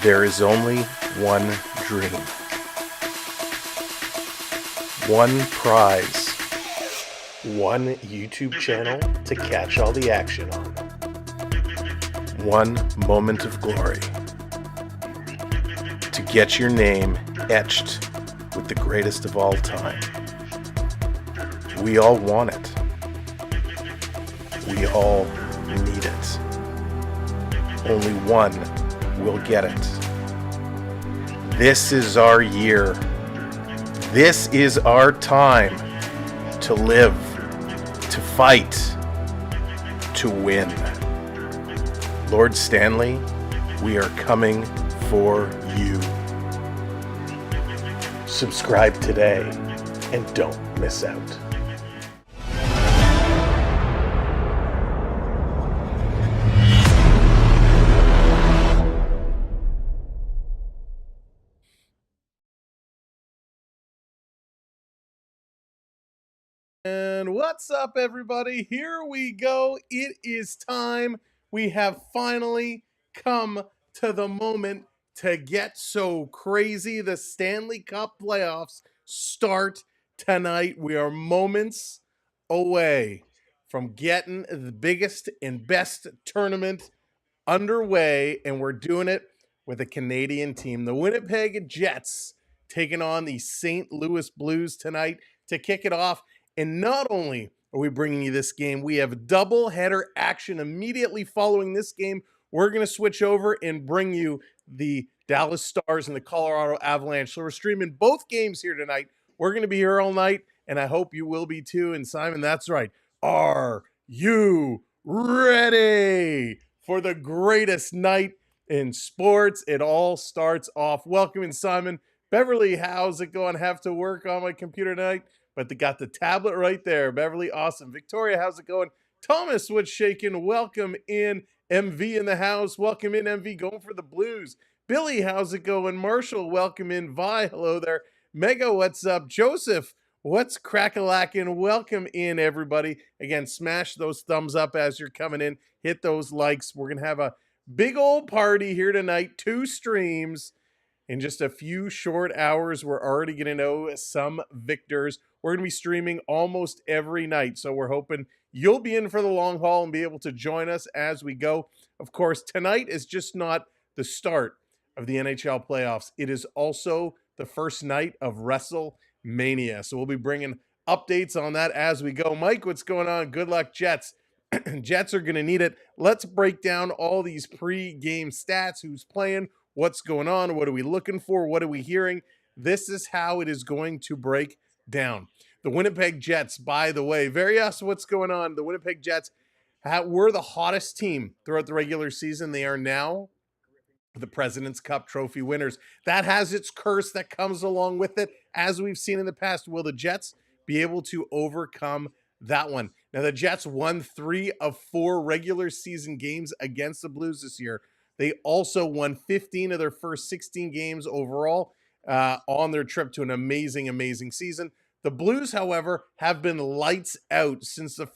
There is only one dream, one prize, one YouTube channel to catch all the action on, one moment of glory, to get your name etched with the greatest of all time. We all want it. We all need it. Only one will get it. This is our year. This is our time to live, to fight, to win. Lord Stanley, we are coming for you. Subscribe today and don't miss out. And what's up, everybody? Here we go. It is time. We have finally come to the moment to get so crazy. The Stanley Cup playoffs start tonight. We are moments away from getting the biggest and best tournament underway, and we're doing it with a Canadian team. The Winnipeg Jets taking on the St. Louis Blues tonight to kick it off. And not only are we bringing you this game, we have double header action immediately following this game. We're going to switch over and bring you the Dallas Stars and the Colorado Avalanche. So we're streaming both games here tonight. We're going to be here all night, and I hope you will be too. And Simon, that's right. Are you ready for the greatest night in sports? It all starts off. Welcome in, Simon. Beverly, how's it going? Have to work on my computer tonight, but they got the tablet right there. Beverly, awesome. Victoria, how's it going? Thomas, what's shaking? Welcome in. MV in the house. Welcome in, MV. Going for the Blues. Billy, how's it going? Marshall, welcome in. Vi, hello there. Mega, what's up? Joseph, what's crack-a-lackin'? Welcome in, everybody. Again, smash those thumbs up as you're coming in. Hit those likes. We're going to have a big old party here tonight. 2 streams. In just a few short hours, we're already going to know some victors. We're going to be streaming almost every night, so we're hoping you'll be in for the long haul and be able to join us as we go. Of course, tonight is just not the start of the NHL playoffs. It is also the first night of WrestleMania, so we'll be bringing updates on that as we go. Mike, what's going on? Good luck, Jets. Jets are going to need it. Let's break down all these pre-game stats, who's playing, what's going on, what are we looking for, what are we hearing. This is how it is going to break down. The Winnipeg Jets, by the way, Varias, what's going on? The Winnipeg Jets were the hottest team throughout the regular season. They are now the President's Cup trophy winners. That has its curse that comes along with it, as we've seen in the past. Will the Jets be able to overcome that one? Now, the Jets won 3 of 4 regular season games against the Blues this year. They also won 15 of their first 16 games overall on their trip to an amazing, amazing season. The Blues, however, have been lights out since the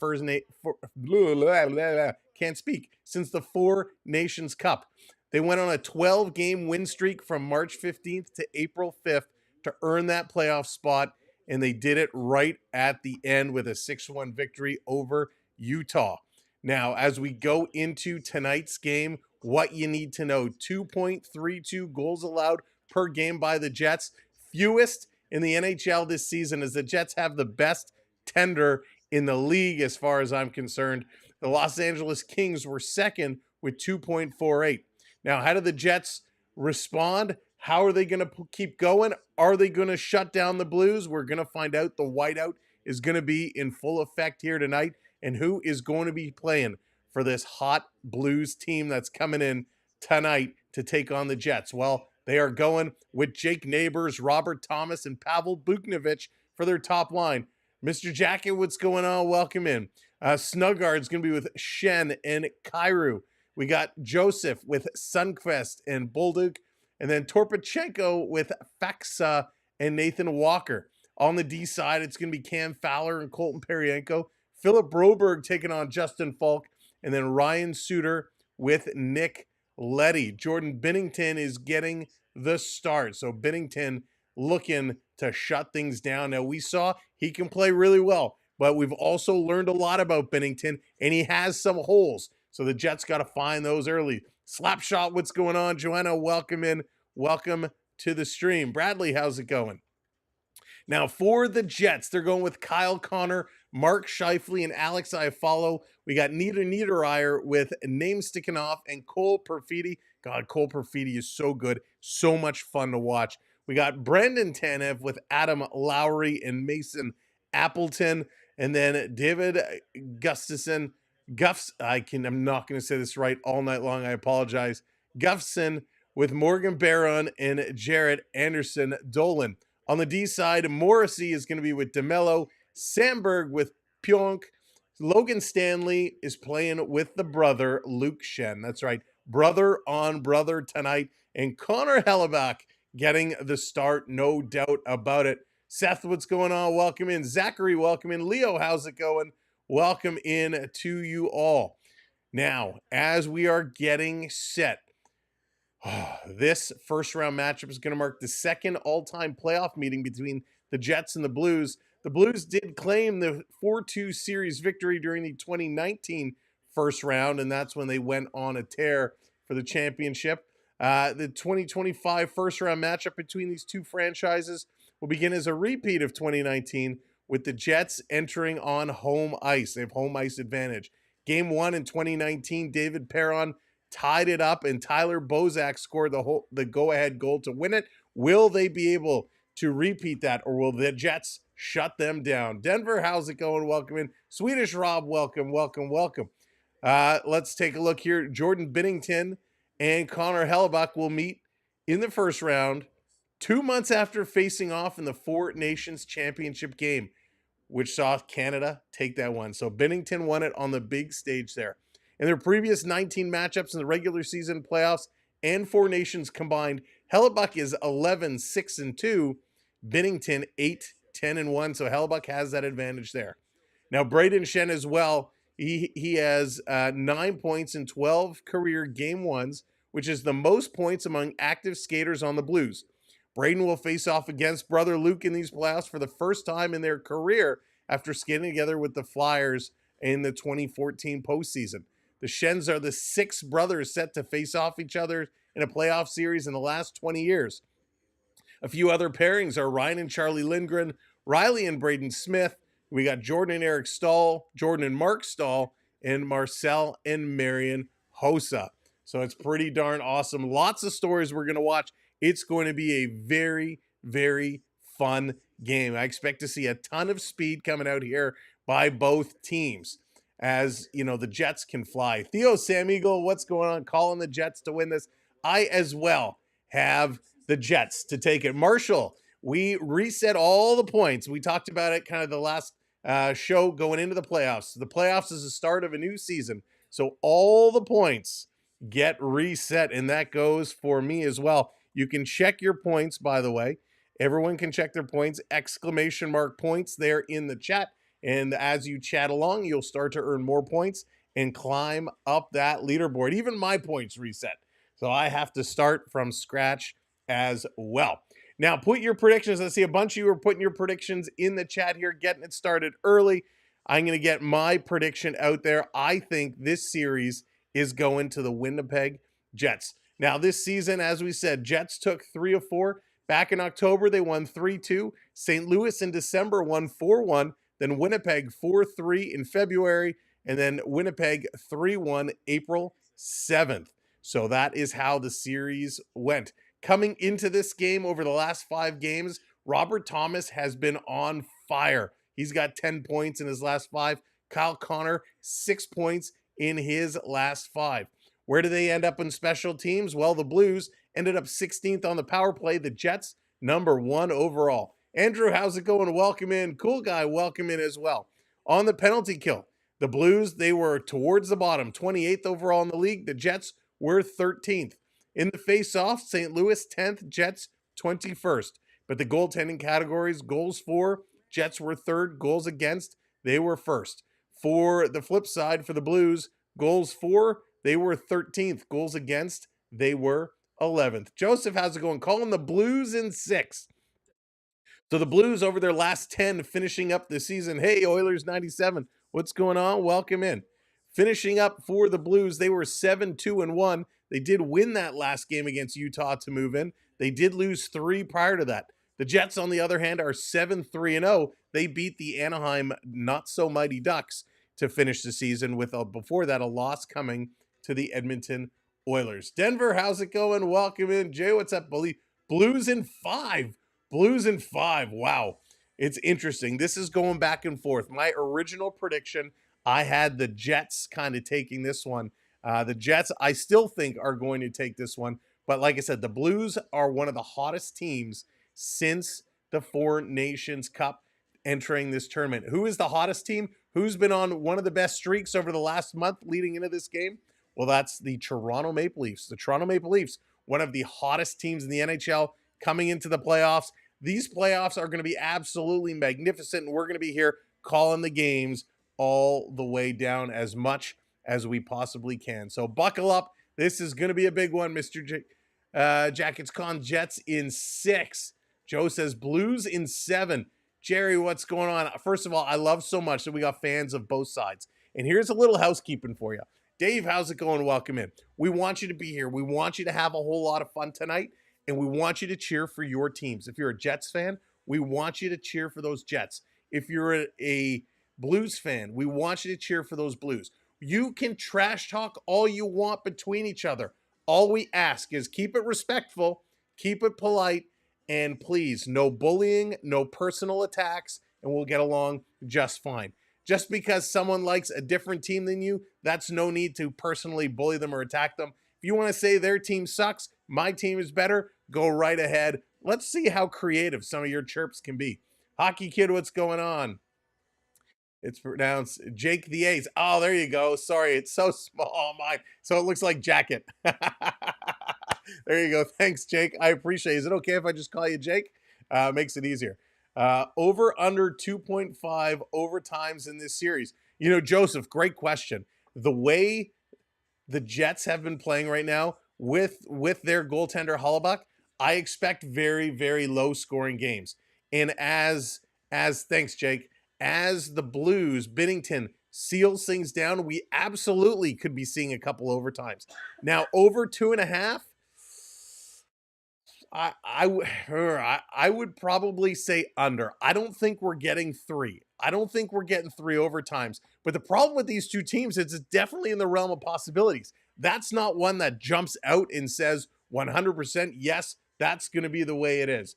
since the Four Nations Cup. They went on a 12-game win streak from March 15th to April 5th to earn that playoff spot, and they did it right at the end with a 6-1 victory over Utah. Now, as we go into tonight's game, what you need to know: 2.32 goals allowed per game by the Jets, fewest in the NHL this season, as the Jets have the best tender in the league as far as I'm concerned. The Los Angeles Kings were second with 2.48. Now, how do the Jets respond? How are they going to keep going? Are they going to shut down the Blues? We're going to find out. The whiteout is going to be in full effect here tonight. And who is going to be playing for this hot Blues team that's coming in tonight to take on the Jets? Well, they are going with Jake Neighbors, Robert Thomas, and Pavel Buchnevich for their top line. Mr. Jacket, what's going on? Welcome in. Snugguard's going to be with Shen and Kairu. We got Joseph with Sunquest and Bulduk, and then Torpachenko with Faxa and Nathan Walker. On the D side, it's going to be Cam Fowler and Colton Perrienko. Philip Broberg taking on Justin Falk, and then Ryan Suter with Nick Leddy. Jordan Binnington is getting the start. So Binnington looking to shut things down. Now, we saw he can play really well, but we've also learned a lot about Binnington, and he has some holes. So the Jets got to find those early. Slapshot, what's going on? Joanna, welcome in. Welcome to the stream. Bradley, how's it going? Now, for the Jets, they're going with Kyle Connor, Mark Scheifele, and Alex Iafallo. We got Nita Niederreiter with Name Sticking Off and Cole Perfidi. God, Cole Perfidi is so good. So much fun to watch. We got Brendan Tanev with Adam Lowry and Mason Appleton. And then David Gustafson. I'm not going to say this right all night long. I apologize. Gustafson with Morgan Barron and Jarrett Anderson Dolan. On the D side, Morrissey is going to be with DeMello. Sandberg with Pionk. Logan Stanley is playing with the brother, Luke Shen. That's right. Brother on brother tonight. And Connor Hellebuck getting the start, no doubt about it. Seth, what's going on? Welcome in. Zachary, welcome in. Leo, how's it going? Welcome in to you all. Now, as we are getting set, this first round matchup is going to mark the second all-time playoff meeting between the Jets and the Blues. The Blues did claim the 4-2 series victory during the 2019 first round, and that's when they went on a tear for the championship. The 2025 first round matchup between these two franchises will begin as a repeat of 2019, with the Jets entering on home ice. They have home ice advantage. Game 1 in 2019, David Perron tied it up, and Tyler Bozak scored the go-ahead goal to win it. Will they be able to repeat that, or will the Jets shut them down? Denver, how's it going? Welcome in. Swedish Rob, welcome, welcome, welcome. Let's take a look here. Jordan Binnington and Connor Hellebuck will meet in the first round 2 months after facing off in the Four Nations Championship game, which saw Canada take that one. So Binnington won it on the big stage there. In their previous 19 matchups in the regular season playoffs and Four Nations combined, Hellebuck is 11-6-2, Binnington 8-10-1. So Hellebuck has that advantage there. Now Braden Shen as well. He has 9 points in 12 career game ones, which is the most points among active skaters on the Blues. Braden will face off against brother Luke in these playoffs for the first time in their career after skating together with the Flyers in the 2014 postseason. The Shens are the 6th brothers set to face off each other in a playoff series in the last 20 years. A few other pairings are Ryan and Charlie Lindgren, Riley and Braden Smith. We got Jordan and Eric Stahl, Jordan and Mark Stahl, and Marcel and Marion Hossa. So it's pretty darn awesome. Lots of stories we're going to watch. It's going to be a very, very fun game. I expect to see a ton of speed coming out here by both teams. As, you know, the Jets can fly. Theo Sam Eagle, what's going on? Calling the Jets to win this. I as well have the Jets to take it. Marshall, we reset all the points. We talked about it kind of the last show going into the playoffs. The playoffs is the start of a new season. So all the points get reset, and that goes for me as well. You can check your points, by the way. Everyone can check their points, exclamation mark points there in the chat. And as you chat along, you'll start to earn more points and climb up that leaderboard. Even my points reset. So I have to start from scratch as well. Now, put your predictions. I see a bunch of you are putting your predictions in the chat here, getting it started early. I'm going to get my prediction out there. I think this series is going to the Winnipeg Jets. Now, this season, as we said, Jets took 3 of 4. Back in October, they won 3-2. St. Louis in December won 4-1. Then Winnipeg 4-3 in February. And then Winnipeg 3-1 April 7th. So that is how the series went. Coming into this game over the last 5 games, Robert Thomas has been on fire. He's got 10 points in his last 5. Kyle Connor, 6 points in his last 5. Where do they end up in special teams? Well, the Blues ended up 16th on the power play. The Jets, number 1 overall. Andrew, how's it going? Welcome in. Cool guy, welcome in as well. On the penalty kill, the Blues, they were towards the bottom, 28th overall in the league. The Jets were 13th. In the face-off, St. Louis 10th, Jets 21st. But the goaltending categories, goals for, Jets were 3rd, goals against, they were 1st. For the flip side, for the Blues, goals for, they were 13th, goals against, they were 11th. Joseph, how's it going? Calling the Blues in 6th. So the Blues over their last 10 finishing up the season. Hey, Oilers 97, what's going on? Welcome in. Finishing up for the Blues, they were 7-2-1. They did win that last game against Utah to move in. They did lose 3 prior to that. The Jets, on the other hand, are 7-3-0. They beat the Anaheim not-so-mighty Ducks to finish the season with, before that, a loss coming to the Edmonton Oilers. Denver, how's it going? Welcome in. Jay, what's up, bully? Blues in 5. Blues in 5. Wow. It's interesting. This is going back and forth. My original prediction, I had the Jets kind of taking this one. The Jets, I still think, are going to take this one. But like I said, the Blues are one of the hottest teams since the Four Nations Cup entering this tournament. Who is the hottest team? Who's been on one of the best streaks over the last month leading into this game? Well, that's the Toronto Maple Leafs. The Toronto Maple Leafs, one of the hottest teams in the NHL coming into the playoffs. These playoffs are going to be absolutely magnificent, and we're going to be here calling the games all the way down as much as we possibly can. So buckle up. This is going to be a big one, Mr. Jackets Con. Jets in 6. Joe says Blues in 7. Jerry, what's going on? First of all, I love so much that we got fans of both sides. And here's a little housekeeping for you. Dave, how's it going? Welcome in. We want you to be here. We want you to have a whole lot of fun tonight, and we want you to cheer for your teams. If you're a Jets fan, we want you to cheer for those Jets. If you're a Blues fan, we want you to cheer for those Blues. You can trash talk all you want between each other. All we ask is keep it respectful, keep it polite, and please, no bullying, no personal attacks, and we'll get along just fine. Just because someone likes a different team than you, that's no need to personally bully them or attack them. If you want to say their team sucks, my team is better, go right ahead. Let's see how creative some of your chirps can be. Hockey Kid, what's going on? It's pronounced Jake the Ace. Oh, there you go. Sorry, it's so small on mine. So it looks like Jacket. There you go. Thanks, Jake. I appreciate it. Is it okay if I just call you Jake? Makes it easier. Over under 2.5 overtimes in this series. You know, Joseph, great question. The way the Jets have been playing right now with their goaltender Hollebuck, I expect very, very low scoring games. And as thanks, Jake, as the Blues, Binnington seals things down, we absolutely could be seeing a couple overtimes. Now, over 2.5, I would probably say under. I don't think we're getting 3. I don't think we're getting 3 overtimes. But the problem with these two teams is it's definitely in the realm of possibilities. That's not one that jumps out and says 100% yes, that's going to be the way it is.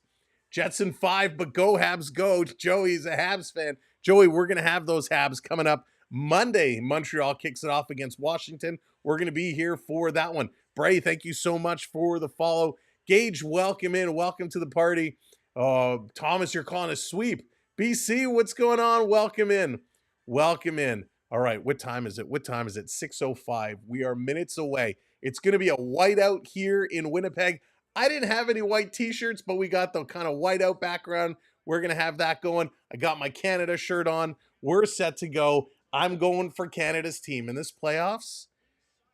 Jets in 5, but go Habs go. Joey's a Habs fan. Joey, we're going to have those Habs coming up Monday. Montreal kicks it off against Washington. We're going to be here for that one. Bray, thank you so much for the follow. Gage, welcome in. Welcome to the party. Thomas, you're calling a sweep. BC, what's going on? Welcome in. Welcome in. All right, what time is it? 6:05. We are minutes away. It's going to be a whiteout here in Winnipeg. I didn't have any white t-shirts, but we got the kind of whiteout background. We're going to have that going. I got my Canada shirt on. We're set to go. I'm going for Canada's team in this playoffs.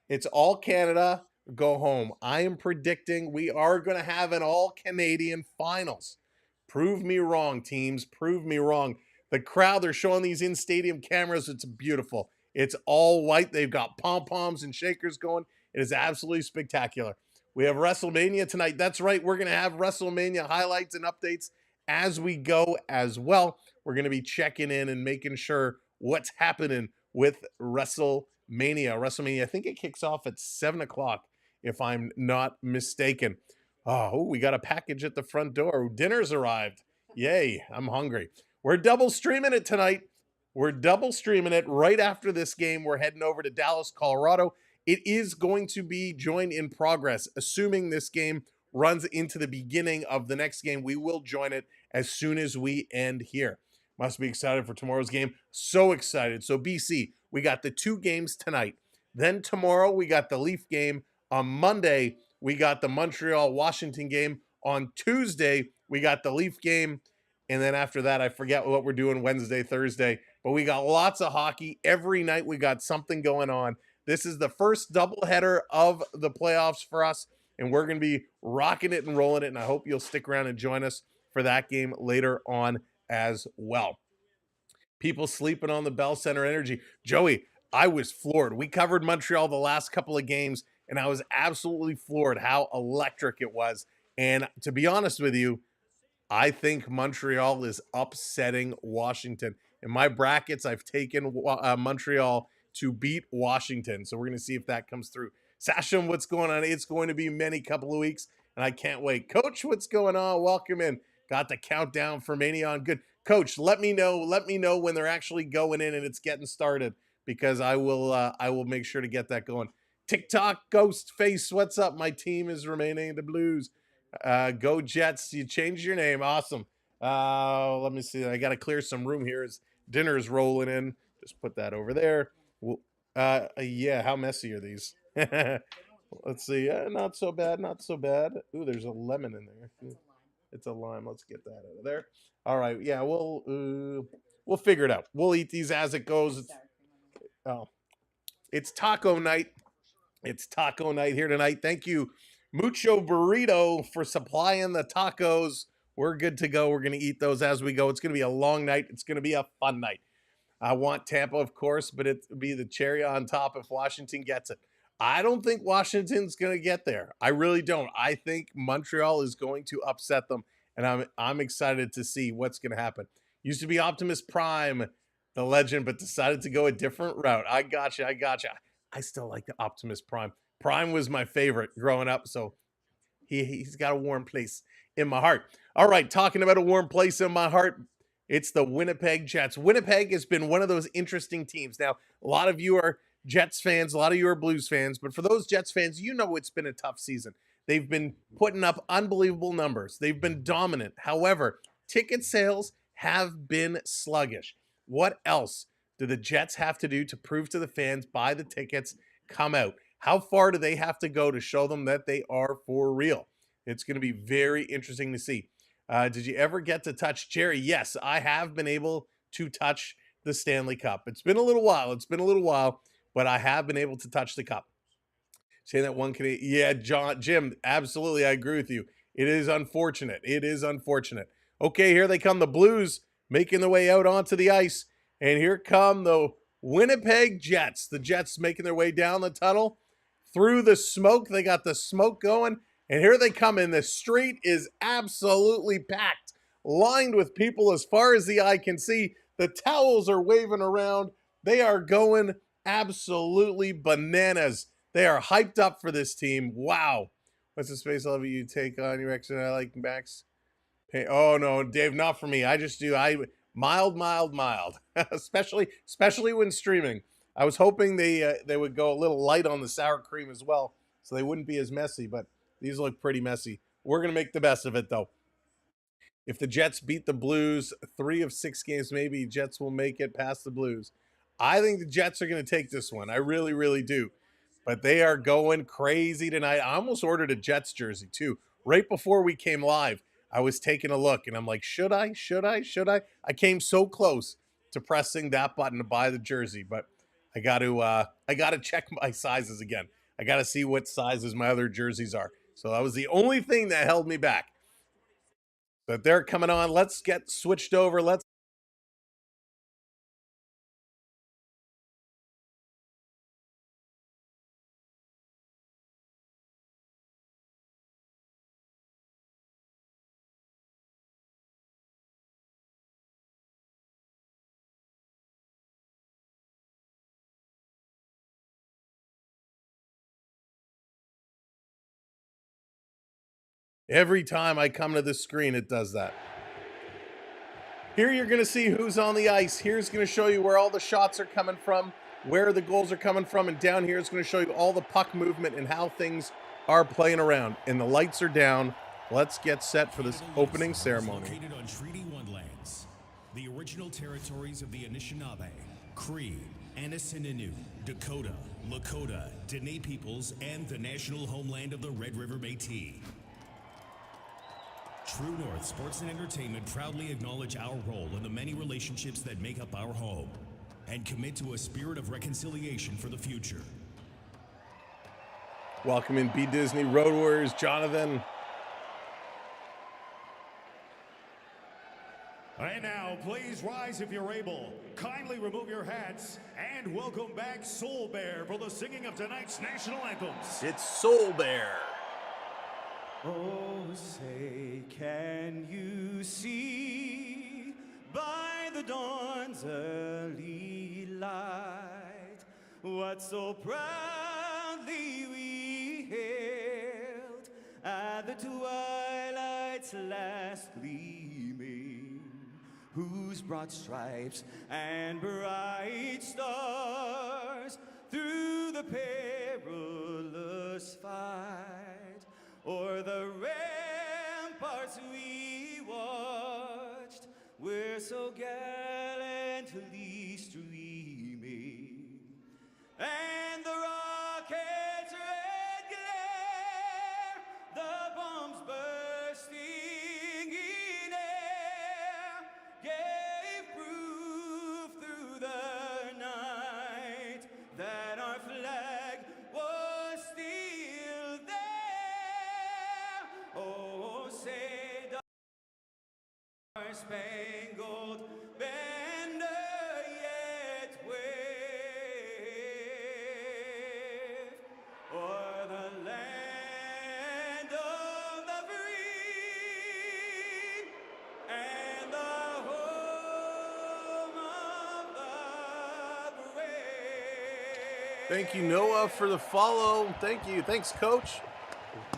It's all Canada, go home. I am predicting we are going to have an all-Canadian finals. Prove me wrong, teams. Prove me wrong. The crowd, they're showing these in-stadium cameras. It's beautiful. It's all white. They've got pom-poms and shakers going. It is absolutely spectacular. We have WrestleMania tonight. That's right. We're going to have WrestleMania highlights and updates as we go as well. We're going to be checking in and making sure what's happening with WrestleMania. I think it kicks off at 7 o'clock, if I'm not mistaken. Oh, we got a package at the front door. Dinner's arrived. Yay, I'm hungry. We're double streaming it tonight. We're double streaming it right after this game. We're heading over to Dallas, Colorado. It is going to be join in progress. Assuming this game runs into the beginning of the next game, we will join it as soon as we end here. Must be excited for tomorrow's game. So excited. So BC, we got the 2 games tonight. Then tomorrow we got the Leaf game. On Monday, we got the Montreal-Washington game. On Tuesday, we got the Leaf game. And then after that, I forget what we're doing Wednesday, Thursday. But we got lots of hockey. Every night we got something going on. This is the first doubleheader of the playoffs for us. And we're going to be rocking it and rolling it. And I hope you'll stick around and join us for that game later on as well. People sleeping on the Bell Center Energy. Joey, I was floored. We covered Montreal the last couple of games, and I was absolutely floored how electric it was. And to be honest with you, I think Montreal is upsetting Washington. In my brackets, I've taken Montreal to beat Washington. So we're going to see if that comes through. Sasham, what's going on? It's going to be many couple of weeks, and I can't wait. Coach, what's going on? Welcome in. Got the countdown for Mania on. Good. Coach, let me know when they're actually going in and it's getting started, because I will make sure to get that going. TikTok Ghost Face, what's up? My team is remaining the Blues. Go Jets. You changed your name. Awesome. Let me see. I got to clear some room here as dinner's rolling in. Just put that over there. Yeah, how messy are these? Let's see. Not so bad. Not so bad. Ooh, there's a lemon in there. It's a lime. Let's get that out of there. All right. Yeah, we'll figure it out. We'll eat these as it goes. It's taco night. It's taco night here tonight. Thank you, Mucho Burrito, for supplying the tacos. We're good to go. We're going to eat those as we go. It's going to be a long night. It's going to be a fun night. I want Tampa, of course, but it'll be the cherry on top if Washington gets it. I don't think Washington's going to get there. I really don't. I think Montreal is going to upset them, and I'm excited to see what's going to happen. Used to be Optimus Prime, the legend, but decided to go a different route. I gotcha. I still like the Optimus Prime. Prime was my favorite growing up, so he's got a warm place in my heart. All right, talking about a warm place in my heart, it's the Winnipeg Jets. Winnipeg has been one of those interesting teams. Now, a lot of you are Jets fans, a lot of you are Blues fans, but for those Jets fans, you know it's been a tough season. They've been putting up unbelievable numbers. They've been dominant. However, ticket sales have been sluggish. What else do the Jets have to do to prove to the fans, buy the tickets, come out? How far do they have to go to show them that they are for real? It's going to be very interesting to see. Did you ever get to touch Jerry? Yes, I have been able to touch the Stanley Cup. It's been a little while, but I have been able to touch the cup. Saying that one Canadian, yeah, Jim, absolutely, I agree with you. It is unfortunate. Okay, here they come, the Blues making their way out onto the ice, and here come the Winnipeg Jets. The Jets making their way down the tunnel through the smoke. They got the smoke going. And here they come in. The street is absolutely packed, lined with people as far as the eye can see. The towels are waving around. They are going absolutely bananas. They are hyped up for this team. Wow. What's the space level you take on your ex? And I like Max. Hey, oh, no, Dave, not for me. I just do. Mild. especially when streaming. I was hoping they would go a little light on the sour cream as well, so they wouldn't be as messy, but these look pretty messy. We're going to make the best of it, though. If the Jets beat the Blues 3 of 6 games, maybe Jets will make it past the Blues. I think the Jets are going to take this one. I really, really do. But they are going crazy tonight. I almost ordered a Jets jersey, too. Right before we came live, I was taking a look, and I'm like, should I? I came so close to pressing that button to buy the jersey, but I got to check my sizes again. I got to see what sizes my other jerseys are. So that was the only thing that held me back. But they're coming on. Let's get switched over. Every time I come to this screen, it does that. Here you're going to see who's on the ice. Here's going to show you where all the shots are coming from, where the goals are coming from, and down here is going to show you all the puck movement and how things are playing around. And the lights are down. Let's get set for this opening ceremony. Located on Treaty 1 lands, the original territories of the Anishinaabe, Cree, Anishinaabe, Dakota, Lakota, Dene peoples, and the national homeland of the Red River Métis. True North Sports and Entertainment proudly acknowledge our role in the many relationships that make up our home and commit to a spirit of reconciliation for the future. Welcome in B Disney Road Warriors, Jonathan. And now, please rise if you're able. Kindly remove your hats and welcome back Soul Bear for the singing of tonight's national anthems. It's Soul Bear. Oh, say, can you see by the dawn's early light what so proudly we hailed at the twilight's last gleaming, whose broad stripes and bright stars through the perilous fight o'er the ramparts we watched, we're so gallantly streaming, and the rocket's red glare, the bombs bursting in air, gave proof through the night that our flag was still there. Oh, say the spangled banner yet wave o'er the land of the free and the home of the brave. Thank you, Noah, for the follow. Thank you. Thanks, Coach.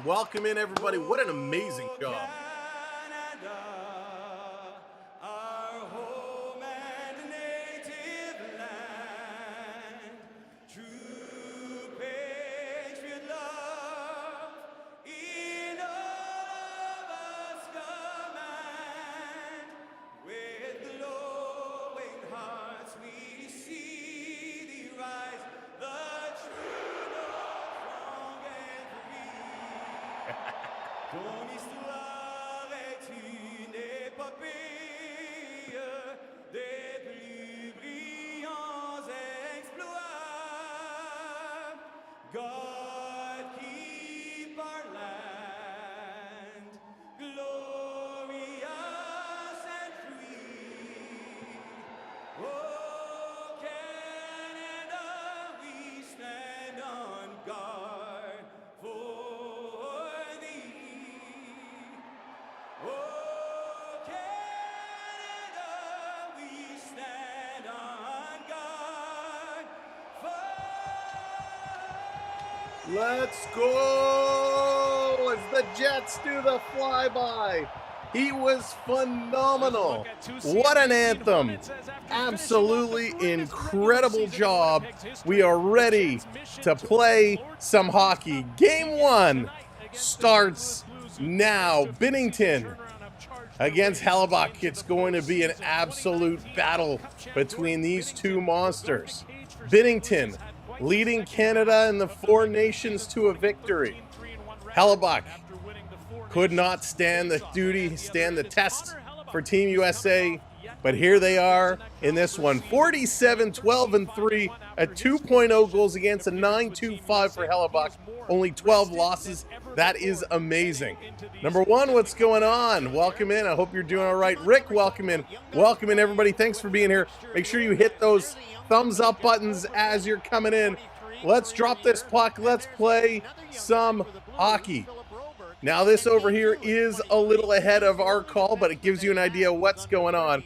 Welcome in, everybody. What an amazing job. Canada, our home and native land, true patriot love in all of us command. With glowing hearts we see thee rise, the true north strong and free. Ton histoire est une épopée des plus brillants exploits. God keep our land glorious and free. Oh, Canada, we stand on guard for thee. Oh, Canada, we stand on guard for Let's go as the Jets do the flyby. He was phenomenal. What an anthem. Absolutely incredible job. We are ready to play some hockey. Game 1 starts now. Binnington against Hellebuyck. It's going to be an absolute battle between these two monsters. Binnington leading Canada and the Four Nations to a victory. Hellebuyck could not stand the test for Team USA, but here they are in this one. 47-12-3, a 2.0 goals against, a 9.25 for Hellebuyck, only 12 losses. That is amazing. Number 1, what's going on? Welcome in. I hope you're doing all right. Rick, welcome in. Welcome in, everybody. Thanks for being here. Make sure you hit those thumbs up buttons as you're coming in. Let's drop this puck. Let's play some hockey. Now this over here is a little ahead of our call, but it gives you an idea of what's going on.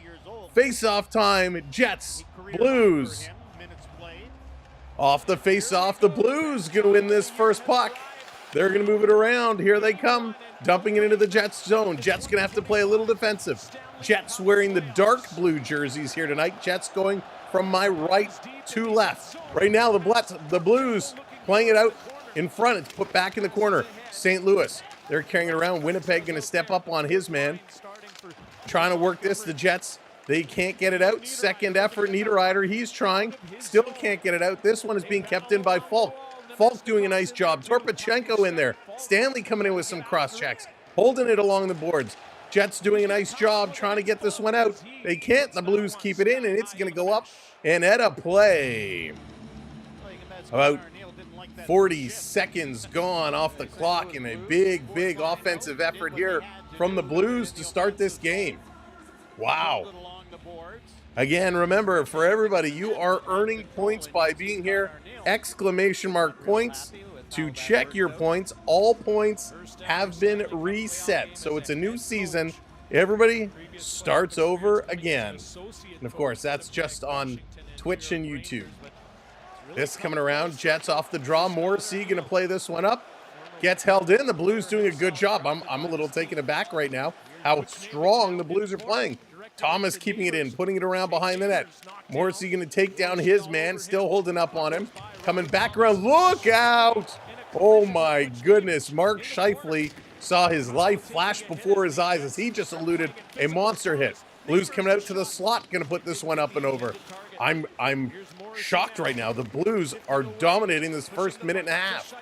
Face-off time, Jets, Blues. Off the face-off, the Blues gonna win this first puck. They're gonna move it around. Here they come, dumping it into the Jets zone. Jets gonna have to play a little defensive. Jets wearing the dark blue jerseys here tonight. Jets going from my right to left. Right now, the Blues playing it out in front. It's put back in the corner. St. Louis. They're carrying it around. Winnipeg going to step up on his man. Trying to work this. The Jets, they can't get it out. Second effort, Niederreiter, he's trying. Still can't get it out. This one is being kept in by Falk. Falk doing a nice job. Torpachenko in there. Stanley coming in with some cross checks. Holding it along the boards. Jets doing a nice job trying to get this one out. They can't. The Blues keep it in, and it's going to go up and at a play. About 40 seconds gone off the clock, and a big offensive effort here from the Blues to start this game. Wow. Again, remember, for everybody, you are earning points by being here. Exclamation mark points. To check your points, all points have been reset. So it's a new season. Everybody starts over again. And of course, that's just on Twitch and YouTube. This coming around, Jets off the draw. Morrissey going to play this one up. Gets held in. The Blues doing a good job. I'm a little taken aback right now how strong the Blues are playing. Thomas keeping it in, putting it around behind the net. Morrissey going to take down his man, still holding up on him. Coming back around. Look out! Oh my goodness. Mark Scheifele saw his life flash before his eyes as he just eluded a monster hit. Blues coming out to the slot, going to put this one up and over. I'm shocked right now. The Blues are dominating this first minute and a half.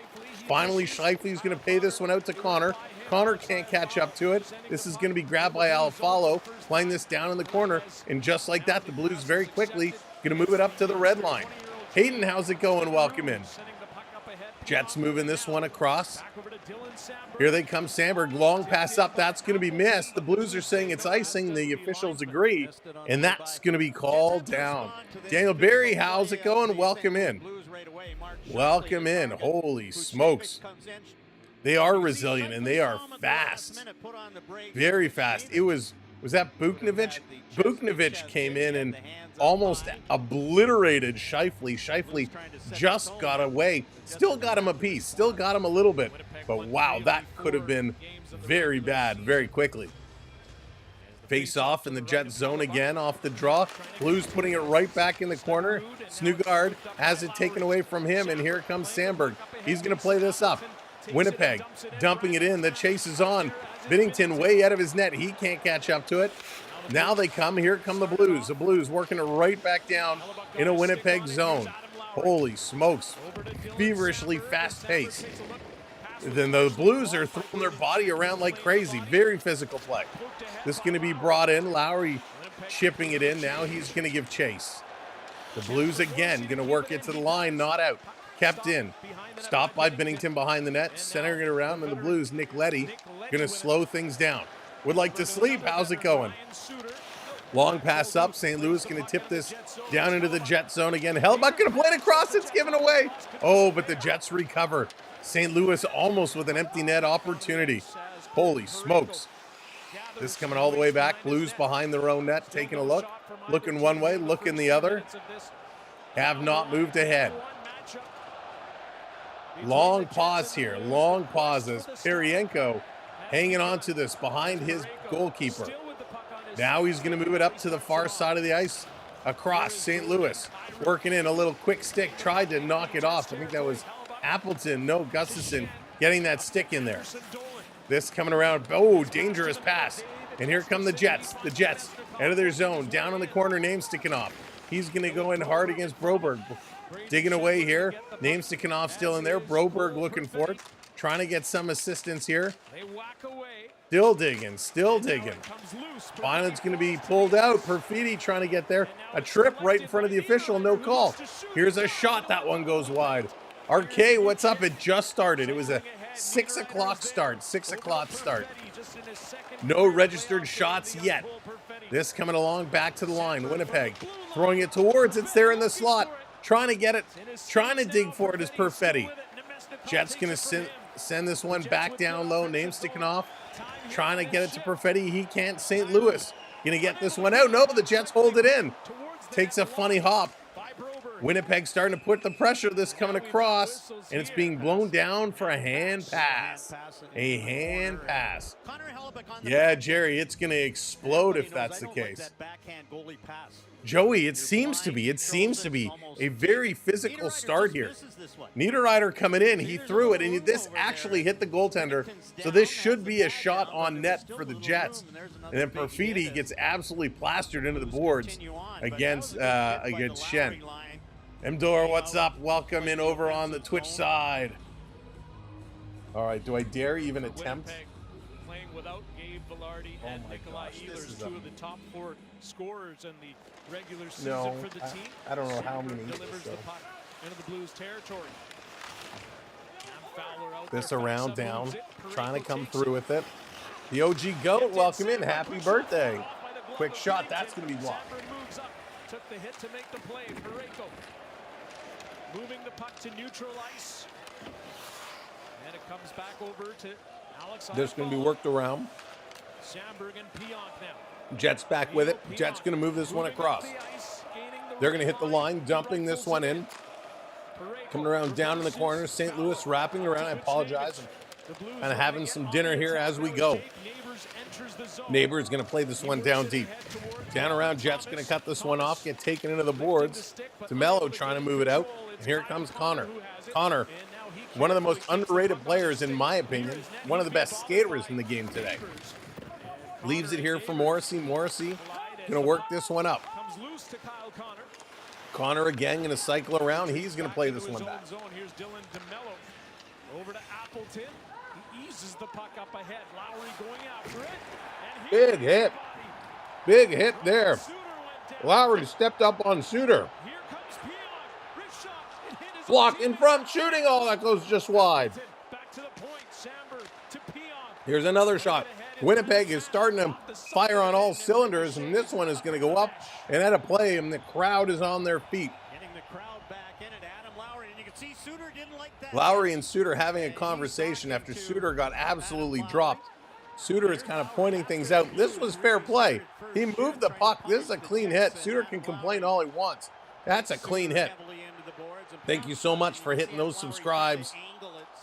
Finally, Scheifele's going to pay this one out to Connor. Connor can't catch up to it. This is going to be grabbed by Alfalo, playing this down in the corner. And just like that, the Blues very quickly going to move it up to the red line. Hayden, how's it going? Welcome in. Jets moving this one across. Here they come, Sandberg. Long pass up. That's going to be missed. The Blues are saying it's icing. The officials agree, and that's going to be called down. Daniel Berry, how's it going? Welcome in. Welcome in. Holy smokes. They are resilient, and they are fast. Very fast. Was that Buknovic? Buknovic came in and almost obliterated Scheifele. Scheifele just got away. Still got him a piece. Still got him a little bit. But wow, that could have been very bad very quickly. Face off in the Jet zone again off the draw. Blues putting it right back in the corner. Snugard has it taken away from him, and here comes Sandberg. He's going to play this up. Winnipeg dumping it in. The chase is on. Binnington way out of his net. He can't catch up to it. Now they come. Here come the Blues. The Blues working it right back down in a Winnipeg zone. Holy smokes. Feverishly fast pace. Then the Blues are throwing their body around like crazy. Very physical play. This is going to be brought in. Lowry chipping it in now. He's going to give chase. The Blues again going to work it to the line. Not out. Kept in. Stopped by Binnington behind the net. Centering it around. And the Blues, Nick Leddy, going to slow things down. Would like to sleep. How's it going? Long pass up. St. Louis going to tip this down into the Jet zone again. Hellebuyck going to play it across. It's given away. Oh, but the Jets recover. St. Louis almost with an empty net opportunity. Holy smokes. This coming all the way back. Blues behind their own net. Taking a look. Looking one way. Looking the other. Have not moved ahead. Long pause here. Long pauses. Parienko hanging on to this behind his goalkeeper. Now he's going to move it up to the far side of the ice across St. Louis. Working in a little quick stick, tried to knock it off. I think that was Appleton, no, Gustafson getting that stick in there. This coming around, oh, dangerous pass. And here come the Jets. The Jets out of their zone, down in the corner, name sticking off. He's going to go in hard against Broberg. Digging away here. Name sticking off still in there. Broberg looking for it. Trying to get some assistance here. Still digging, still digging. Finally, it's going to be pulled out. Perfidi trying to get there. A trip right in front of the official, no call. Here's a shot. That one goes wide. RK, what's up? It just started. It was a 6 o'clock start. 6 o'clock start. No registered shots yet. This coming along back to the line. Winnipeg throwing it towards. It's there in the slot. Trying to get it. Trying to dig for it is Perfetti. Jets going to send this one back down low. Name sticking off. Trying to get it to Perfetti. He can't. St. Louis going to get this one out. No, the Jets hold it in. Takes a funny hop. Winnipeg starting to put the pressure. This coming across, and it's being blown down for a hand pass. A hand pass. Yeah, Jerry, it's going to explode if that's the case. Joey, it seems to be a very physical start here. Niederreiter coming in, he threw it, and this actually hit the goaltender, so this should be a shot on net for the Jets. And then Perfidi gets absolutely plastered into the boards against Shen. Mdor, what's up? Welcome in over on the Twitch side. All right, do I dare even attempt? Playing without Gabe Velarde and Nikolai Ehlers, two of the top 4 scorers in the regular season for the team. I don't know how many. Delivers the puck into the Blues territory. This around down, trying to come through with it. The OG GOAT, welcome in. Happy birthday. Quick shot, that's going to be blocked. Took the hit to make the play. Pareko moving the puck to neutral ice. And it comes back over to Alex. This is going to be worked around. Sandberg and Pionk now. Jets back with it. Jets going to move this one across. They're going to hit the line, dumping this one in. Coming around down in the corner. St. Louis wrapping around. I apologize. I'm kind of having some dinner here as we go. Neighbors going to play this one down deep. Down around, Jets going to cut this one off, get taken into the boards. DeMello trying to move it out. And here comes Connor. Connor, one of the most underrated players in my opinion. One of the best skaters in the game today. Leaves it here for Morrissey. Morrissey going to work this one up. Connor again going to cycle around. He's going to play this one back. Here's Dylan DeMello over to Appleton. He eases the puck up ahead. Lowry going after it. Big hit. Big hit there. Lowry stepped up on Suter. Block in front, shooting. Oh, that goes just wide. Here's another shot. Winnipeg is starting to fire on all cylinders, and this one is going to go up and at a play, and the crowd is on their feet. Lowry and Suter having a conversation after Suter got absolutely dropped. Suter is kind of pointing things out. This was fair play. He moved the puck. This is a clean hit. Suter can complain all he wants. That's a clean hit. Thank you so much for hitting those subscribes.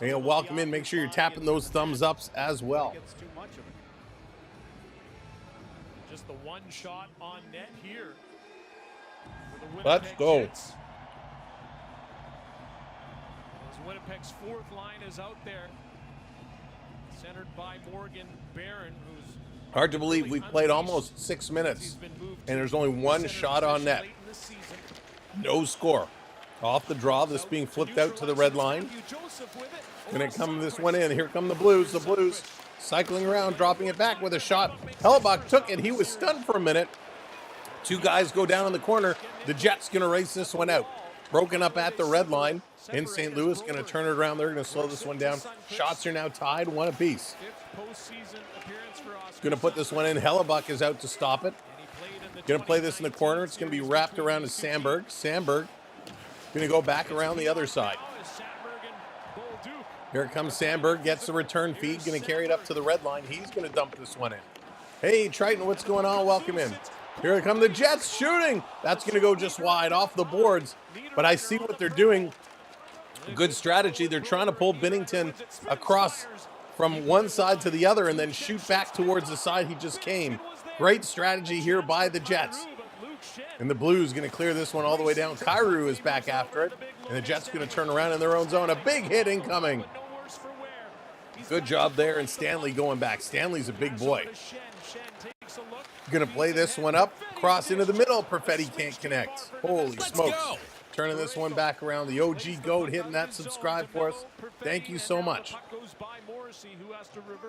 And welcome in. Make sure you're tapping those thumbs ups as well. Just the one shot on net here. Let's go. As Winnipeg's 4th line is out there. Centered by Morgan Barron, who's hard to believe we've played almost 6 minutes and there's only one shot on net. No score. Off the draw, this being flipped out to the red line. Gonna come this one in. Here come the Blues. The Blues cycling around, dropping it back with a shot. Hellebuck took it. He was stunned for a minute. 2 guys go down in the corner. The Jets gonna race this one out. Broken up at the red line. In St. Louis, going to turn it around. They're going to slow this one down. Shots are now tied, 1 apiece. Going to put this one in. Hellebuck is out to stop it. Going to play this in the corner. It's going to be wrapped around to Sandberg. Sandberg going to go back around the other side. Here comes Sandberg. Gets the return feed. Going to carry it up to the red line. He's going to dump this one in. Hey, Triton, what's going on? Welcome in. Here come the Jets shooting. That's going to go just wide off the boards. But I see what they're doing. Good strategy. They're trying to pull Binnington across from one side to the other and then shoot back towards the side he just came. Great strategy here by the Jets. And the Blues going to clear this one all the way down. Kyrou is back after it. And the Jets going to turn around in their own zone. A big hit incoming. Good job there, and Stanley going back. Stanley's a big boy. Going to play this one up. Cross into the middle. Perfetti can't connect. Holy smokes. Turning this one back around. The OG GOAT hitting that subscribe for us. Thank you so much.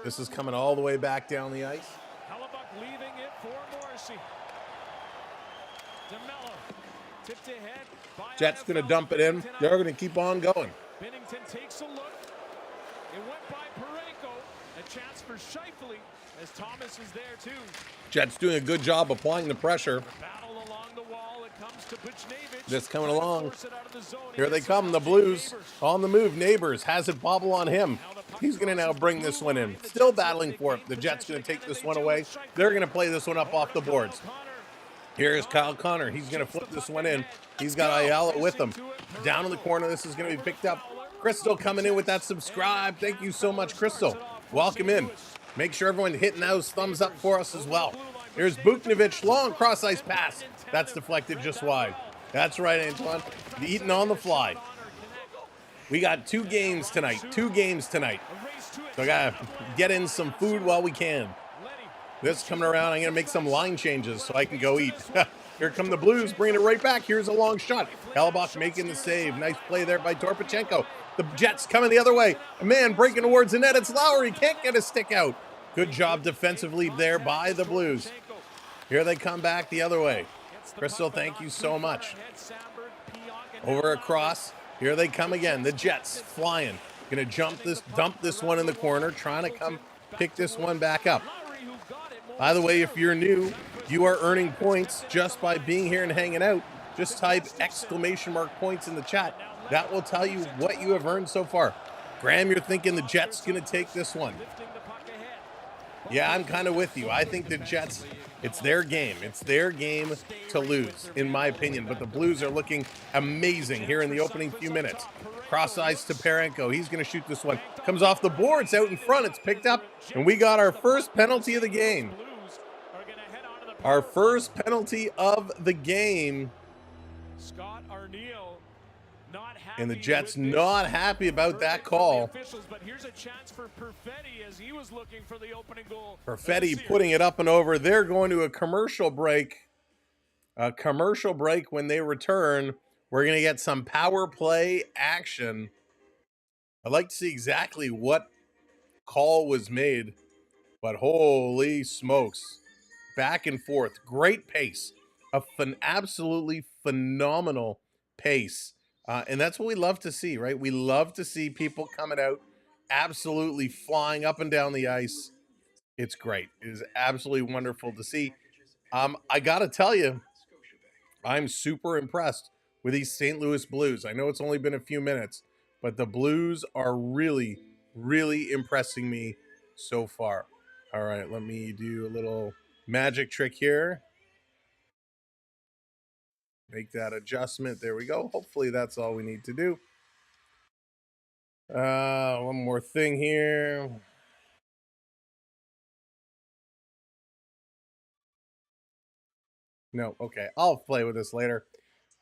This is coming all the way back down the ice. Leaving it for Morrissey. DeMello tipped ahead. Jets going to dump it in. They're going to keep on going. Binnington takes a look. It went by Parayko. A chance for Scheifele as Thomas is there too. Jets doing a good job applying the pressure. Battle along the wall. It comes to Buchnevich. This coming along. Here they come, the Blues on the move. Neighbors has it bobble on him. He's going to now bring this one in. Still battling for it. The Jets going to take this one away. They're going to play this one up off the boards. Here's Kyle Connor. He's going to flip this one in. He's got Ayala with him. Down in the corner, this is going to be picked up. Crystal coming in with that subscribe. Thank you so much, Crystal. Welcome in. Make sure everyone hitting those thumbs up for us as well. Here's Buchnevich, long cross-ice pass. That's deflected just wide. That's right, Antoine. Eating on the fly. We got 2 games tonight. 2 games tonight. So I got to get in some food while we can. This coming around, I'm going to make some line changes so I can go eat. Here come the Blues, bringing it right back. Here's a long shot. Hellebuck making the save. Nice play there by Torpachenko. The Jets coming the other way. A man breaking towards the net. It's Lowry. Can't get a stick out. Good job defensively there by the Blues. Here they come back the other way. Crystal, thank you so much. Over across. Here they come again. The Jets flying. Going to dump this one in the corner. Trying to come pick this one back up. By the way, if you're new, you are earning points just by being here and hanging out. Just type ! points in the chat. That will tell you what you have earned so far. Graham, you're thinking the Jets going to take this one. Yeah, I'm kind of with you. I think the Jets, it's their game. It's their game to lose, in my opinion. But the Blues are looking amazing here in the opening few minutes. Cross ice to Parayko. He's going to shoot this one. Comes off the boards out in front. It's picked up. And we got our first penalty of the game. Our first penalty of the game. Scott Arneal not happy, and the Jets not happy about that call. But here's a chance for Perfetti as he was looking for the opening goal. Perfetti putting it up and over. They're going to a commercial break. A commercial break. When they return, we're going to get some power play action. I'd like to see exactly what call was made, but holy smokes. Back and forth. Great pace. Absolutely phenomenal pace. And that's what we love to see, right? We love to see people coming out, absolutely flying up and down the ice. It's great. It is absolutely wonderful to see. I got to tell you, I'm super impressed with these St. Louis Blues. I know it's only been a few minutes, but the Blues are really, really impressing me so far. All right, let me do a little magic trick here. Make that adjustment. There we go. Hopefully that's all we need to do. One more thing here. No, okay. I'll play with this later.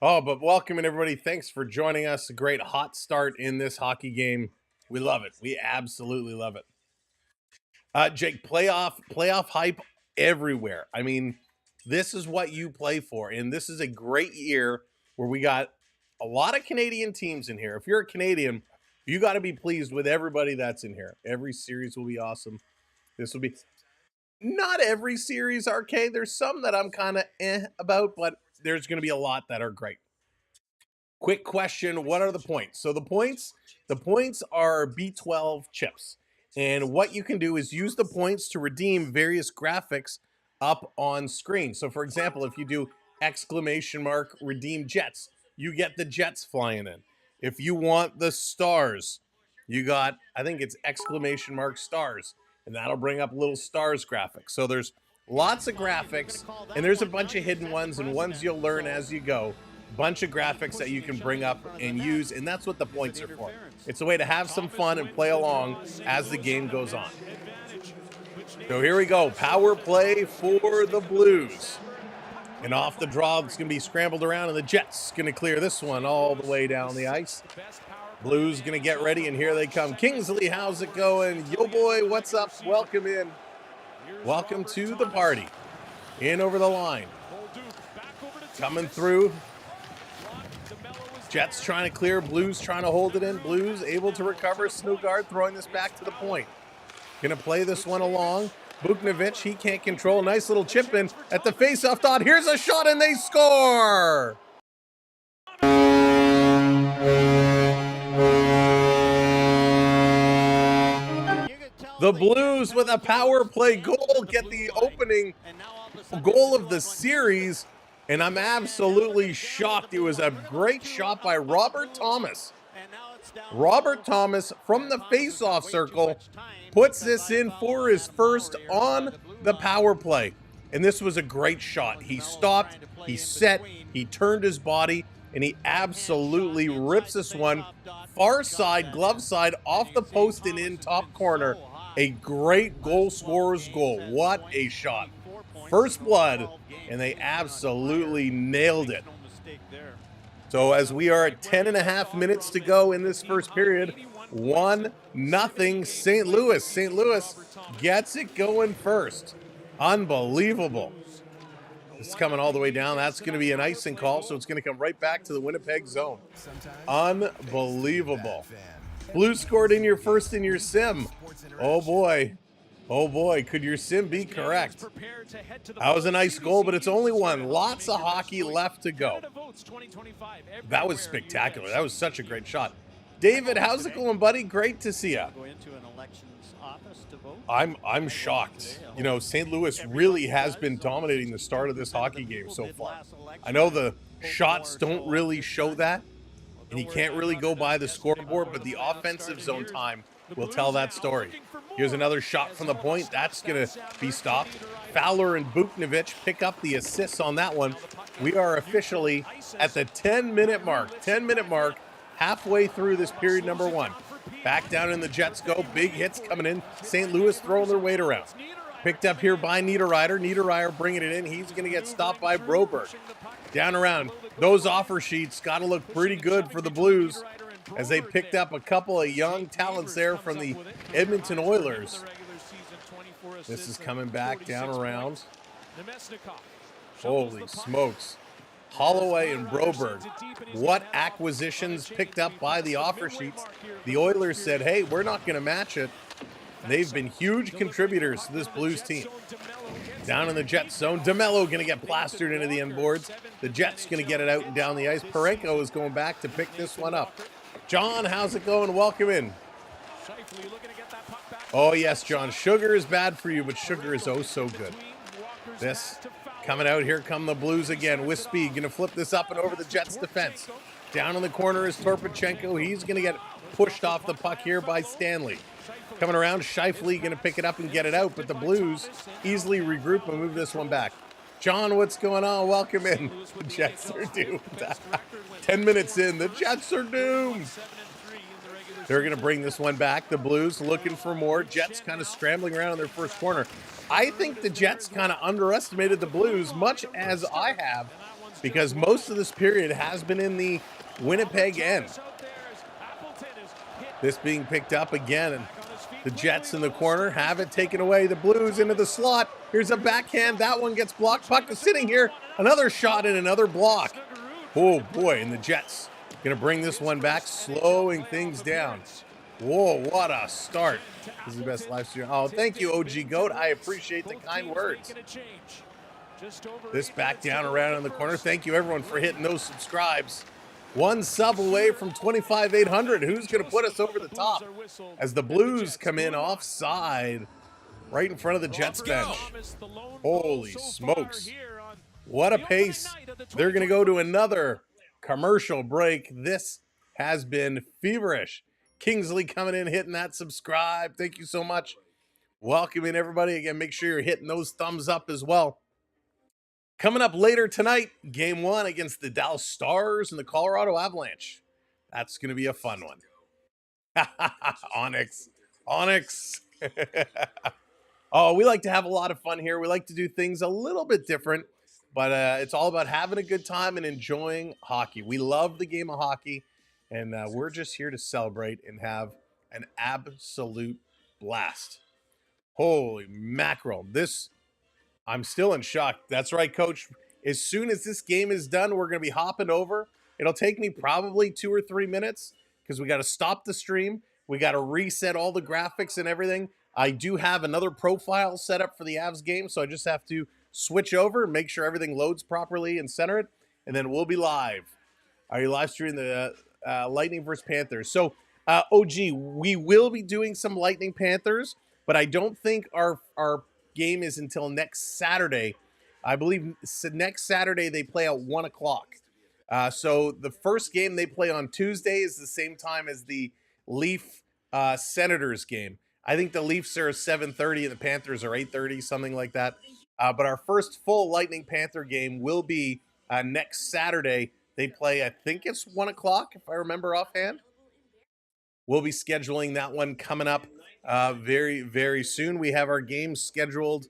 Oh, but welcome in everybody. Thanks for joining us. A great hot start in this hockey game. We love it. We absolutely love it. Jake, playoff hype everywhere. I mean, this is what you play for, and this is a great year where we got a lot of Canadian teams in here. If you're a Canadian, you got to be pleased with everybody that's in here. Every series will be awesome. This will be not every series, RK. There's some that I'm kind of about, but there's going to be a lot that are great. Quick question, what are the points? So the points are B12 chips. And what you can do is use the points to redeem various graphics up on screen. So for example, if you do ! redeem Jets, you get the Jets flying in. If you want the stars, you got, I think it's ! stars, and that'll bring up little stars graphics. So there's lots of graphics, and there's a bunch of hidden ones and ones you'll learn as you go. bunch of graphics that you can bring up and use, and that's what the points are for. It's a way to have some fun and play along as the game goes on. So here we go, power play for the Blues. And off the draw, it's going to be scrambled around, and the Jets going to clear this one all the way down the ice. Blues going to get ready, and here they come. Kingsley, how's it going? Yo, boy, what's up? Welcome in. Welcome to the party. In over the line. Coming through. Jets trying to clear. Blues trying to hold it in. Blues able to recover. Snugard throwing this back to the point. Going to play this one along. Buknovic, he can't control. Nice little chip in at the faceoff dot. Here's a shot, and they score! The Blues with a power play goal get the opening goal of the series, and I'm absolutely shocked. It was a great shot by Robert Thomas. Robert Thomas from the faceoff circle puts this in for his first on the power play. And this was a great shot. He stopped, he set, he turned his body, and he absolutely rips this one far side, glove side, off the post and in top corner. A great goal scorer's goal. What a shot. First blood, and they absolutely nailed it. So as we are at 10.5 minutes to go in this first period, 1-0 St. Louis. St. Louis gets it going first. Unbelievable. It's coming all the way down. That's going to be an icing call, so it's going to come right back to the Winnipeg zone. Unbelievable. Blues scored in your first in your sim. Oh boy. Oh boy, could your sim be correct? That was a nice goal, but it's only one. Lots of hockey left to go. That was spectacular. That was such a great shot. David, how's it going, buddy? Great to see you. I'm shocked. You know, St. Louis really has been dominating the start of this hockey game so far. I know the shots don't really show that, and you can't really go by the scoreboard, but the offensive zone time will tell that story. Here's another shot from the point. That's going to be stopped. Fowler and Buknovic pick up the assists on that one. We are officially at the 10-minute mark. 10-minute mark, halfway through this period number one. Back down in the Jets go. Big hits coming in. St. Louis throwing their weight around. Picked up here by Niederreiter. Niederreiter bringing it in. He's going to get stopped by Broberg. Down around. Those offer sheets got to look pretty good for the Blues, as they picked up a couple of young talents there from the Edmonton Oilers. This is coming back down around. Holy smokes. Holloway and Broberg. What acquisitions picked up by the offer sheets. The Oilers said, hey, we're not going to match it. They've been huge contributors to this Blues team. Down in the Jets zone, DeMello going to get plastered into the end boards. The Jets going to get it out and down the ice. Parenko is going back to pick this one up. John, how's it going? Welcome in. Oh, yes, John. Sugar is bad for you, but sugar is oh so good. This coming out. Here come the Blues again with speed. Going to flip this up and over the Jets' defense. Down in the corner is Torpachenko. He's going to get pushed off the puck here by Stanley. Coming around, Scheifele going to pick it up and get it out, but the Blues easily regroup and move this one back. John, what's going on? Welcome in. The Jets are doomed. 10 minutes in, the Jets are doomed. They're going to bring this one back. The Blues looking for more. Jets kind of scrambling around in their first corner. I think the Jets kind of underestimated the Blues, much as I have, because most of this period has been in the Winnipeg end. This being picked up again, and the Jets in the corner have it taken away. The Blues into the slot. Here's a backhand. That one gets blocked. Puck is sitting here. Another shot and another block. Oh, boy. And the Jets going to bring this one back, slowing things down. Whoa, what a start. This is the best live stream. Oh, thank you, OG Goat. I appreciate the kind words. This back down around in the corner. Thank you, everyone, for hitting those subscribes. One sub away from 25,800. Who's going to put us over the top as the Blues come in offside right in front of the Jets bench? Holy smokes. What a pace. They're going to go to another commercial break. This has been feverish. Kingsley coming in, hitting that subscribe. Thank you so much. Welcome in, everybody. Again, make sure you're hitting those thumbs up as well. Coming up later tonight, Game 1 against the Dallas Stars and the Colorado Avalanche. That's going to be a fun one. Onyx. Oh, we like to have a lot of fun here. We like to do things a little bit different, but it's all about having a good time and enjoying hockey. We love the game of hockey, and we're just here to celebrate and have an absolute blast. Holy mackerel. I'm still in shock. That's right, Coach. As soon as this game is done, we're going to be hopping over. It'll take me probably 2 or 3 minutes because we got to stop the stream. We got to reset all the graphics and everything. I do have another profile set up for the Avs game, so I just have to switch over and make sure everything loads properly and center it, and then we'll be live. Are you live streaming the Lightning versus Panthers? So, OG, we will be doing some Lightning Panthers, but I don't think our game is until next Saturday. I believe next Saturday they play at 1 o'clock. So the first game they play on Tuesday is the same time as the Leaf Senators game. I think the Leafs are 7:30 and the Panthers are 8:30, something like that. But our first full Lightning Panther game will be next Saturday. They play, I think it's 1 o'clock, if I remember offhand. We'll be scheduling that one coming up very, very soon. We have our games scheduled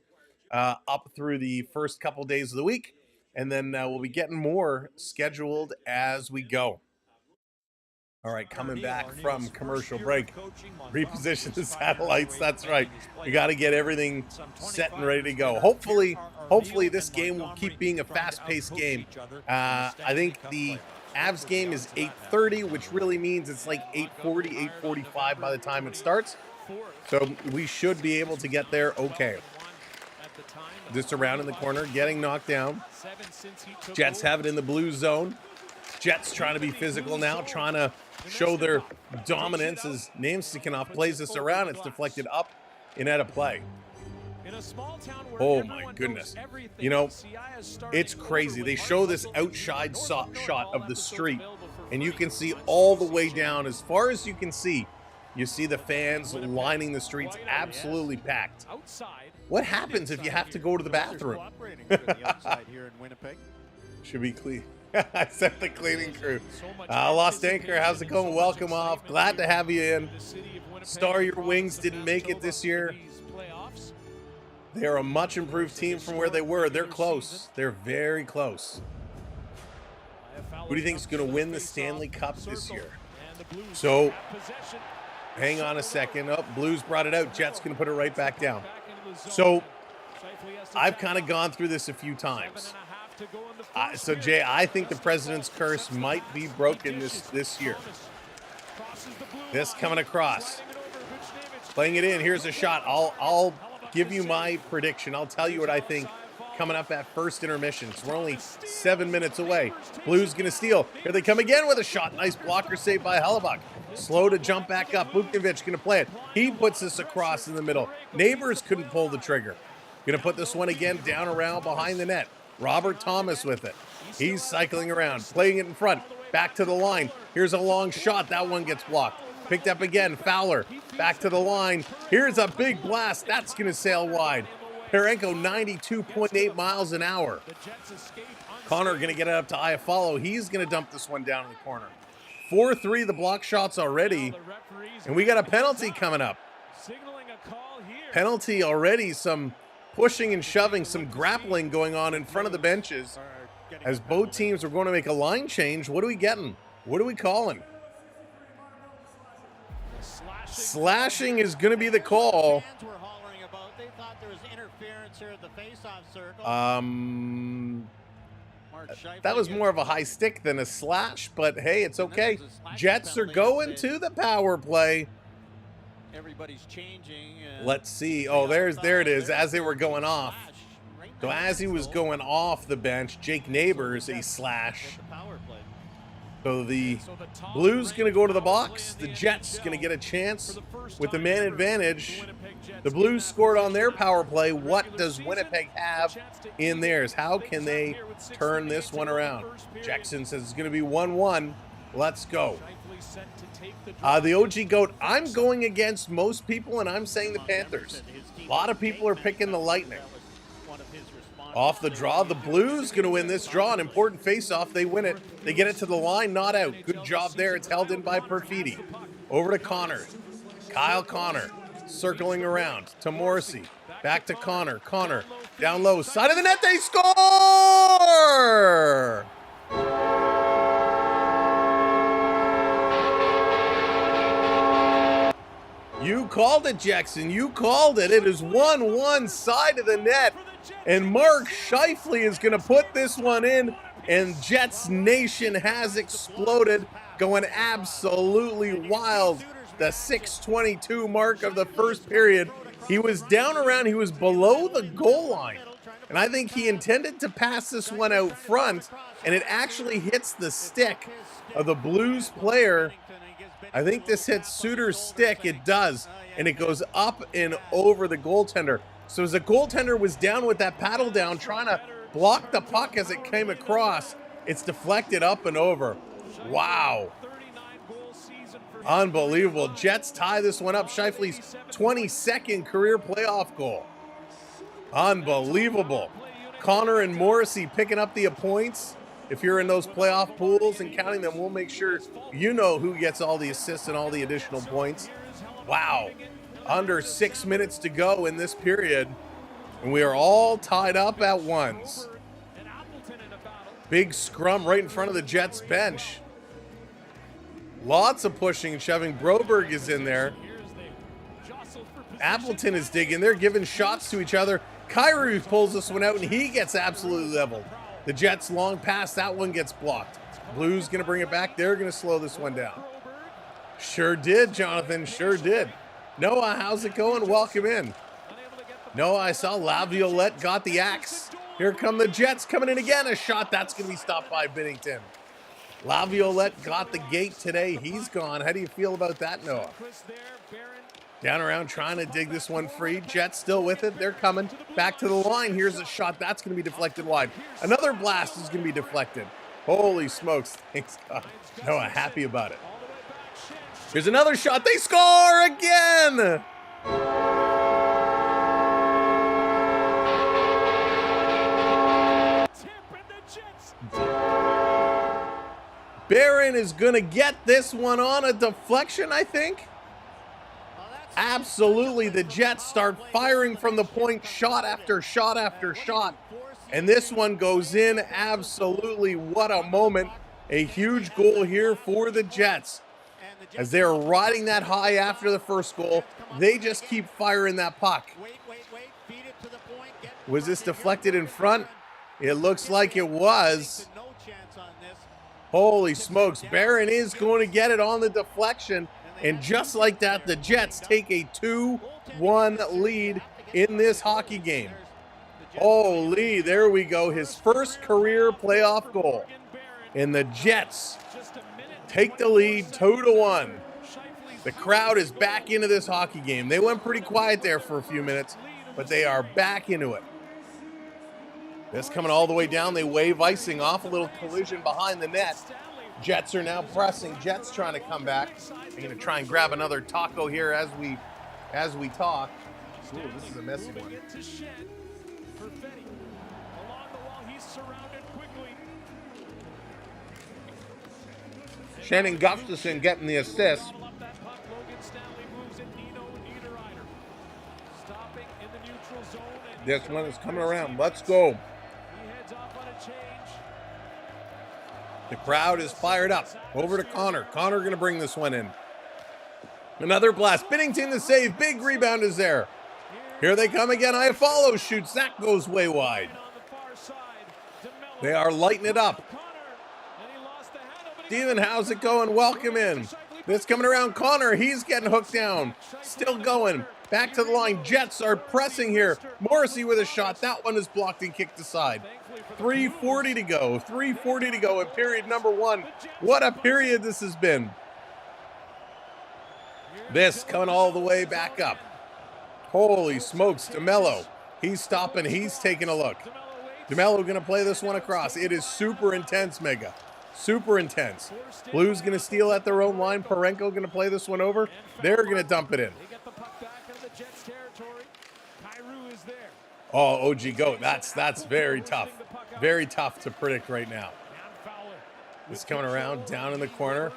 up through the first couple days of the week, and then we'll be getting more scheduled as we go. All right, coming back from commercial break, reposition the satellites. That's right. We got to get everything set and ready to go. Hopefully this game will keep being a fast-paced game. I think the Avs game is 8:30, which really means it's like 8:40, 8:45 by the time it starts. So we should be able to get there okay. Just around in the corner, getting knocked down. Jets have it in the blue zone. Jets trying to be physical now, trying to show their dominance as Namestikanoff plays this around. It's deflected up and out of play. Oh my goodness. You know, it's crazy. They show this outside shot of the street, and you can see all the way down, as far as you can see. You see the fans lining the streets, absolutely packed. What happens if you have to go to the bathroom? Should be clean. I sent the cleaning crew. Lost Anchor, how's it going? Welcome off. Glad to have you in. Star Your Wings didn't make it this year. They're a much improved team from where they were. They're close. They're very close. Who do you think is going to win the Stanley Cup this year? So, hang on a second. Oh, Blues brought it out. Jets going to put it right back down. So, I've kind of gone through this a few times. So, Jay, I think the President's Curse might be broken this year. This coming across. Playing it in. Here's a shot. I'll give you my prediction. I'll tell you what I think coming up at first intermission. We're only 7 minutes away. Blues going to steal. Here they come again with a shot. Nice blocker save by Hellebuck. Slow to jump back up. Bukovic going to play it. He puts this across in the middle. Neighbors couldn't pull the trigger. Going to put this one again down around behind the net. Robert Thomas with it. He's cycling around, playing it in front. Back to the line. Here's a long shot. That one gets blocked. Picked up again. Fowler. Back to the line. Here's a big blast. That's going to sail wide. Parenko 92.8 miles an hour. Connor going to get it up to Iafallo. He's going to dump this one down in the corner. 4-3 the block shots already. And we got a penalty coming up. Penalty already. Some pushing and shoving, some grappling going on in front of the benches. As both teams are going to make a line change, what are we getting? What are we calling? Slashing is going to be the call. That was more of a high stick than a slash, but hey, it's okay. Jets are going to the power play. Everybody's changing. Let's see. Oh, there it is. As they were going off. So as he was going off the bench, Jake Neighbors a slash. So the Blues going to go to the box. The Jets going to get a chance with the man advantage. The Blues scored on their power play. What does Winnipeg have in theirs? How can they turn this one around? Jackson says it's going to be 1-1. Let's go. The OG GOAT, I'm going against most people, and I'm saying the Panthers. A lot of people are picking the Lightning. Off the draw, the Blues going to win this draw. An important face-off. They win it. They get it to the line, not out. Good job there. It's held in by Perfidi. Over to Connor. Kyle Connor circling around to Morrissey. Back to Connor. Connor down low. Side of the net. They score! You called it, Jackson. You called it. It is 1-1 side of the net. And Mark Scheifele is going to put this one in. And Jets Nation has exploded, going absolutely wild. The 6:22 mark of the first period. He was down around, he was below the goal line. And I think he intended to pass this one out front. And it actually hits the stick of the Blues player. I think this hits Suter's stick. It does. And it goes up and over the goaltender. So as the goaltender was down with that paddle down, trying to block the puck as it came across, it's deflected up and over. Wow. Unbelievable. Jets tie this one up. Scheifele's 22nd career playoff goal. Unbelievable. Connor and Morrissey picking up the points. If you're in those playoff pools and counting them, we'll make sure you know who gets all the assists and all the additional points. Wow. Under 6 minutes to go in this period. And we are all tied up at ones. Big scrum right in front of the Jets bench. Lots of pushing and shoving. Broberg is in there. Appleton is digging. They're giving shots to each other. Kyrou pulls this one out and he gets absolutely leveled. The Jets long pass, that one gets blocked. Blues going to bring it back. They're going to slow this one down. Sure did, Jonathan. Sure did. Noah, how's it going? Welcome in. Noah, I saw Laviolette got the axe. Here come the Jets coming in again. A shot that's going to be stopped by Binnington. Laviolette got the gate today. He's gone. How do you feel about that, Noah? Down around trying to dig this one free. Jets still with it. They're coming back to the line. Here's a shot. That's going to be deflected wide. Another blast is going to be deflected. Holy smokes. Thanks God. Noah, happy about it. Here's another shot. They score again. Barron is going to get this one on a deflection, I think. Absolutely, the Jets start firing from the point, shot after shot after shot. And this one goes in. Absolutely, what a moment. A huge goal here for the Jets. As they're riding that high after the first goal, they just keep firing that puck. Was this deflected in front? It looks like it was. Holy smokes, Barron is going to get it on the deflection. And just like that, the Jets take a 2-1 lead in this hockey game. Holy, there we go. His first career playoff goal. And the Jets take the lead 2-1. The crowd is back into this hockey game. They went pretty quiet there for a few minutes, but they are back into it. This coming all the way down. They wave icing off, a little collision behind the net. Jets are now pressing. Jets trying to come back. I'm going to try and grab another taco here as we talk. Ooh, this is a messy one. Shannon Gustafson getting the assist. This one is coming around. Let's go. The crowd is fired up. Over to Connor. Connor going to bring this one in. Another blast. Binnington the save. Big rebound is there. Here they come again. Iafallo shoots. That goes way wide. They are lighting it up. Steven, how's it going? Welcome in. This coming around Connor. He's getting hooked down. Still going. Back to the line. Jets are pressing here. Morrissey with a shot. That one is blocked and kicked aside. 3:40 to go. 3:40 to go in period number one. What a period this has been. This coming all the way back up. Holy smokes. DeMello. He's stopping. He's taking a look. DeMello going to play this one across. It is super intense, Mega. Super intense. Blues going to steal at their own line. Parenko going to play this one over. They're going to dump it in. Oh, OG goat. That's very tough. Very tough to predict right now. It's coming around down in the corner.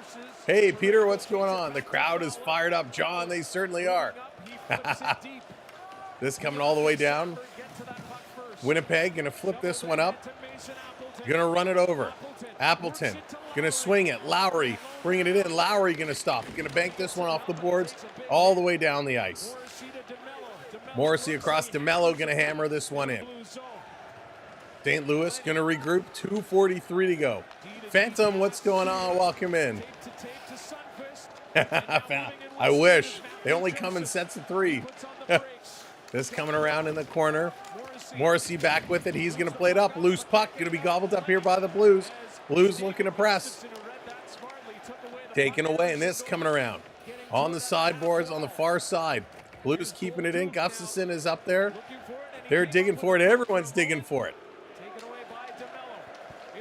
Hey, Peter, what's going on? The crowd is fired up. John, they certainly are. This coming all the way down. Winnipeg going to flip this one up. Going to run it over. Appleton going to swing it. Lowry bringing it in. Lowry going to stop. Going to bank this one off the boards all the way down the ice. Morrissey across DeMello going to hammer this one in. St. Louis going to regroup. 2:43 to go. Phantom, what's going on? Welcome in. I wish. They only come in sets of 3. This coming around in the corner. Morrissey back with it. He's going to play it up. Loose puck. Going to be gobbled up here by the Blues. Blues looking to press. Taken away. And this coming around. On the sideboards on the far side. Blues keeping it in. Gustafson is up there. They're digging for it. Everyone's digging for it.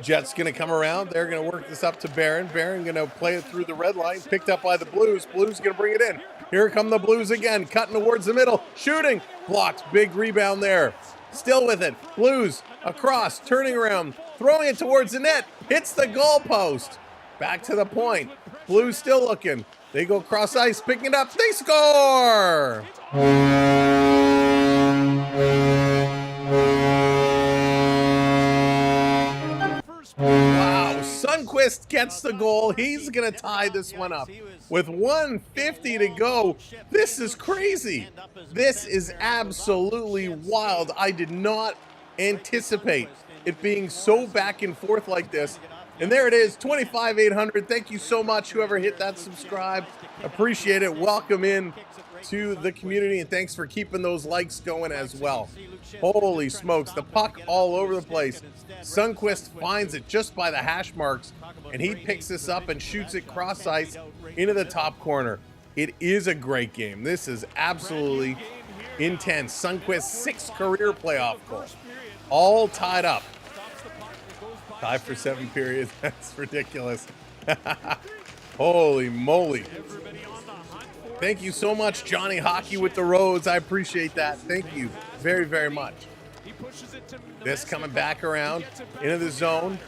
Jets going to come around. They're going to work this up to Barron. Barron going to play it through the red line. Picked up by the Blues. Blues going to bring it in. Here come the Blues again. Cutting towards the middle. Shooting. Blocked. Big rebound there. Still with it. Blues across. Turning around. Throwing it towards the net. Hits the goalpost. Back to the point. Blues still looking. They go cross ice. Picking it up. They score! Wow, Sundqvist gets the goal. He's going to tie this one up with 1:50 to go. This is crazy. This is absolutely wild. I did not anticipate it being so back and forth like this. And there it is, 25,800. Thank you so much, whoever hit that subscribe. Appreciate it. Welcome in to the community, and thanks for keeping those likes going as well. Holy smokes, the puck all over the place. Sundqvist finds it just by the hash marks, and he picks this up and shoots it cross ice into the top corner. It is a great game. This is absolutely intense. Sundqvist's 6th career playoff goal. All tied up. 5 for 7 periods. That's ridiculous. Holy moly. Thank you so much, Johnny Hockey with the Rose. I appreciate that. Thank you very, very much. This coming back around into the zone.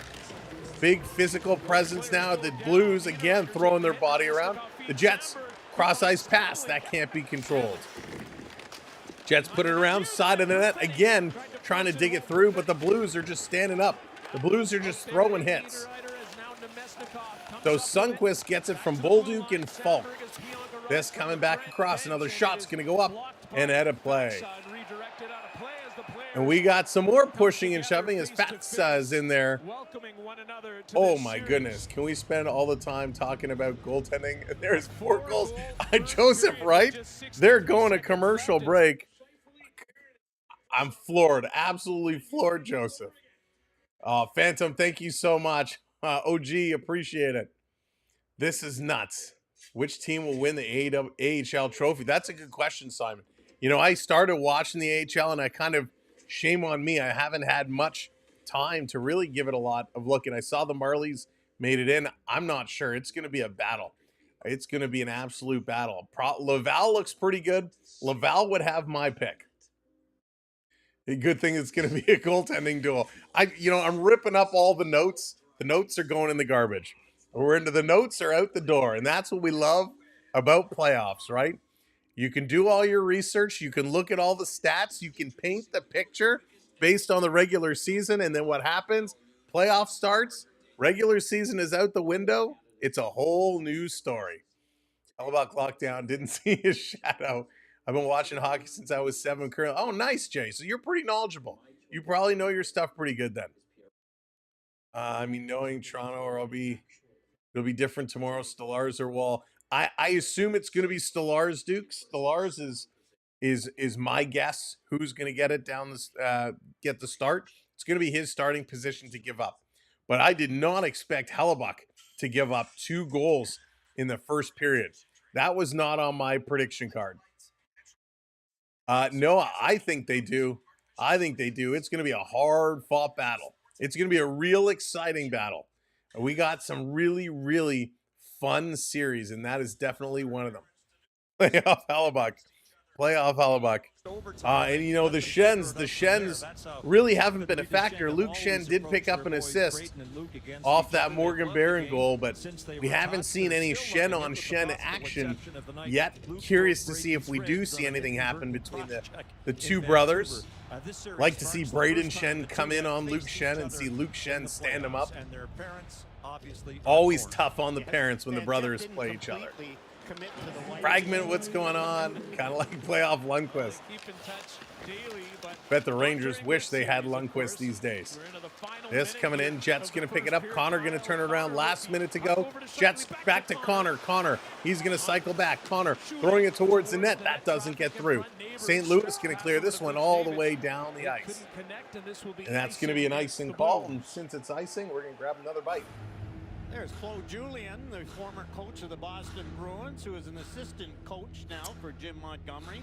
Big physical presence now. The Blues, again, throwing their body around. The Jets, cross-ice pass. That can't be controlled. Jets put it around, side of the net. Again, trying to dig it through, but the Blues are just standing up. The Blues are just throwing hits. So Sundqvist gets it from Bolduc and Falk. This coming back across. Another shot's going to go up and out of play. And we got some more pushing and shoving as Fats is in there. Oh my goodness. Can we spend all the time talking about goaltending? There's 4 goals. Joseph, right? They're going to commercial break. I'm floored. Absolutely floored, Joseph. Phantom, thank you so much. OG, appreciate it. This is nuts. Which team will win the AHL trophy? That's a good question, Simon. You know, I started watching the AHL and I kind of, shame on me, I haven't had much time to really give it a lot of look. And I saw the Marlies made it in. I'm not sure. It's going to be a battle. It's going to be an absolute battle. Laval looks pretty good. Laval would have my pick. A good thing it's going to be a goaltending duel. I'm ripping up all the notes. The notes are going in the garbage. We're into the notes are out the door. And that's what we love about playoffs, right? You can do all your research. You can look at all the stats. You can paint the picture based on the regular season. And then what happens? Playoff starts. Regular season is out the window. It's a whole new story. Hellebuyck lockdown. Didn't see his shadow. I've been watching hockey since I was 7 currently. Oh, nice, Jay. So you're pretty knowledgeable. You probably know your stuff pretty good then. Knowing Toronto, or it'll be different tomorrow. Stellars or Wall. I assume it's going to be Stellars, Duke. Stellars is my guess. Who's going to get it down this get the start? It's going to be his starting position to give up. But I did not expect Hellebuyck to give up 2 goals in the first period. That was not on my prediction card. No, I think they do. It's going to be a hard-fought battle. It's going to be a real exciting battle. We got some really, really fun series, and that is definitely one of them. Playoff Hellebuyck. Playoff Hellebuck. And you know, the Shens really haven't been a factor. Luke Schenn did pick up an assist off that Morgan Barron goal, but we haven't seen any Schenn on Schenn action yet. Curious to see if we do see anything happen between the two brothers. Like to see Braden Schenn come in on Luke Schenn and see Luke Schenn stand him up. Always tough on the parents when the brothers play each other. Fragment, what's going on? Kind of like playoff Lundqvist. Bet the Rangers wish they had Lundqvist these days. This coming in, Jets going to pick it up. Connor going to turn it around. Last minute to go. Jets back to Connor. Connor, he's going to cycle back. Connor throwing it towards the net. That doesn't get through. St. Louis going to clear this one all the way down the ice. And that's going to be an icing call. And since it's icing, we're going to grab another bite. There's Claude Julien, the former coach of the Boston Bruins, who is an assistant coach now for Jim Montgomery.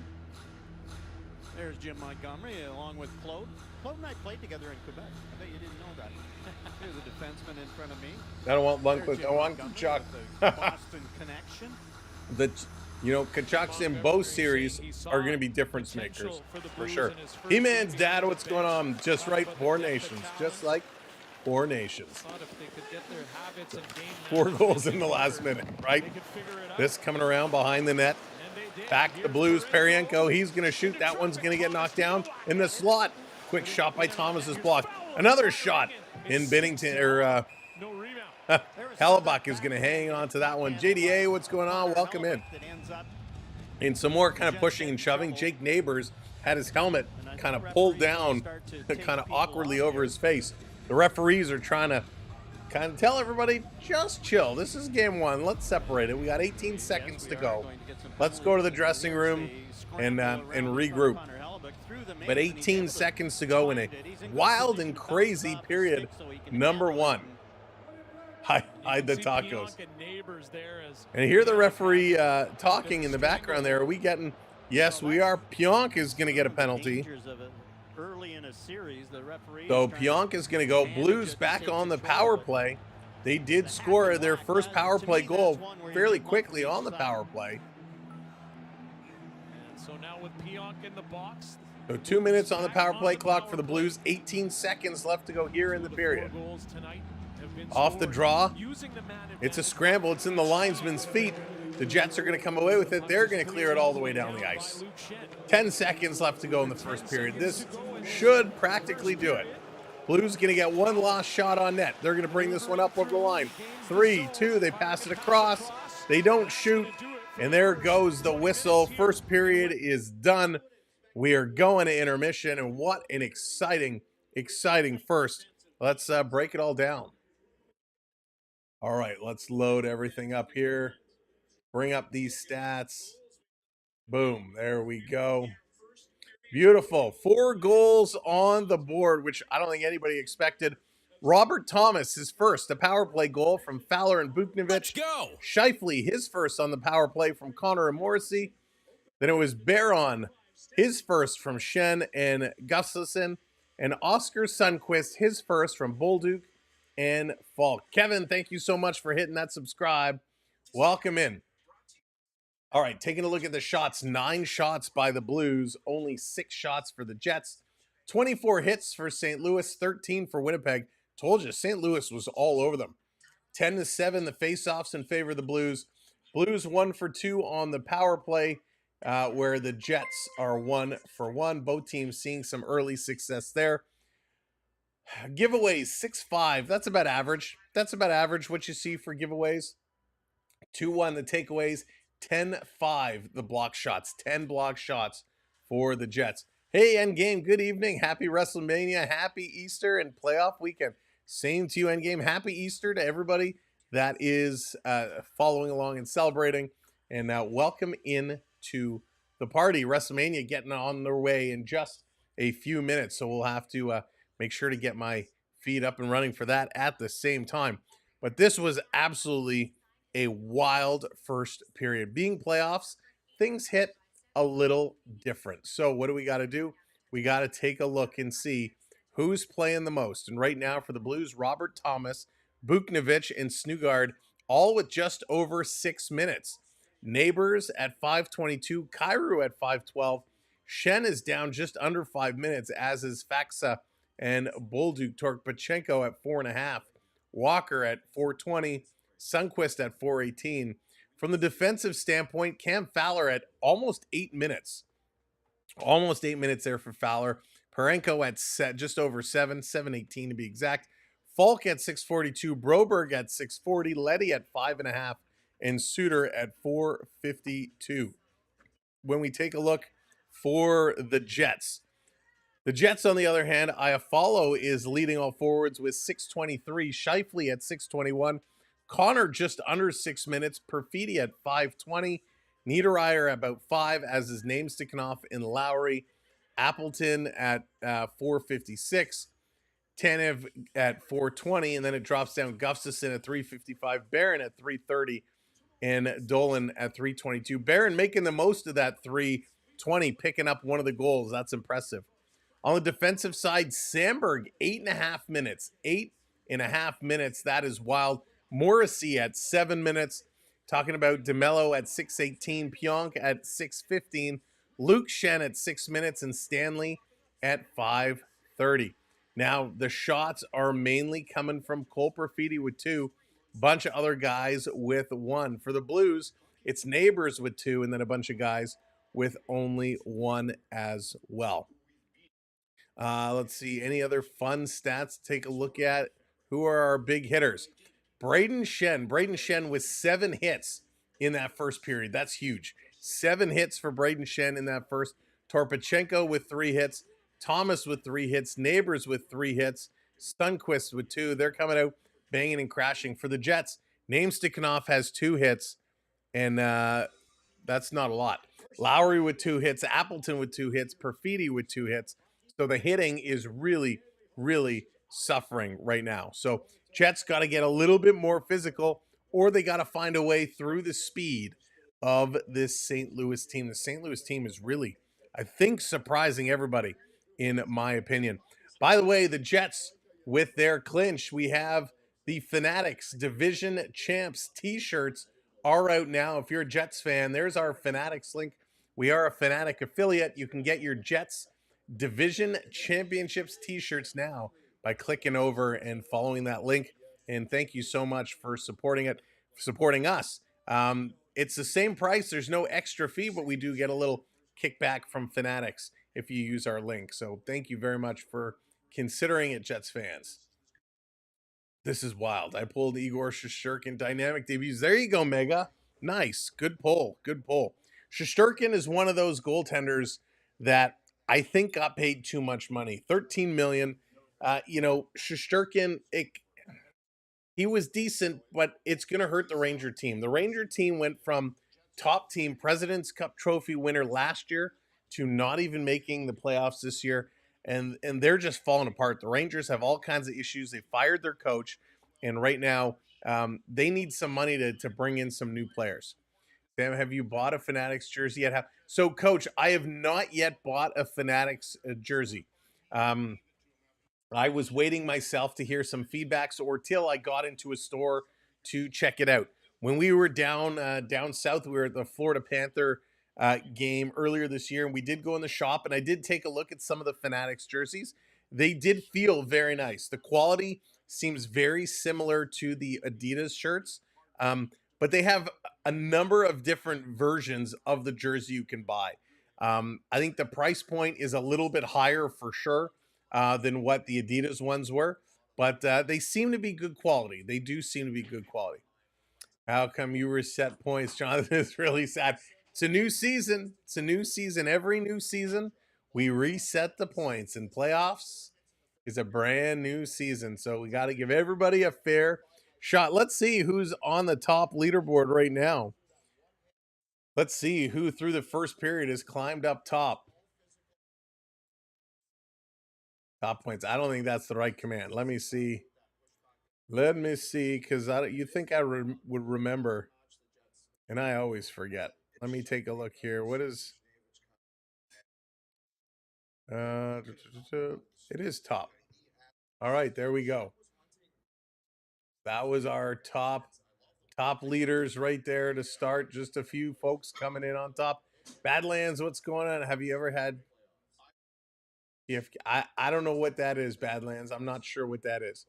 There's Jim Montgomery along with Claude. Claude and I played together in Quebec. I bet you didn't know that. There's a defenseman in front of me. I don't want Lundqvist. I want Kachuk. Boston connection. You know, Kachucks in both series are going to be difference makers for sure. He-Man's dad, what's going on? Just right, 4 nations. Just like 4 nations. 4 goals in the last minute, right? This coming around behind the net. Back to the Blues. Parienko, he's going to shoot. That one's going to get knocked down in the slot. Quick shot by Thomas is blocked. Another shot in Binnington, or Hellebuck is going to hang on to that one. JDA, what's going on? Welcome in. And some more kind of pushing and shoving. Jake Neighbors had his helmet kind of pulled down kind of awkwardly over his face. The referees are trying to kind of tell everybody, just chill. This is game 1. Let's separate it. We got 18 seconds to go. Let's go to the dressing room and regroup. But 18 seconds to go in a wild and crazy period. Number 1. Hide the tacos. And hear the referee talking in the background there. Are we getting... Yes, we are. Pionk is going to get a penalty. So Pionk is going to go. Blues back on the power play. They did score their first power play goal fairly quickly on the power play. So now with Pionk in the box. So 2 minutes on the power play clock for the Blues. 18 seconds left to go here in the period. Off the draw. It's a scramble. It's in the linesman's feet. The Jets are going to come away with it. They're going to clear it all the way down the ice. 10 seconds left to go in the first period. This should practically do it. Blues going to get one last shot on net. They're going to bring this one up over the line. 3, 2, they pass it across. They don't shoot. And there goes the whistle. First period is done. We are going to intermission. And what an exciting first. Let's break it all down. All right, let's load everything up here. Bring up these stats. Boom, there we go. Beautiful. 4 goals on the board, which I don't think anybody expected. Robert Thomas, his first, a power play goal from Fowler and Buchnevich. Let's go. Scheifele, his first on the power play from Connor and Morrissey. Then it was Barron, his first from Schenn and Gustafsson. And Oscar Sundqvist, his first from Bolduc and Falk. Kevin, thank you so much for hitting that subscribe. Welcome in. All right, taking a look at the shots. 9 shots by the Blues, only 6 shots for the Jets. 24 hits for St. Louis, 13 for Winnipeg. Told you, St. Louis was all over them. 10-7, the faceoffs in favor of the Blues. Blues 1 for 2 on the power play, where the Jets are 1 for 1. Both teams seeing some early success there. Giveaways, 6-5. That's about average. That's about average what you see for giveaways. 2-1 the takeaways. 10-5 the block shots. 10 block shots for the Jets. Hey, Endgame, good evening. Happy WrestleMania. Happy Easter and playoff weekend. Same to you, Endgame. Happy Easter to everybody that is following along and celebrating. And welcome in to the party. WrestleMania getting on their way in just a few minutes. So we'll have to make sure to get my feed up and running for that at the same time. But this was absolutely a wild first period. Being playoffs, things hit a little different. So what do we got to do? We got to take a look and see who's playing the most. And right now for the Blues, Robert Thomas, Buchnevich, and Snugard, all with just over 6 minutes. Neighbors at 5:22. Kairu at 5:12. Shen is down just under 5 minutes, as is Faxa and Bolduc. Torpachenko at 4.5. Walker at 4:20. Sundqvist at 4:18. From the defensive standpoint, Cam Fowler at almost 8 minutes. Almost 8 minutes there for Fowler. Parenko at just over 7:18 to be exact. Falk at 6:42. Broberg at 6:40. Letty at 5.5. And Suter at 4:52. When we take a look for the Jets, on the other hand, Iafallo is leading all forwards with 6:23. Scheifele at 6:21. Connor just under 6 minutes. Perfidi at 5:20. Niederreiter at about 5, as is Namestickoff and Lowry. Appleton at 4:56. Tanev at 4:20, and then it drops down. Gustafson at 3:55. Barron at 3:30. And Dolan at 3:22. Barron making the most of that 3:20, picking up one of the goals. That's impressive. On the defensive side, Sandberg, 8.5 minutes. 8.5 minutes. That is wild. Morrissey at 7 minutes. Talking about DeMello at 6:18. Pionk at 6:15. Luke Shen at 6 minutes. And Stanley at 5:30. Now, the shots are mainly coming from Cole Perfidi with 2. Bunch of other guys with 1. For the Blues, it's Neighbors with 2, and then a bunch of guys with only 1 as well. Let's see. Any other fun stats to take a look at? Who are our big hitters? Braden Shen with 7 hits in that first period. That's huge. 7 hits for Braden Shen in that first. Torpachenko with 3 hits. Thomas with 3 hits. Neighbors with 3 hits. Sundqvist with 2. They're coming out banging and crashing. For the Jets, Namestickoff has 2 hits, and that's not a lot. Lowry with 2 hits. Appleton with 2 hits. Perfidi with 2 hits. So the hitting is really, really suffering right now. So Jets got to get a little bit more physical, or they got to find a way through the speed of this St. Louis team. The St. Louis team is really, I think, surprising everybody, in my opinion. By the way, the Jets, with their clinch, we have the Fanatics Division Champs t-shirts are out now. If you're a Jets fan, there's our Fanatics link. We are a Fanatic affiliate. You can get your Jets Division Championships t-shirts now by clicking over and following that link. And thank you so much for supporting us. It's the same price. There's no extra fee, but we do get a little kickback from Fanatics if you use our link. So thank you very much for considering it, Jets fans. This is wild. I pulled Igor Shesterkin dynamic debuts. There you go, Mega. Nice. Good pull. Shesterkin is one of those goaltenders that I think got paid too much money. $13 million. Shesterkin, he was decent, but it's going to hurt the Ranger team. The Ranger team went from top team, President's Cup trophy winner last year, to not even making the playoffs this year. And they're just falling apart. The Rangers have all kinds of issues. They fired their coach, and right now they need some money to bring in some new players. Sam, have you bought a Fanatics jersey yet? So, Coach, I have not yet bought a Fanatics jersey. I was waiting myself to hear some feedbacks or till I got into a store to check it out. When we were down south, we were at the Florida Panther game earlier this year, and we did go in the shop, and I did take a look at some of the Fanatics jerseys. They did feel very nice. The quality seems very similar to the Adidas shirts, but they have a number of different versions of the jersey you can buy. I think the price point is a little bit higher for sure than what the Adidas ones were, but they seem to be good quality. They do seem to be good quality. How come you reset points, Jonathan? It's really sad. It's a new season. Every new season, we reset the points, and playoffs is a brand new season. So we got to give everybody a fair shot. Let's see who's on the top leaderboard right now. Let's see who through the first period has climbed up top. Top points. I don't think that's the right command. Let me see. Because you think I would remember, and I always forget. Let me take a look here. What is... it is top. All right, there we go. That was our top Top leaders right there to start. Just a few folks coming in on top. Badlands, what's going on? Have you ever had? If I don't know what that is, Badlands. I'm not sure what that is.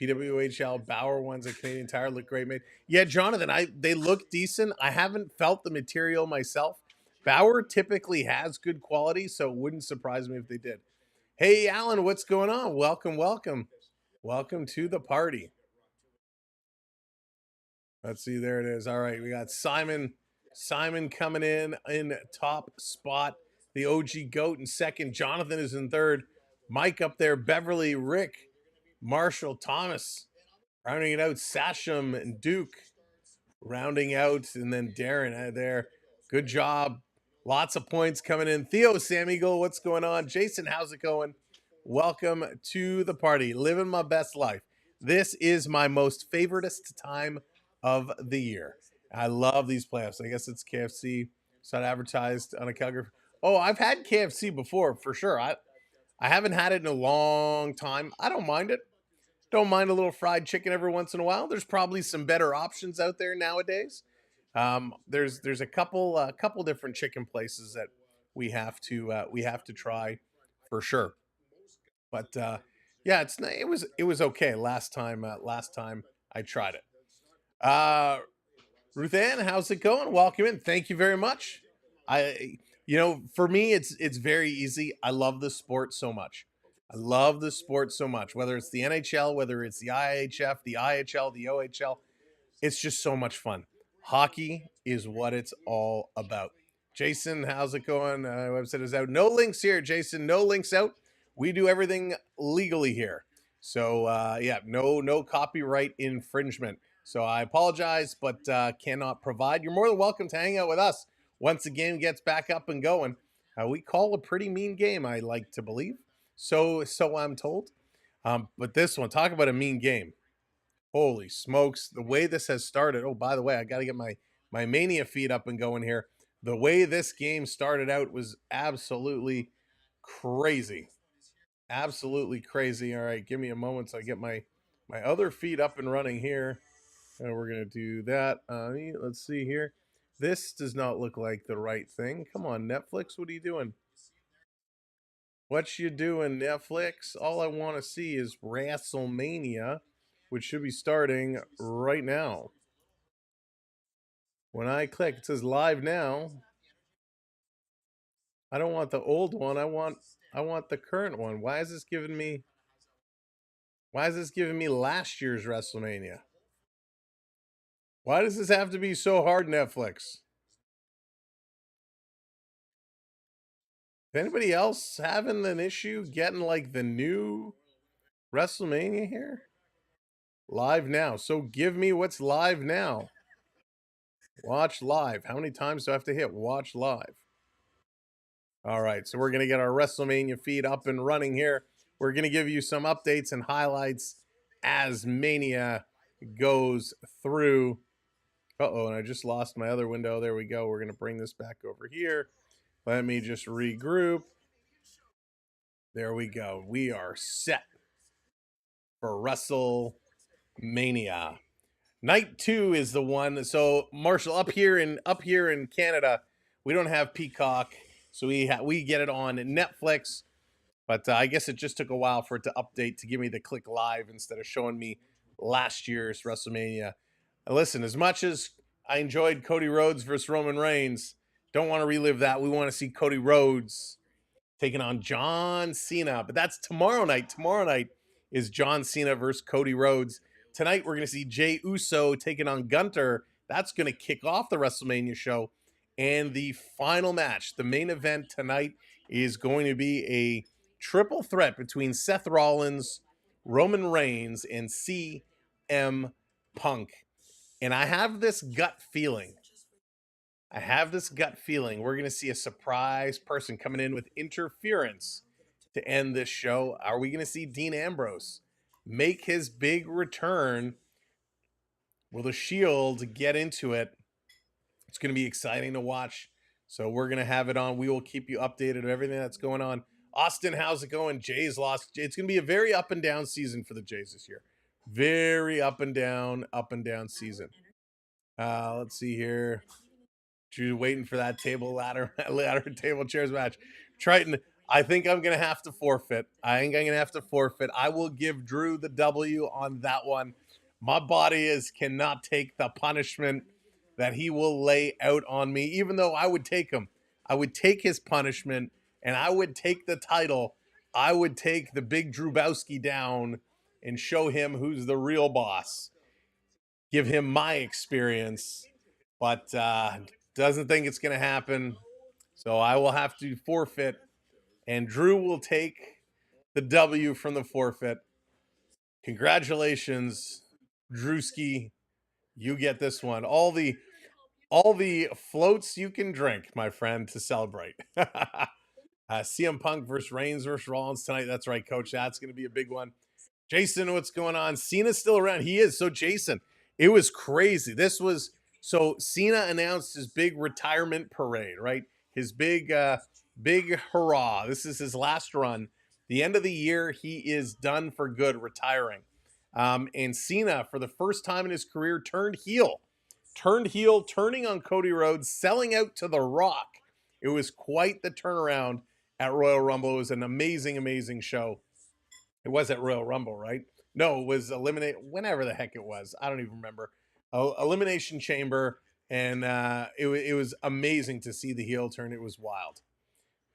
PWHL Bauer ones at Canadian Tire look great, mate. Yeah, Jonathan, they look decent. I haven't felt the material myself. Bauer typically has good quality, so it wouldn't surprise me if they did. Hey, Alan, what's going on? Welcome, welcome. Welcome to the party. Let's see, there it is. All right, we got Simon coming in top spot. The OG GOAT in second. Jonathan is in third. Mike up there. Beverly, Rick, Marshall, Thomas. Rounding it out, Sasham and Duke. Rounding out, and then Darren there. Good job. Lots of points coming in. Theo, Sam Eagle, what's going on? Jason, how's it going? Welcome to the party. Living my best life. This is my most favoritist time of the year. I love these playoffs. I guess it's KFC. It's not advertised on a Calgary. Oh, I've had KFC before, for sure. I haven't had it in a long time. I don't mind it. Don't mind a little fried chicken every once in a while. There's probably some better options out there nowadays. There's a couple different chicken places that we have to try for sure. But yeah, it was okay last time I tried it. Ruth Ann, how's it going? Welcome in. Thank you very much. For me, it's very easy. I love the sport so much. I love the sport so much. Whether it's the NHL, whether it's the IHF, the IHL, the OHL, it's just so much fun. Hockey is what it's all about. Jason, how's it going? Website is out. No links here, Jason. No links out. We do everything legally here. So yeah, no copyright infringement. So I apologize, but cannot provide. You're more than welcome to hang out with us once the game gets back up and going. We call a pretty mean game, I like to believe. So I'm told. But this one, talk about a mean game. Holy smokes, the way this has started. Oh, by the way, I got to get my Mania feed up and going here. The way this game started out was absolutely crazy. Absolutely crazy. All right, give me a moment so I get my other feed up and running here. And we're going to do that. Let's see here. This does not look like the right thing. Come on, Netflix, what are you doing? What you doing, Netflix? All I want to see is WrestleMania, which should be starting right now. When I click, it says live now. I don't want the old one. I want the current one. Why is this giving me last year's WrestleMania? Why does this have to be so hard, Netflix? Is anybody else having an issue getting like the new WrestleMania here? Live now. So give me what's live now. Watch live. How many times do I have to hit watch live? All right, so we're going to get our WrestleMania feed up and running here. We're going to give you some updates and highlights as Mania goes through. Uh-oh, and I just lost my other window. There we go. We're going to bring this back over here. Let me just regroup. There we go. We are set for WrestleMania. Night 2 is the one. So Marshall, up here in Canada, we don't have Peacock, so we get it on Netflix. But I guess it just took a while for it to update to give me the click live instead of showing me last year's WrestleMania. Listen, as much as I enjoyed Cody Rhodes versus Roman Reigns, don't want to relive that. We want to see Cody Rhodes taking on John Cena. But that's tomorrow night. Tomorrow night is John Cena versus Cody Rhodes. Tonight, we're going to see Jey Uso taking on Gunter. That's going to kick off the WrestleMania show. And the final match, the main event tonight, is going to be a triple threat between Seth Rollins, Roman Reigns, and CM Punk. And I have this gut feeling. We're going to see a surprise person coming in with interference to end this show. Are we going to see Dean Ambrose make his big return? Will the Shield get into it? It's going to be exciting to watch. So we're going to have it on. We will keep you updated of everything that's going on. Austin, how's it going? Jays lost. It's going to be a very up and down season for the Jays this year. Very up and down season. Let's see here. Drew waiting for that ladder table chairs match. Triton, I think I'm gonna have to forfeit. I will give Drew the W on that one. My body cannot take the punishment that he will lay out on me, even though I would take him. I would take his punishment and I would take the title. I would take the big Drewbowski down and show him who's the real boss. Give him my experience, but doesn't think it's going to happen. So I will have to forfeit, and Drew will take the W from the forfeit. Congratulations, Drewski. You get this one. All the floats you can drink, my friend, to celebrate. CM Punk versus Reigns versus Rollins tonight. That's right, Coach. That's going to be a big one. Jason, what's going on? Cena's still around. He is. So, Jason, it was crazy. So Cena announced his big retirement parade, right? His big hurrah. This is his last run. The end of the year, he is done for good, retiring. And Cena, for the first time in his career, turned heel, turning on Cody Rhodes, selling out to The Rock. It was quite the turnaround at Royal Rumble. It was an amazing, amazing show. It was at Royal Rumble, right? No, it was whenever the heck it was. I don't even remember. Elimination Chamber, and it was amazing to see the heel turn. It was wild.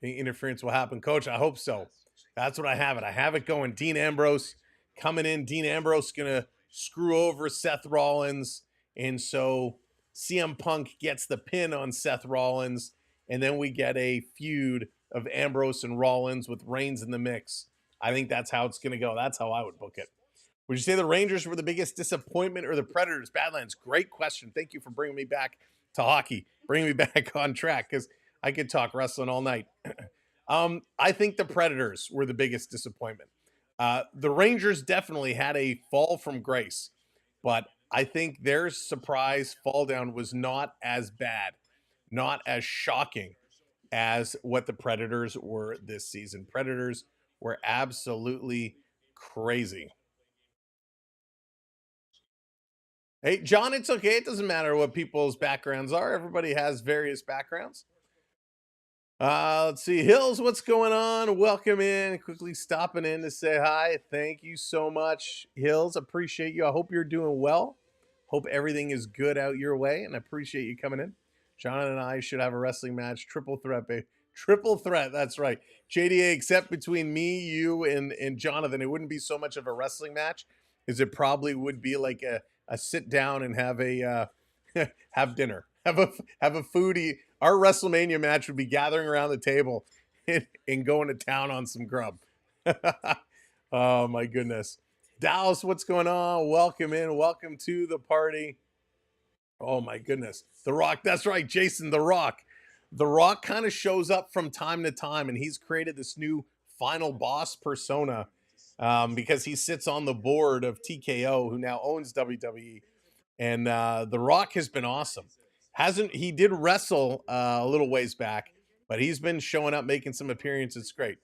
The interference will happen, Coach. I hope so. That's what I have it. I have it going. Dean Ambrose coming in. Dean Ambrose gonna screw over Seth Rollins, and so CM Punk gets the pin on Seth Rollins, and then we get a feud of Ambrose and Rollins with Reigns in the mix. I think that's how it's going to go. That's how I would book it. Would you say the Rangers were the biggest disappointment or the Predators? Badlands, great question. Thank you for bringing me back to hockey, bringing me back on track, because I could talk wrestling all night. I think the Predators were the biggest disappointment. The Rangers definitely had a fall from grace, but I think their surprise fall down was not as bad, not as shocking as what the Predators were this season. Predators were absolutely crazy. Hey, John, it's okay. It doesn't matter what people's backgrounds are. Everybody has various backgrounds. Let's see. Hills, what's going on? Welcome in. Quickly stopping in to say hi. Thank you so much, Hills. Appreciate you. I hope you're doing well. Hope everything is good out your way, and I appreciate you coming in. John and I should have a wrestling match. Triple threat, babe. Triple threat. That's right. JDA, except between me, you, and Jonathan, it wouldn't be so much of a wrestling match as it probably would be like a sit down and have a have dinner, have a foodie. Our WrestleMania match would be gathering around the table and going to town on some grub. Oh my goodness. Dallas, what's going on? Welcome in. Welcome to the party. Oh my goodness. The Rock. That's right, Jason, The Rock. The Rock kind of shows up from time to time, and he's created this new final boss persona because he sits on the board of TKO, who now owns WWE. And The Rock has been awesome. He did wrestle a little ways back, but he's been showing up, making some appearances. It's great.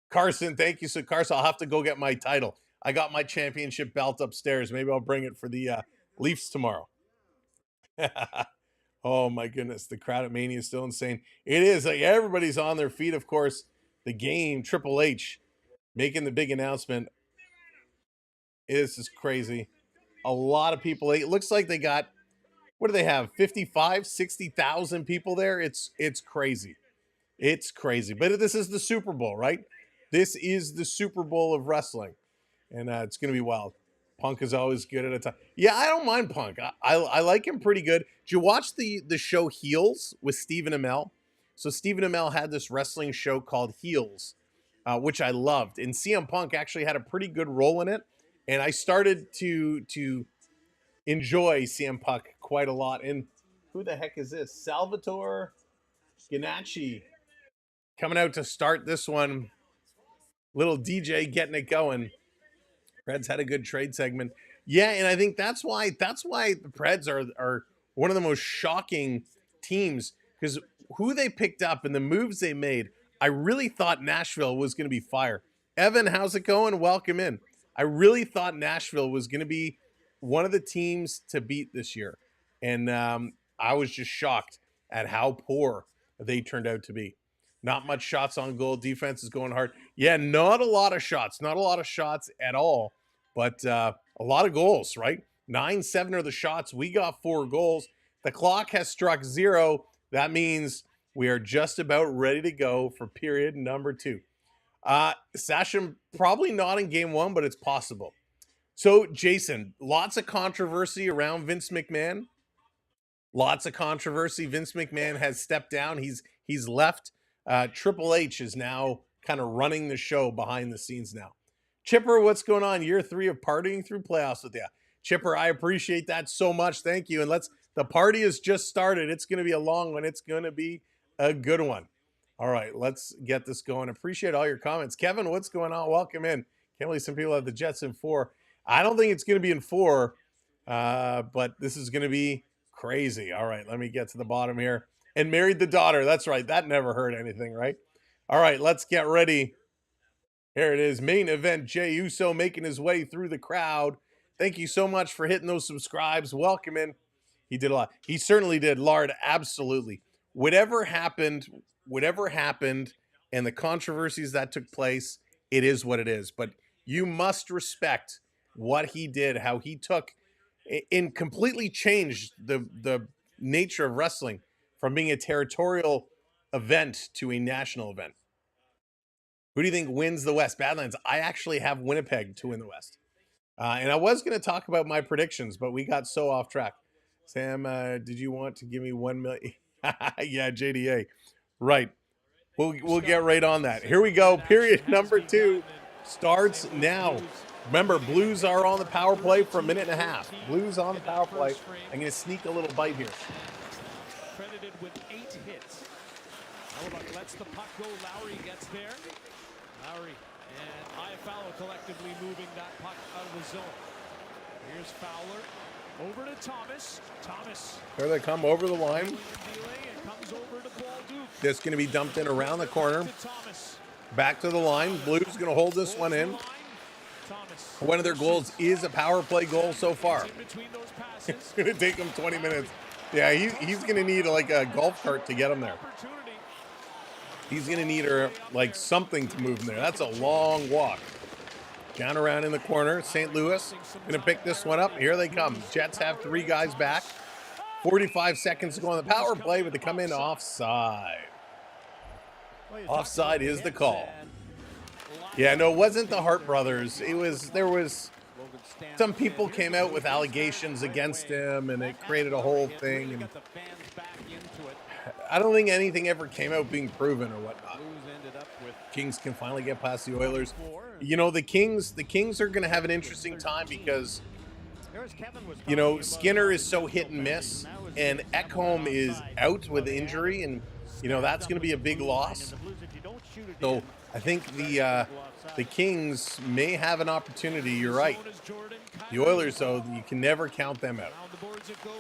Carson, thank you. So Carson, I'll have to go get my title. I got my championship belt upstairs. Maybe I'll bring it for the Leafs tomorrow. Oh my goodness, the crowd at Mania is still insane. It is like everybody's on their feet. Of course, the game, Triple H making the big announcement. This is crazy. A lot of people. It looks like they got, what do they have? 55, 60,000 people there. It's crazy. It's crazy. But this is the Super Bowl, right? This is the Super Bowl of wrestling. And it's going to be wild. Punk is always good at a time. Yeah, I don't mind Punk. I like him pretty good. Did you watch the show Heels with Stephen Amell? So Stephen Amell had this wrestling show called Heels, which I loved. And CM Punk actually had a pretty good role in it. And I started to enjoy CM Punk quite a lot. And who the heck is this? Salvatore Ganacci coming out to start this one. Little DJ getting it going. Preds had a good trade segment. Yeah, and I think that's why the Preds are one of the most shocking teams, because who they picked up and the moves they made, I really thought Nashville was going to be fire. Evan, how's it going? Welcome in. I really thought Nashville was going to be one of the teams to beat this year. And I was just shocked at how poor they turned out to be. Not much shots on goal. Defense is going hard. Yeah, not a lot of shots. Not a lot of shots at all. But a lot of goals, right? 9-7 are the shots. We got 4 goals. The clock has struck 0. That means we are just about ready to go for period number 2. Sachin, probably not in game 1, but it's possible. So, Jason, lots of controversy around Vince McMahon. Lots of controversy. Vince McMahon has stepped down. He's left. Triple H is now kind of running the show behind the scenes now. Chipper, what's going on? Year 3 of partying through playoffs with you. Chipper, I appreciate that so much. Thank you. And the party has just started. It's going to be a long one. It's going to be a good one. All right, let's get this going. Appreciate all your comments. Kevin, what's going on? Welcome in. Can't believe some people have the Jets in 4. I don't think it's going to be in 4, but this is going to be crazy. All right, let me get to the bottom here. And married the daughter. That's right. That never hurt anything, right? All right, let's get ready. Here it is. Main event. Jey Uso making his way through the crowd. Thank you so much for hitting those subscribes. Welcome in. He did a lot. He certainly did. Lard, absolutely. Whatever happened, and the controversies that took place, it is what it is. But you must respect what he did, how he took and completely changed the nature of wrestling from being a territorial event to a national event. Who do you think wins the West? Badlands. I actually have Winnipeg to win the West. And I was going to talk about my predictions, but we got so off track. Sam, did you want to give me 1 million? Yeah, JDA. Right. We'll get right on that. Here we go. Period number 2 starts now. Remember, Blues are on the power play for a minute and a half. Blues on the power play. I'm going to sneak a little bite here. Credited with 8 hits. Hellebuyck lets the puck go. Lowry gets there. Lowry and Iafallo collectively moving that puck out of the zone. Here's Fowler. Over to Thomas. Thomas. There they come over the line. And comes over to Balduke. That's going to be dumped in around the corner. Back to the line. Blues going to hold this one in. One of their goals is a power play goal so far. It's going to take him 20 minutes. Yeah, he's going to need like a golf cart to get him there. He's going to need like something to move him there. That's a long walk. Down around in the corner. St. Louis going to pick this one up. Here they come. Jets have 3 guys back. 45 seconds to go on the power play, but they come in offside. Offside is the call. Yeah, no, it wasn't the Hart brothers. There was some people came out with allegations against him, and it created a whole thing. And I don't think anything ever came out being proven or whatnot. Kings can finally get past the Oilers. You know, the Kings are going to have an interesting time because, you know, Skinner is so hit and miss, and Ekholm is out with injury, and, you know, that's going to be a big loss. So I think the Kings may have an opportunity. You're right. The Oilers, though, you can never count them out.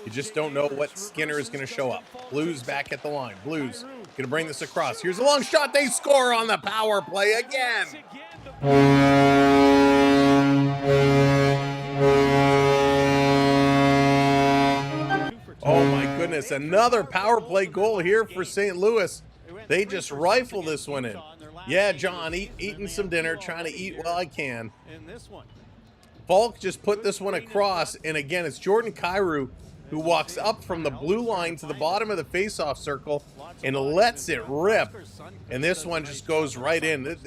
You just don't know what Skinner is going to show up. Blues back at the line. Blues going to bring this across. Here's a long shot. They score on the power play again. Oh, my goodness. Another power play goal here for St. Louis. They just rifle this one in. Yeah, John, eating some dinner, trying to eat while I can. Falk just put this one across, and again, it's Jordan Kyrou who walks up from the blue line to the bottom of the faceoff circle and lets it rip. And this one just goes right in.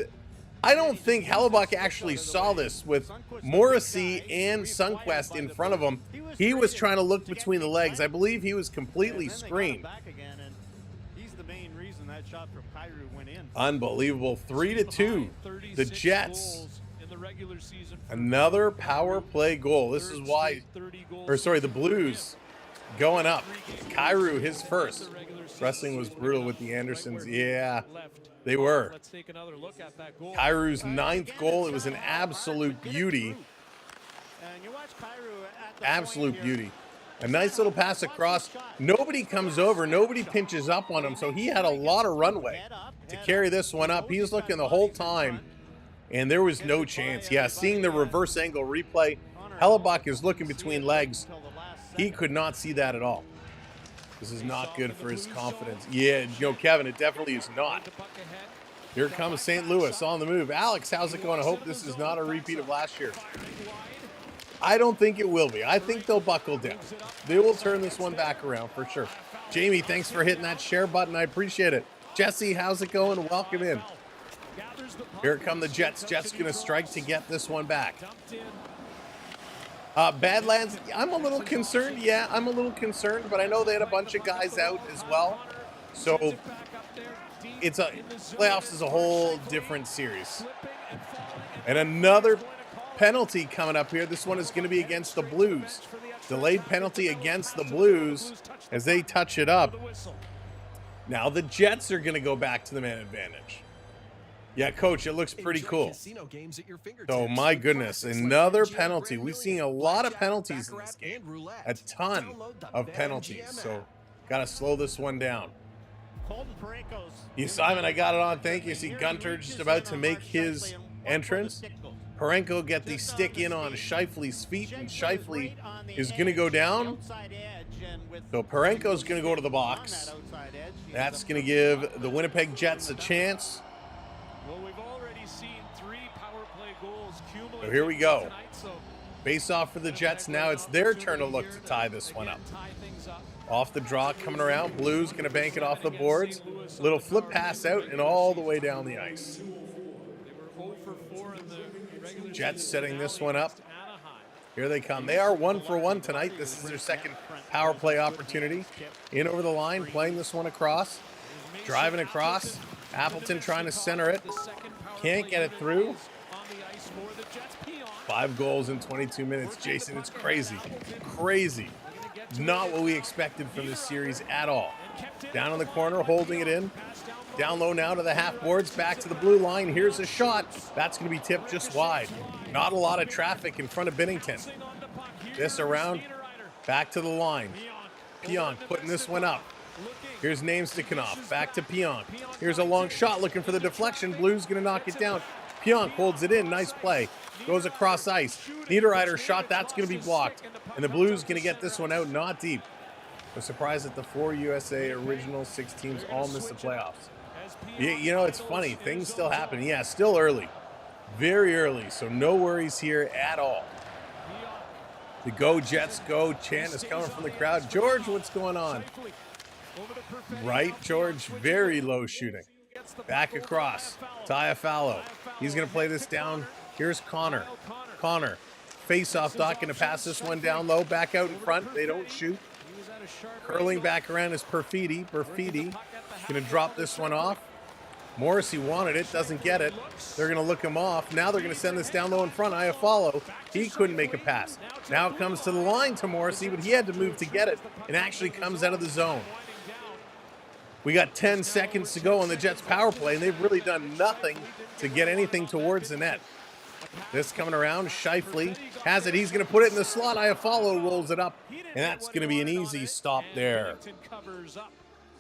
I don't think Hellebuyck actually saw this with Morrissey and Sundqvist in front of him. He was trying to look between the legs. I believe he was completely screened. Unbelievable. 3-2. The Jets. Another power play goal. This is why, the Blues going up. Kyrou, his first. Wrestling was brutal with the Andersons. Yeah, they were. Kyrou's 9th goal. It was an absolute beauty. Absolute beauty. A nice little pass across. Nobody comes over. Nobody pinches up on him. So he had a lot of runway to carry this one up. He was looking the whole time, and there was no chance. Yeah, seeing the reverse angle replay, Hellebuyck is looking between legs. He could not see that at all. This is not good for his confidence. Yeah, Kevin, it definitely is not. Here comes St. Louis on the move. Alex, how's it going? I hope this is not a repeat of last year. I don't think it will be. I think they'll buckle down. They will turn this one back around for sure. Jamie, thanks for hitting that share button. I appreciate it. Jesse, how's it going? Welcome in. Here come the Jets. Jets going to strike to get this one back. Badlands, I'm a little concerned. Yeah, I'm a little concerned, but I know they had a bunch of guys out as well. So playoffs is a whole different series. And another penalty coming up here. This one is going to be against the Blues. Delayed penalty against the Blues as they touch it up. Now the Jets are going to go back to the man advantage. Yeah, Coach, it looks pretty cool. Oh, my goodness. Another penalty. We've seen a lot of penalties in this game. A ton of penalties. So, got to slow this one down. Simon, I got it on. Thank you. See Gunter just about to make his entrance. Parenko get the stick in on Scheifele's feet, and Scheifele is going to go down. So Parenko's going to go to the box. That's going to give the Winnipeg Jets a chance. Well, we've already seen 3 power play goals cumulative. So here we go. Tonight, so Face off for the Jets. Now it's their turn to look to tie this one up. Off the draw, coming around. Blues going to bank it off the boards. Little flip pass out and all the way down the ice. Jets setting this one up. Here they come. They are 1 for 1 tonight. This is their second power play opportunity. In over the line, playing this one across. Driving across. Appleton trying to center it. Can't get it through. 5 goals in 22 minutes. Jason, it's crazy. Crazy. Not what we expected from this series at all. Down in the corner, holding it in. Down low now to the half boards. Back to the blue line. Here's a shot. That's going to be tipped just wide. Not a lot of traffic in front of Binnington. This around. Back to the line. Pionk putting this one up. Here's Namestikhanov. Back to Pionk. Here's a long shot looking for the deflection. Blues going to knock it down. Pionk holds it in. Nice play. Goes across ice. Niederreiter shot. That's going to be blocked. And the Blues going to get this one out. Not deep. I'm surprised that the 4 USA original 6 teams all missed the playoffs. You know, it's funny. Things still happen. Yeah, still early. Very early. So no worries here at all. The Go Jets Go chant is coming from the crowd. George, what's going on? Right, George. Very low shooting. Back across. Iafallo. He's going to play this down. Here's Connor. Connor. Face-off Doc going to pass this one down low. Back out in front. They don't shoot. Curling back around is Perfidi. Perfidi going to drop this one off. Morrissey wanted it. Doesn't get it. They're going to look him off. Now they're going to send this down low in front. Iafallo. He couldn't make a pass. Now it comes to the line to Morrissey, but he had to move to get it. And actually comes out of the zone. We got 10 seconds to go on the Jets power play, and they've really done nothing to get anything towards the net. This coming around, Scheifele has it. He's going to put it in the slot. Iafallo rolls it up, and that's going to be an easy stop there.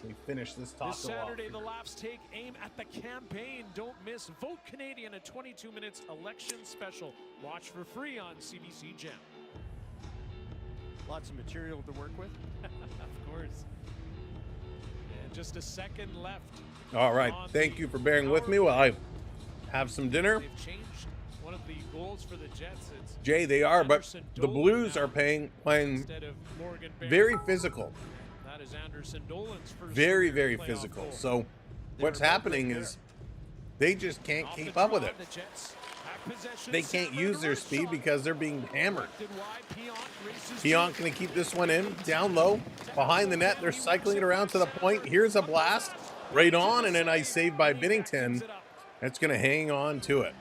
We finish this top this Saturday, the Laughs take aim at the campaign. Don't miss Vote Canadian, a 22 minutes election special. Watch for free on CBC Gem. Lots of material to work with. Of course. And just a second left. All right. Thank you for bearing with me while I have some dinner. They've changed one of the goals for the Jets. It's Jay, they are, but the Blues are playing very physical. That is Anderson Dolan's first very, very physical. So what's happening is they just can't keep up with it. They can't use their speed because they're being hammered. Pionk going to keep this one in, down low, behind the net. They're cycling it around to the point. Here's a blast, right on, and a nice save by Binnington. That's going to hang on to it.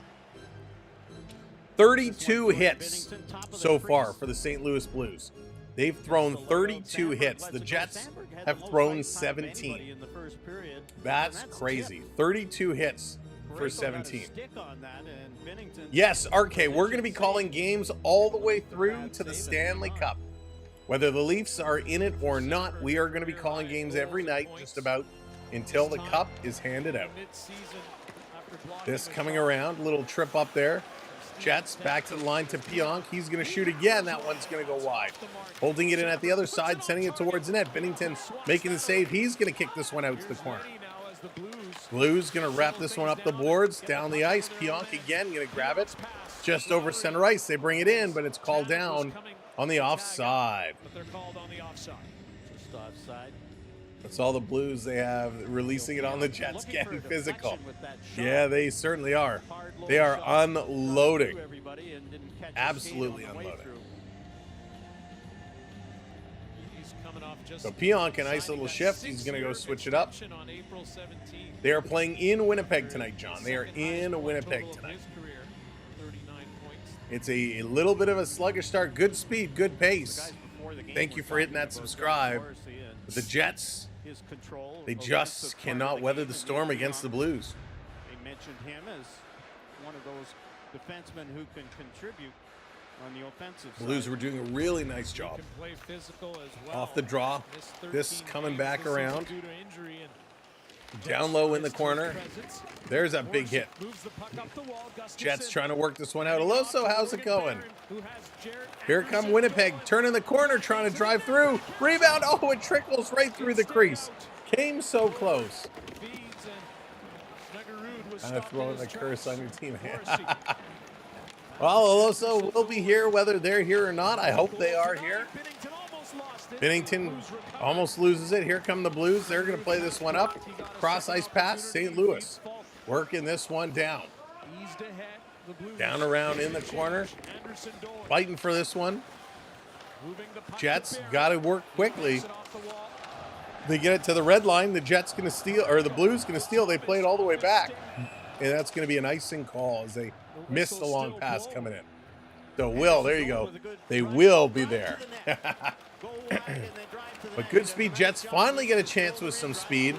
32 hits so far for the St. Louis Blues. They've thrown 32 hits. The Jets have thrown 17. That's crazy. 32 hits for 17. Yes, RK, we're going to be calling games all the way through to the Stanley Cup. Whether the Leafs are in it or not, we are going to be calling games every night just about until the cup is handed out. This coming around, little trip up there. Jets back to the line to Pionk. He's going to shoot again. That one's going to go wide. Holding it in at the other side, sending it towards the net. Bennington making the save. He's going to kick this one out to the corner. Blues going to wrap this one up the boards, down the ice. Pionk again going to grab it just over center ice. They bring it in, but it's called down on the offside. But they're called on the offside. Just offside. That's all the Blues they have, releasing it on the Jets, getting physical. With that shot. Yeah, they certainly are. They are unloading. Everybody and didn't catch Absolutely a skate on the way unloading. through. He's coming off just So Pionk, a nice little shift. He's going to go switch it up. on April 17th. They are playing in Winnipeg tonight, John. They are in Winnipeg tonight. His career, 39 points. It's a little bit of a sluggish start. Good speed, good pace. Guys before the game Thank were you for hitting talking that about subscribe. John Morrissey and But the Jets, his control, they offensive just part of cannot the weather game, the and storm usually against the on- Blues. They mentioned him as one of those defensemen who can contribute on the offensive Blues side. were doing a really nice job. Can play physical as well. Off the draw. Missed This 13 coming games back this season around. due to injury and Down low in the corner. presence. There's a big hit. Moves the puck up the wall. Jets Gustafsson. trying to work this one out. Aloso, how's it going? Who has Jared Here come Anderson Winnipeg, going. turning the corner, trying to drive through. Rebound, oh, it trickles right through the crease. Came so close. Feeds and Nagarud was Kind of stopped throwing in the his curse on your tracks. team. Morrissey. Well, Aloso will be here, whether they're here or not. I hope they are here. Bennington almost lost it. Bennington Blues recover. almost loses it. Here come the Blues. They're going to play this one up. Cross ice pass, St. Louis. Working this one down. Eased ahead. The Blues Down around in the corner. Anderson Dolan Fighting for this one. moving the puck to Jets Barron. got to work quickly. Knocks it off the wall. They get it to the red line. The Jets going to steal, or the Blues going to steal. They play it all the way back. And that's going to be an icing call as they miss the long pass coming in. So will, there you go. They will be there. But good speed. Jets finally get a chance with some speed.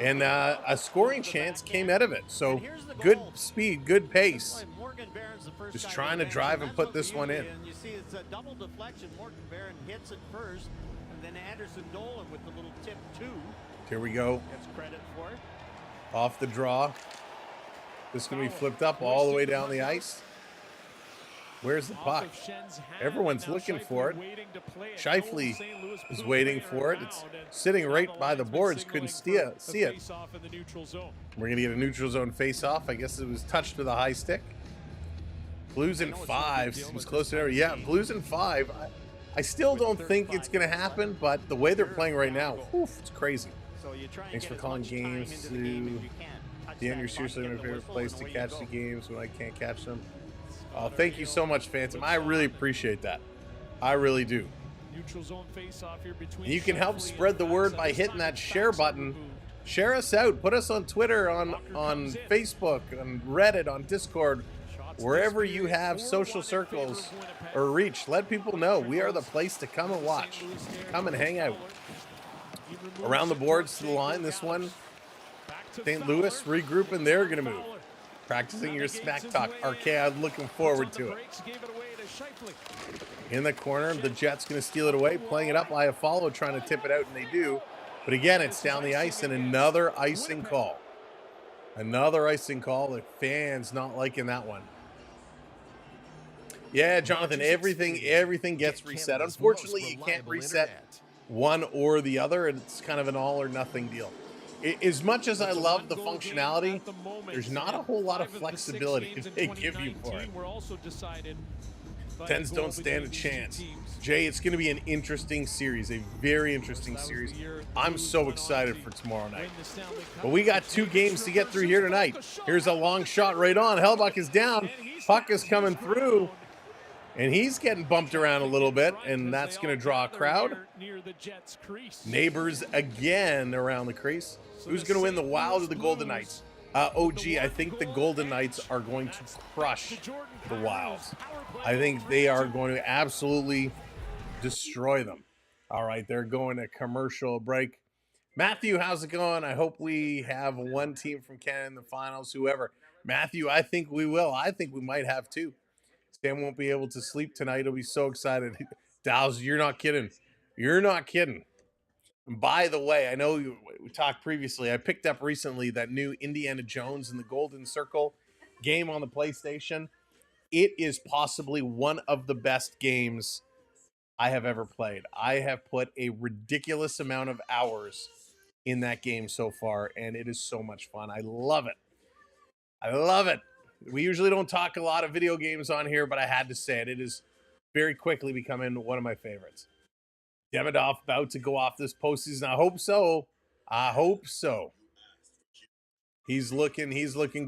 And a scoring chance came out of it. So good speed, good pace. Just trying to drive and put this one in. And you see it's a double deflection. Morgan Barron hits it first, and then Anderson Dolan with the little tip too. Here we go. Gets credit for it. Off the draw. This is going to be flipped up all the way down the ice. Where's the puck? Off of Schen's hand, Everyone's now looking Scheifele for it. waiting to play it. Scheifele No St. Louis is Blues waiting player for it. It's around, and sitting right now by the linesman boards. Couldn't signaling see for it. a face-off in the neutral zone. We're going to get a neutral zone face-off. I guess it was touched with a high stick. Blues in 5. Seems close to every. Yeah, Blues in 5. I still don't think it's going to happen, but the way they're playing right now, oof, it's crazy. So you try and Thanks get for as calling much time games into the game to as you can. Touch Dan, that you're puck, seriously get my the favorite whistle, place and to away you catch go. the games when I can't catch them. Thank you so much, Phantom. I really appreciate that. I really do. Neutral zone face-off here between And you can help Scheifele spread and the word Baxa. by This hitting time that it's share Baxa button. who Share us out. Put us on Twitter, on Facebook, on Reddit, on Discord, wherever you have social circles or reach. Let people know we are the place to come and watch, come and hang out. Around the boards to the line. This one, St. Louis regrouping. They're going to move. Practicing your smack talk. RK, I'm looking forward to it. In the corner, the Jets going to steal it away. Playing it up. I have follow trying to tip it out, and they do. But again, it's down the ice, and another icing call. Another icing call. The fans not liking that one. Yeah, Jonathan, everything gets reset. Unfortunately, you can't reset one or the other, and it's kind of an all or nothing deal. As much as I love the functionality, there's not a whole lot of flexibility they give you for it. Tens don't stand a chance. Jay, it's going to be an interesting series, a very interesting series. I'm so excited for tomorrow night. But we got 2 games to get through here tonight. Here's a long shot right on. Hellbuck is down. Puck is coming through. And he's getting bumped around a little bit, and that's going to draw a crowd. Neighbors again around the crease. Who's going to win, the Wild or the Golden Knights? OG, I think the Golden Knights are going to crush the Wilds. I think they are going to absolutely destroy them. All right, they're going to commercial break. Matthew, how's it going? I hope we have one team from Canada in the finals, whoever. Matthew, I think we will. I think we might have 2. Stan won't be able to sleep tonight. He'll be so excited. Dow's, you're not kidding. You're not kidding. And by the way, I know we talked previously. I picked up recently that new Indiana Jones and the Golden Circle game on the PlayStation. it is possibly one of the best games I have ever played. I have put a ridiculous amount of hours in that game so far, and it is so much fun. I love it. I love it. We usually don't talk a lot of video games on here, but I had to say it. It is very quickly becoming one of my favorites. Demidov about to go off this postseason. I hope so. I hope so. He's looking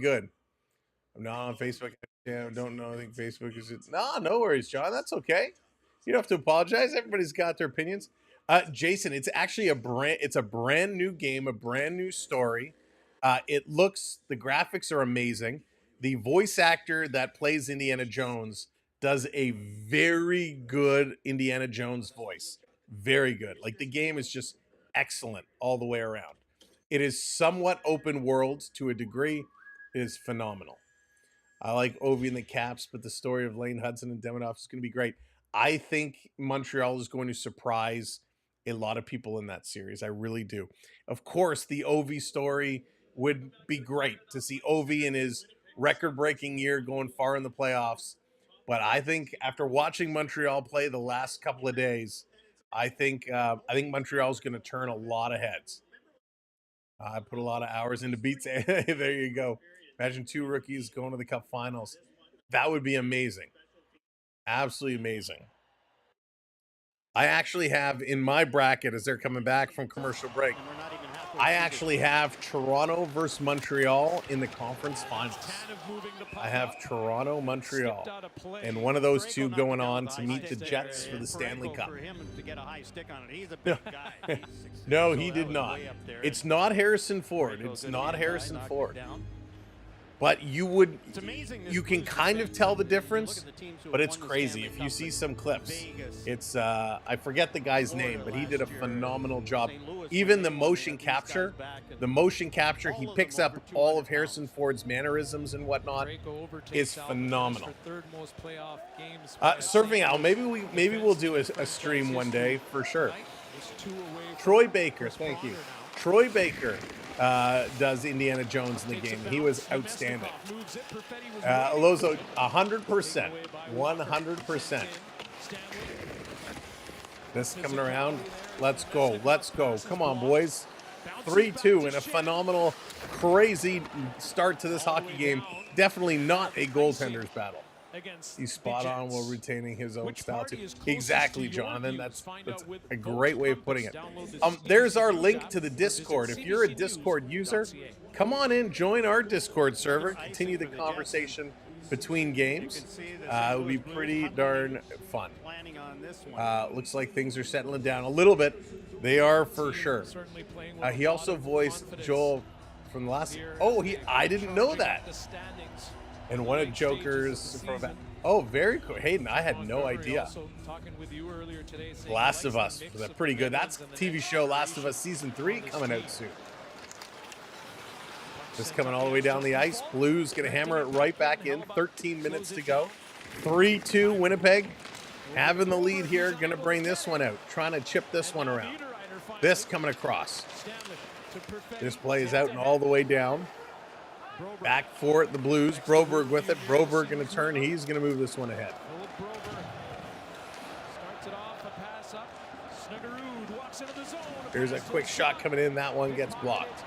good. I'm not on Facebook. Yeah, I don't know. I think Facebook is it. No worries, John. That's okay. You don't have to apologize. Everybody's got their opinions. Jason, it's actually a brand new game, a brand new story. The graphics are amazing. The voice actor that plays Indiana Jones does a very good Indiana Jones voice. Very good. Like, the game is just excellent all the way around. It is somewhat open world to a degree. It is phenomenal. I like Ovi and the Caps, but the story of Lane Hudson and Demidov is going to be great. I think Montreal is going to surprise a lot of people in that series. I really do. Of course, the Ovi story would be great to see Ovi in his record-breaking year going far in the playoffs. But I think after watching Montreal play the last couple of days, I think Montreal is going to turn a lot of heads. I put a lot of hours into beats. There you go. Imagine 2 rookies going to the Cup Finals. That would be amazing. Absolutely amazing. I actually have in my bracket, as they're coming back from commercial break, I actually have Toronto versus Montreal in the conference finals. I have Toronto, Montreal, and one of those two going on to meet the Jets for the Stanley Cup. No, he did not. It's not Harrison Ford. It's not Harrison Ford. But you can kind of tell the difference, but it's crazy. If you see some clips, it's, I forget the guy's name, but he did a phenomenal job. Even the motion capture, he picks up all of Harrison Ford's mannerisms and whatnot, is phenomenal. Surfing Owl, maybe we'll do a stream one day for sure. Troy Baker, thank you. Troy Baker does Indiana Jones in the game. He was outstanding. Alozo, 100%. 100%. This coming around. Let's go. Let's go. Come on, boys. 3-2 in a phenomenal, crazy start to this hockey game. Definitely not a goaltender's battle. He's spot on while retaining his own style too. Exactly, Jonathan. That's a great way of putting it. There's our link to the Discord. If you're a Discord user, come on in, join our Discord server, continue the conversation between games. It will be pretty darn fun. Looks like things are settling down a little bit. They are for sure. He also voiced Joel from the last. I didn't know that. And one of Joker's from. Oh, very cool. Hayden, I had no idea. Last of Us. Was that pretty good? That's TV show Last of Us Season 3 coming out soon. Just coming all the way down the ice. Blues going to hammer it right back in. 13 minutes to go. 3-2 Winnipeg. Having the lead here. Going to bring this one out. Trying to chip this one around. This coming across. This play is out and all the way down. Back for it, the Blues. Broberg with it. Broberg going to turn. He's going to move this one ahead. Here's a quick shot coming in. That one gets blocked.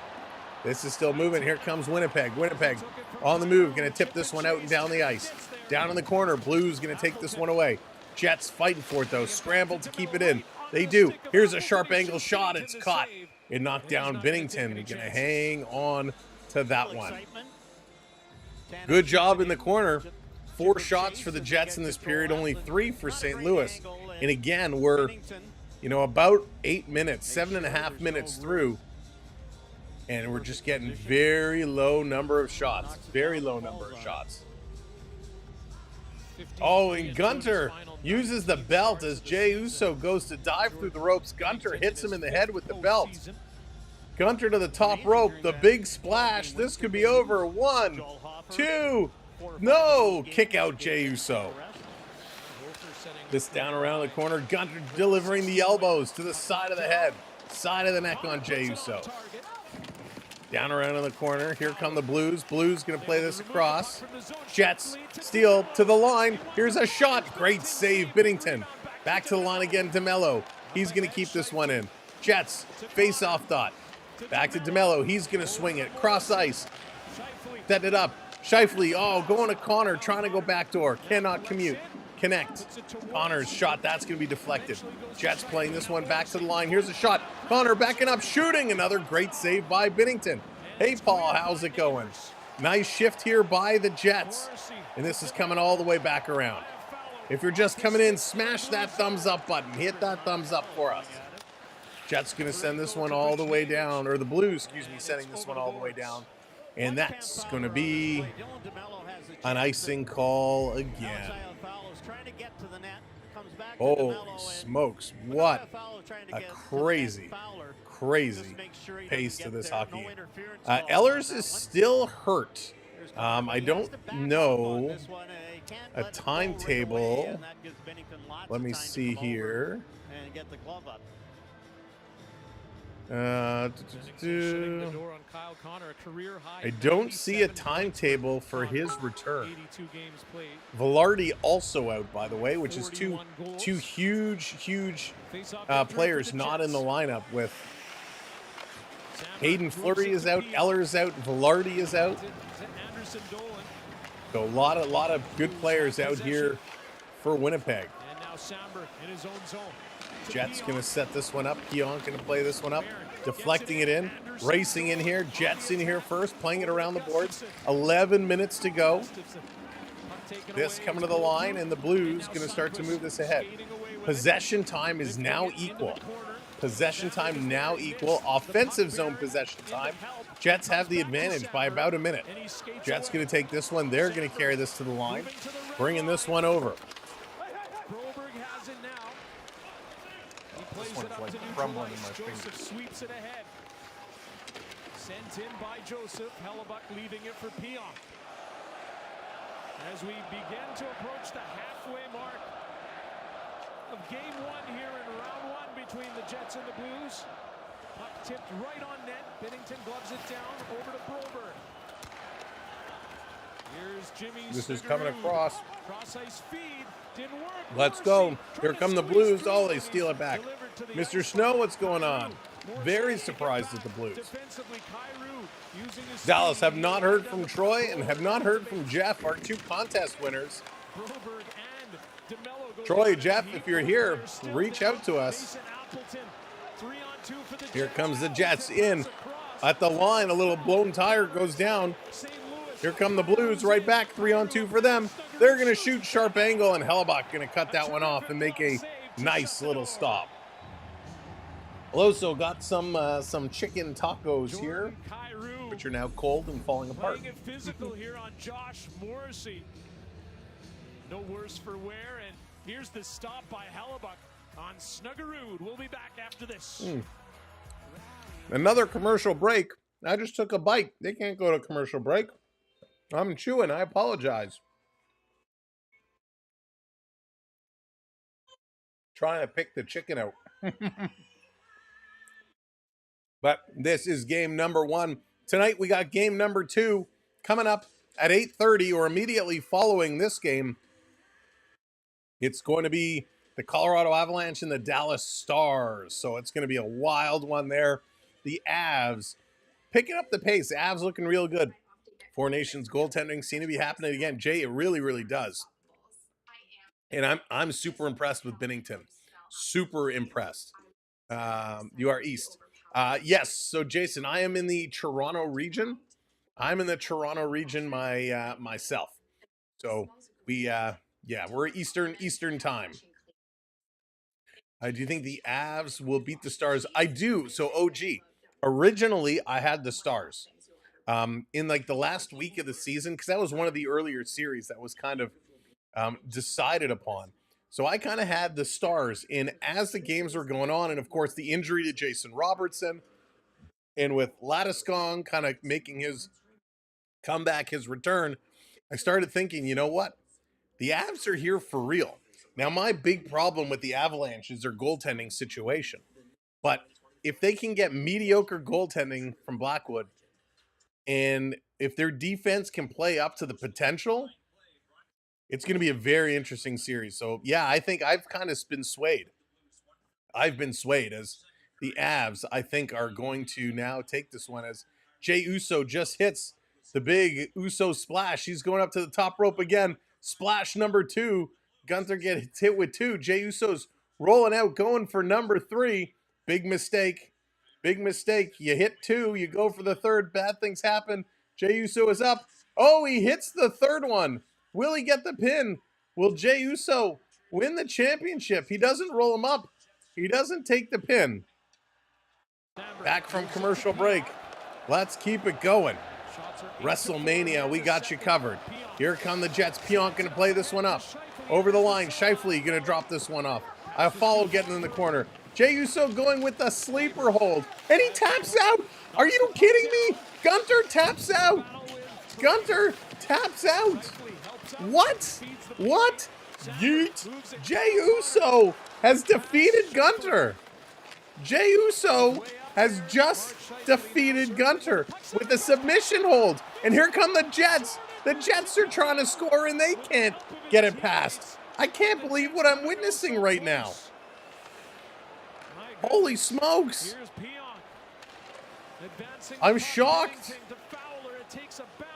This is still moving. Here comes Winnipeg. Winnipeg on the move. Going to tip this one out and down the ice. Down in the corner. Blues going to take this one away. Jets fighting for it, though. Scrambled to keep it in. They do. Here's a sharp angle shot. It's caught. It knocked down Binnington. Going to hang on to that one. Good job in the corner. 4 shots for the Jets in this period, only 3 for St. Louis. And again, we're, about 8 minutes, 7.5 minutes through, and we're just getting very low number of shots. Very low number of shots. Oh, and Gunter uses the belt as Jey Uso goes to dive through the ropes. Gunter hits him in the head with the belt. Gunter to the top rope, the big splash. This could be over. 1, 2, no! Kick out Jey Uso. This down around the corner. Gunter delivering the elbows to the side of the head, side of the neck on Jey Uso. Down around in the corner. Here come the Blues. Blues going to play this across. Jets steal to the line. Here's a shot. Great save, Binnington. Back to the line again, DeMello. He's going to keep this one in. Jets, face-off dot. Back to DeMello. He's going to swing it. Cross ice. Set it up. Scheifele, going to Connor, trying to go backdoor. Cannot connect. Connor's shot, that's going to be deflected. Jets playing this one back to the line. Here's a shot. Connor backing up, shooting. Another great save by Binnington. Hey, Paul, how's it going? Nice shift here by the Jets. And this is coming all the way back around. If you're just coming in, smash that thumbs up button. Hit that thumbs up for us. Jets going to send this one all the way down, or the Blues, excuse me, sending this one all the way down. And that's going to be an icing call again. Holy smokes. What a crazy pace to this hockey game. Ehlers is still hurt. I don't know a timetable. Let me see here. I don't see a timetable for his return. Velarde also out, by the way, which is two huge players not in the lineup. With Hayden Fleury is out, Ehlers out, Velarde is out. So a lot of good players out here for Winnipeg. And now Samber in his own zone. Jets going to set this one up. Keon going to play this one up. Deflecting it in. Racing in here. Jets in here first. Playing it around the boards. 11 minutes to go. This coming to the line, and the Blues going to start to move this ahead. Possession time is now equal. Possession time now equal. Offensive zone possession time. Jets have the advantage by about a minute. Jets going to take this one. They're going to carry this to the line. Bringing this one over. This one's like crumbling in my fingers. Joseph sweeps it ahead. Sent in by Joseph. Hellebuck leaving it for Pion. As we begin to approach the halfway mark of game one here in round one between the Jets and the Blues. Puck tipped right on net. Binnington gloves it down over to Broberg. Here's Jimmy. This is coming across. Cross ice feed. Didn't work. Let's go. Here come the Blues. They steal it back. Mr. Snow, what's going on? Very surprised at the Blues. Dallas have not heard from Troy and have not heard from Jeff, our two contest winners. Troy, Jeff, if you're here, reach out to us. Here comes the Jets in at the line. A little blown tire goes down. Here come the Blues right back. 3-on-2 for them. They're going to shoot sharp angle, and Hellebuck going to cut that one off and make a nice little stop. Also got some chicken tacos here, which are now cold and falling apart. Playing it physical here on Josh Morrissey. No worse for wear, and here's the stop by Hellebuck on Snuggerud. We'll be back after this. Another commercial break. I just took a bite. They can't go to commercial break. I'm chewing. I apologize. Trying to pick the chicken out. But this is game number one. Tonight we got game number two coming up at 8:30 or immediately following this game. It's going to be the Colorado Avalanche and the Dallas Stars. So it's going to be a wild one there. The Avs picking up the pace. Avs looking real good. Four Nations goaltending seem to be happening again. Jay, it really, really does. And I'm super impressed with Binnington. Super impressed. You are East. Yes. So Jason, I am in the Toronto region. I'm in the Toronto region myself. So we're Eastern time. Do you think the Avs will beat the Stars? I do. So OG. Originally, I had the Stars. In like the last week of the season, because that was one of the earlier series that was kind of decided upon. So I kind of had the Stars in as the games were going on, and of course the injury to Jason Robertson, and with Landeskog kind of making his comeback, his return, I started thinking, you know what? The Avs are here for real. Now my big problem with the Avalanche is their goaltending situation. But if they can get mediocre goaltending from Blackwood And if their defense can play up to the potential, it's going to be a very interesting series. So, yeah, I think I've kind of been swayed. I've been swayed as the Avs, I think, are going to now take this one as Jey Uso just hits the big Uso splash. He's going up to the top rope again. Splash number 2. Gunther gets hit with 2. Jey Uso's rolling out, going for number 3. Big mistake. Big mistake. You hit 2. You go for the 3rd. Bad things happen. Jey Uso is up. Oh, he hits the 3rd one. Will he get the pin? Will Jey Uso win the championship? He doesn't roll him up. He doesn't take the pin. Back from commercial break. Let's keep it going. WrestleMania, we got you covered. Here come the Jets. Pionk going to play this one up. Over the line, Scheifele going to drop this one off. I follow getting in the corner. Jey Uso going with the sleeper hold. And he taps out. Are you kidding me? Gunther taps out. Gunther taps out. What? What? Yeet. Jey Uso has defeated Gunther. Jey Uso has just defeated Gunther with a submission hold. And here come the Jets. The Jets are trying to score and they can't get it past. I can't believe what I'm witnessing right now. Holy smokes. I'm shocked.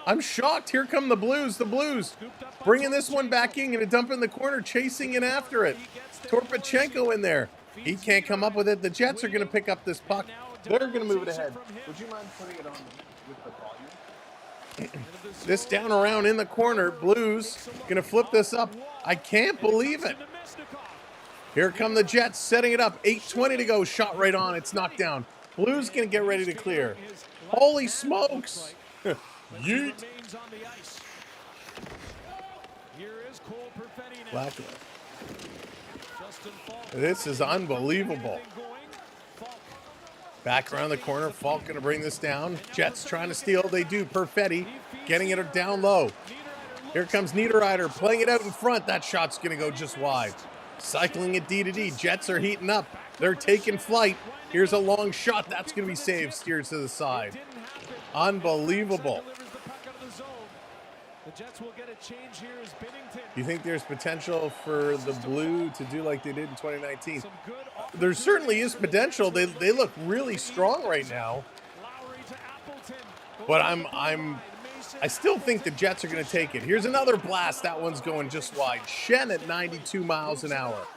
I'm shocked. Here come the Blues. The Blues bringing this one back in and a dump in the corner, chasing it after it. Torpachenko in there. He can't come up with it. The Jets are going to pick up this puck. They're going to move it ahead. Would you mind putting it on with the volume? This down around in the corner. Blues going to flip this up. I can't believe it. Here come the Jets setting it up. 8:20 to go. Shot right on. It's knocked down. Blues going to get ready to clear. Holy smokes. Yeet. Blackwood. This is unbelievable. Back around the corner. Falk going to bring this down. Jets trying to steal. They do. Perfetti getting it down low. Here comes Niederreiter playing it out in front. That shot's going to go just wide. Cycling it D to D. Jets are heating up. They're taking flight. Here's a long shot. That's going to be saved. Steers to the side. Unbelievable. The Jets will get a change here as Binnington. You think there's potential for the Blue to do like they did in 2019? There certainly is potential. They look really strong right now. But I still think the Jets are going to take it. Here's another blast. That one's going just wide. Shen at 92 miles an hour.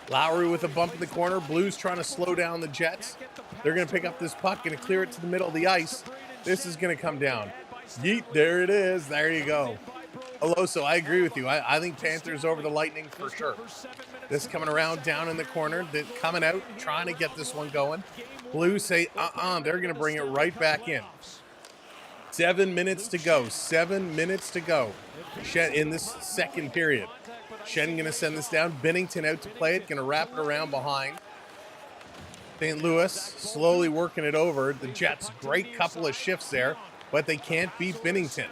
Lowry with a bump in the corner. Blues trying to slow down the Jets. They're going to pick up this puck, going to clear it to the middle of the ice. This is going to come down. Yeet, there it is. There you go. Aloso, I agree with you. I think Panthers over the Lightning for sure. This coming around down in the corner. They're coming out, trying to get this one going. Blues say, they're going to bring it right back in. 7 minutes to go. 7 minutes to go in this second period. Shen going to send this down. Binnington out to play it. Going to wrap it around behind. St. Louis slowly working it over. The Jets, great couple of shifts there, but they can't beat Binnington.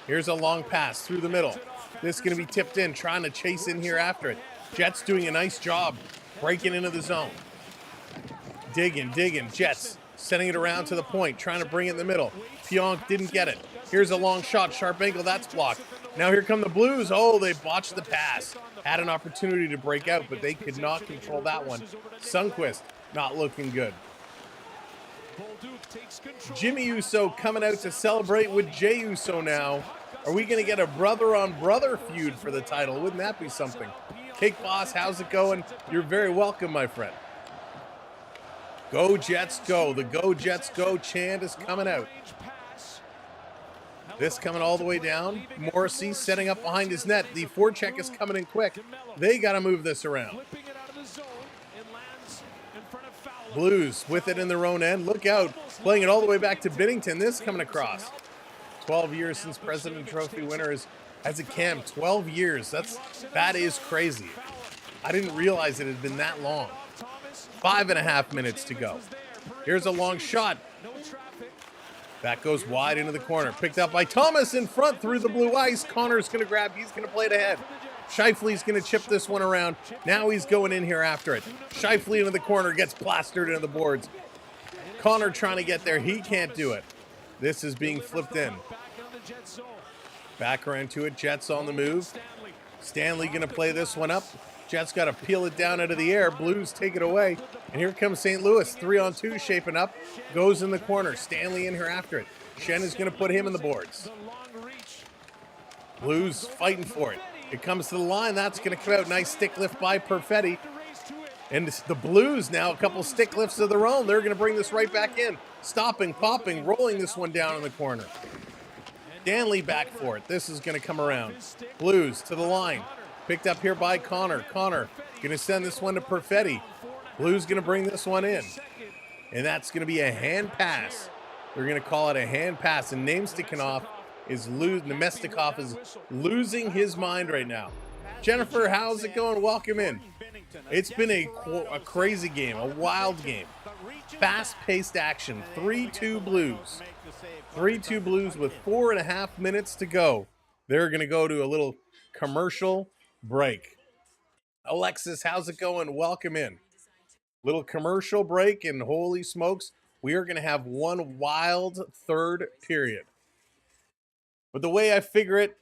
Here's a long pass through the middle. This is going to be tipped in, trying to chase in here after it. Jets doing a nice job breaking into the zone. Digging. Jets sending it around to the point, trying to bring it in the middle. Pionk didn't get it. Here's a long shot, sharp angle, that's blocked. Now here come the Blues. Oh, they botched the pass. Had an opportunity to break out, but they could not control that one. Sundqvist not looking good. Jimmy Uso coming out to celebrate with Jey Uso now. Are we going to get a brother-on-brother feud for the title? Wouldn't that be something? Cake Boss, how's it going? You're very welcome, my friend. Go Jets, go. The Go Jets, go chant is coming out. This coming all the way down. Morrissey setting up behind his net. The forecheck is coming in quick. They got to move this around. Blues with it in their own end. Look out. Playing it all the way back to Binnington. This coming across. 12 years since President Trophy winners as a camp. 12 years. That is crazy. I didn't realize it had been that long. 5.5 minutes to go. Here's a long shot. That goes wide into the corner. Picked up by Thomas in front through the blue ice. Connor's going to grab. He's going to play it ahead. Scheifele's going to chip this one around. Now he's going in here after it. Scheifele into the corner. Gets plastered into the boards. Connor trying to get there. He can't do it. This is being flipped in. Back around to it. Jets on the move. Stanley going to play this one up. Jets got to peel it down out of the air. Blues take it away. And here comes St. Louis. 3-on-2 shaping up. Goes in the corner. Stanley in here after it. Shen is going to put him in the boards. Blues fighting for it. It comes to the line. That's going to come out. Nice stick lift by Perfetti. And the Blues now, a couple stick lifts of their own. They're going to bring this right back in. Stopping, popping, rolling this one down in the corner. Stanley back for it. This is going to come around. Blues to the line. Picked up here by Connor. Connor going to send this one to Perfetti. Blues going to bring this one in. And that's going to be a hand pass. They're going to call it a hand pass. And Nemestikov is losing his mind right now. Jennifer, how's it going? Welcome in. It's been a crazy game, a wild game. Fast-paced action. 3-2 Blues. 3-2 Blues with 4.5 minutes to go. They're going to go to a little commercial break. Alexis, how's it going? Welcome in. Little commercial break, and holy smokes, we are going to have one wild third period. But the way I figure it,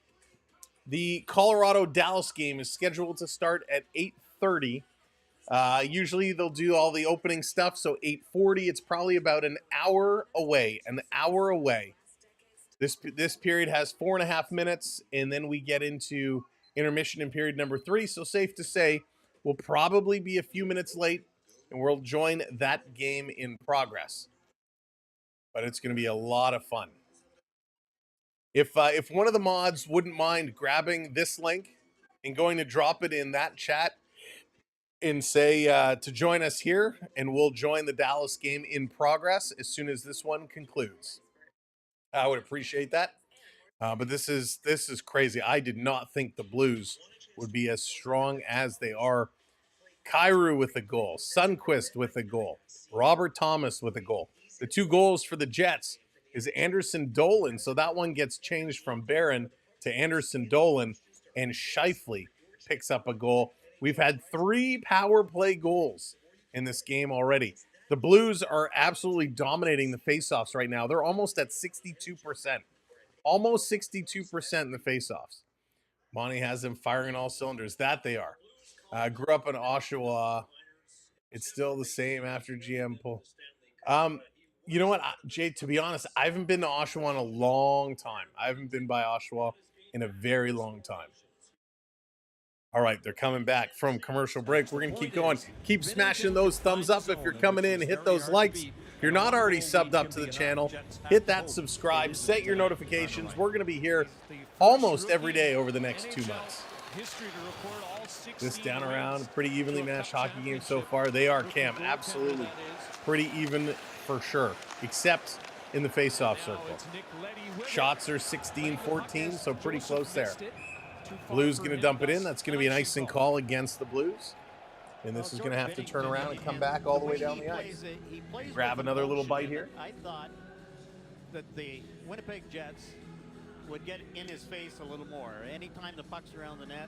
the Colorado-Dallas game is scheduled to start at 8:30. Usually they'll do all the opening stuff, so 8:40. It's probably about an hour away. This period has 4.5 minutes, and then we get into intermission in period number 3. So safe to say, we'll probably be a few minutes late, and we'll join that game in progress. But it's going to be a lot of fun. If one of the mods wouldn't mind grabbing this link and going to drop it in that chat and say to join us here, and we'll join the Dallas game in progress as soon as this one concludes. I would appreciate that. But this is crazy. I did not think the Blues would be as strong as they are. Kyrou with a goal. Sundqvist with a goal. Robert Thomas with a goal. The 2 goals for the Jets is Anderson Dolan. So that one gets changed from Barron to Anderson Dolan. And Scheifele picks up a goal. We've had 3 power play goals in this game already. The Blues are absolutely dominating the faceoffs right now. They're almost at 62%. Almost 62% in the faceoffs. Monty has them firing all cylinders. That they are. Grew up in Oshawa. It's still the same after GM pull. You know what, Jay, to be honest, I haven't been to Oshawa in a long time. I haven't been by Oshawa in a very long time. All right, they're coming back from commercial break. We're going to keep going. Keep smashing those thumbs up if you're coming in. Hit those likes. If you're not already subbed up to the channel, hit that subscribe. Set your notifications. We're going to be here almost every day over the next 2 months. This down around, pretty evenly matched hockey game so far. They are, Cam, absolutely pretty even for sure, except in the face-off circle. Shots are 16-14, so pretty close there. Blues going to dump it in. That's going to be an icing call against the Blues. And this is going to have to turn around and come back all the way down the ice. Grab another little bite here. I thought that the Winnipeg Jets would get in his face a little more. Anytime the puck's around the net,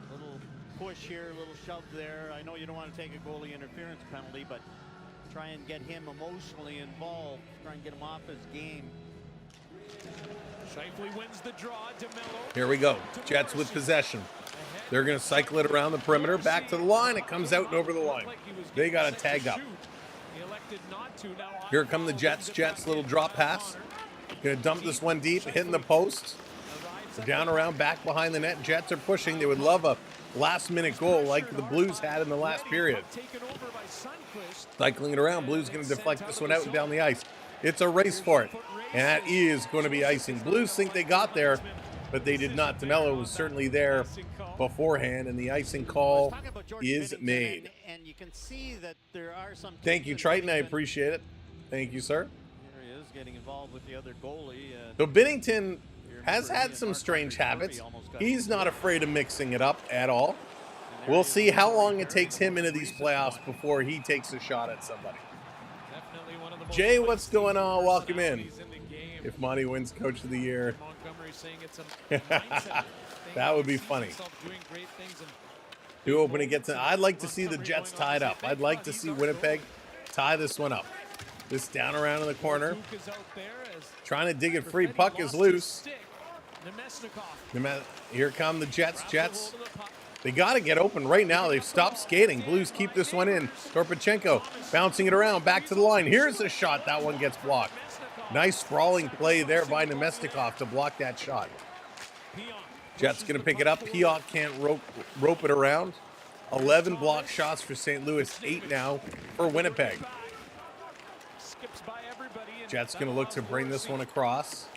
a little push here, a little shove there. I know you don't want to take a goalie interference penalty, but try and get him emotionally involved. Try and get him off his game. Scheifele wins the draw. DeMello. Here we go. Jets with possession. They're going to cycle it around the perimeter. Back to the line. It comes out and over the line. They got a tag up. Here come the Jets. Jets, little drop pass. Going to dump this one deep, hitting the post. They're down around, back behind the net. Jets are pushing. They would love a last-minute goal like the Blues had in the last period. Cycling it around. Blues going to deflect this one out and down the ice. It's a race for it. And that is going to be icing. Blues think they got there, but they did not. DeMello was certainly there beforehand, and the icing call is made. And you can see that there are some. Thank you, Triton. I appreciate it. Thank you, sir. Here he is getting involved with the other goalie. So Binnington has had some strange habits. He's not afraid of mixing it up at all. We'll see how long it takes him into these playoffs before he takes a shot at somebody. Jay, what's going on? Welcome in. If Monty wins Coach of the Year. That would be funny. I'd like to see the Jets tied up. I'd like to see Winnipeg tie this one up. This down around in the corner. Duke is out there as Trying to dig it free. Perfetti Puck is lost his loose. stick. Nemesnikov Here come the Jets. grabs Jets. a hold of the puck. They got to get open right now. They've stopped skating. Blues keep this one in. Torpachenko bouncing it around. Back to the line. Here's a shot. That one gets blocked. Nice sprawling play there by Nemesnikov to block that shot. Jets going to pick it up. Piot can't rope it around. 11 blocked shots for St. Louis. 8 now for Winnipeg. Skips by everybody and Jets going to look to bring this one across.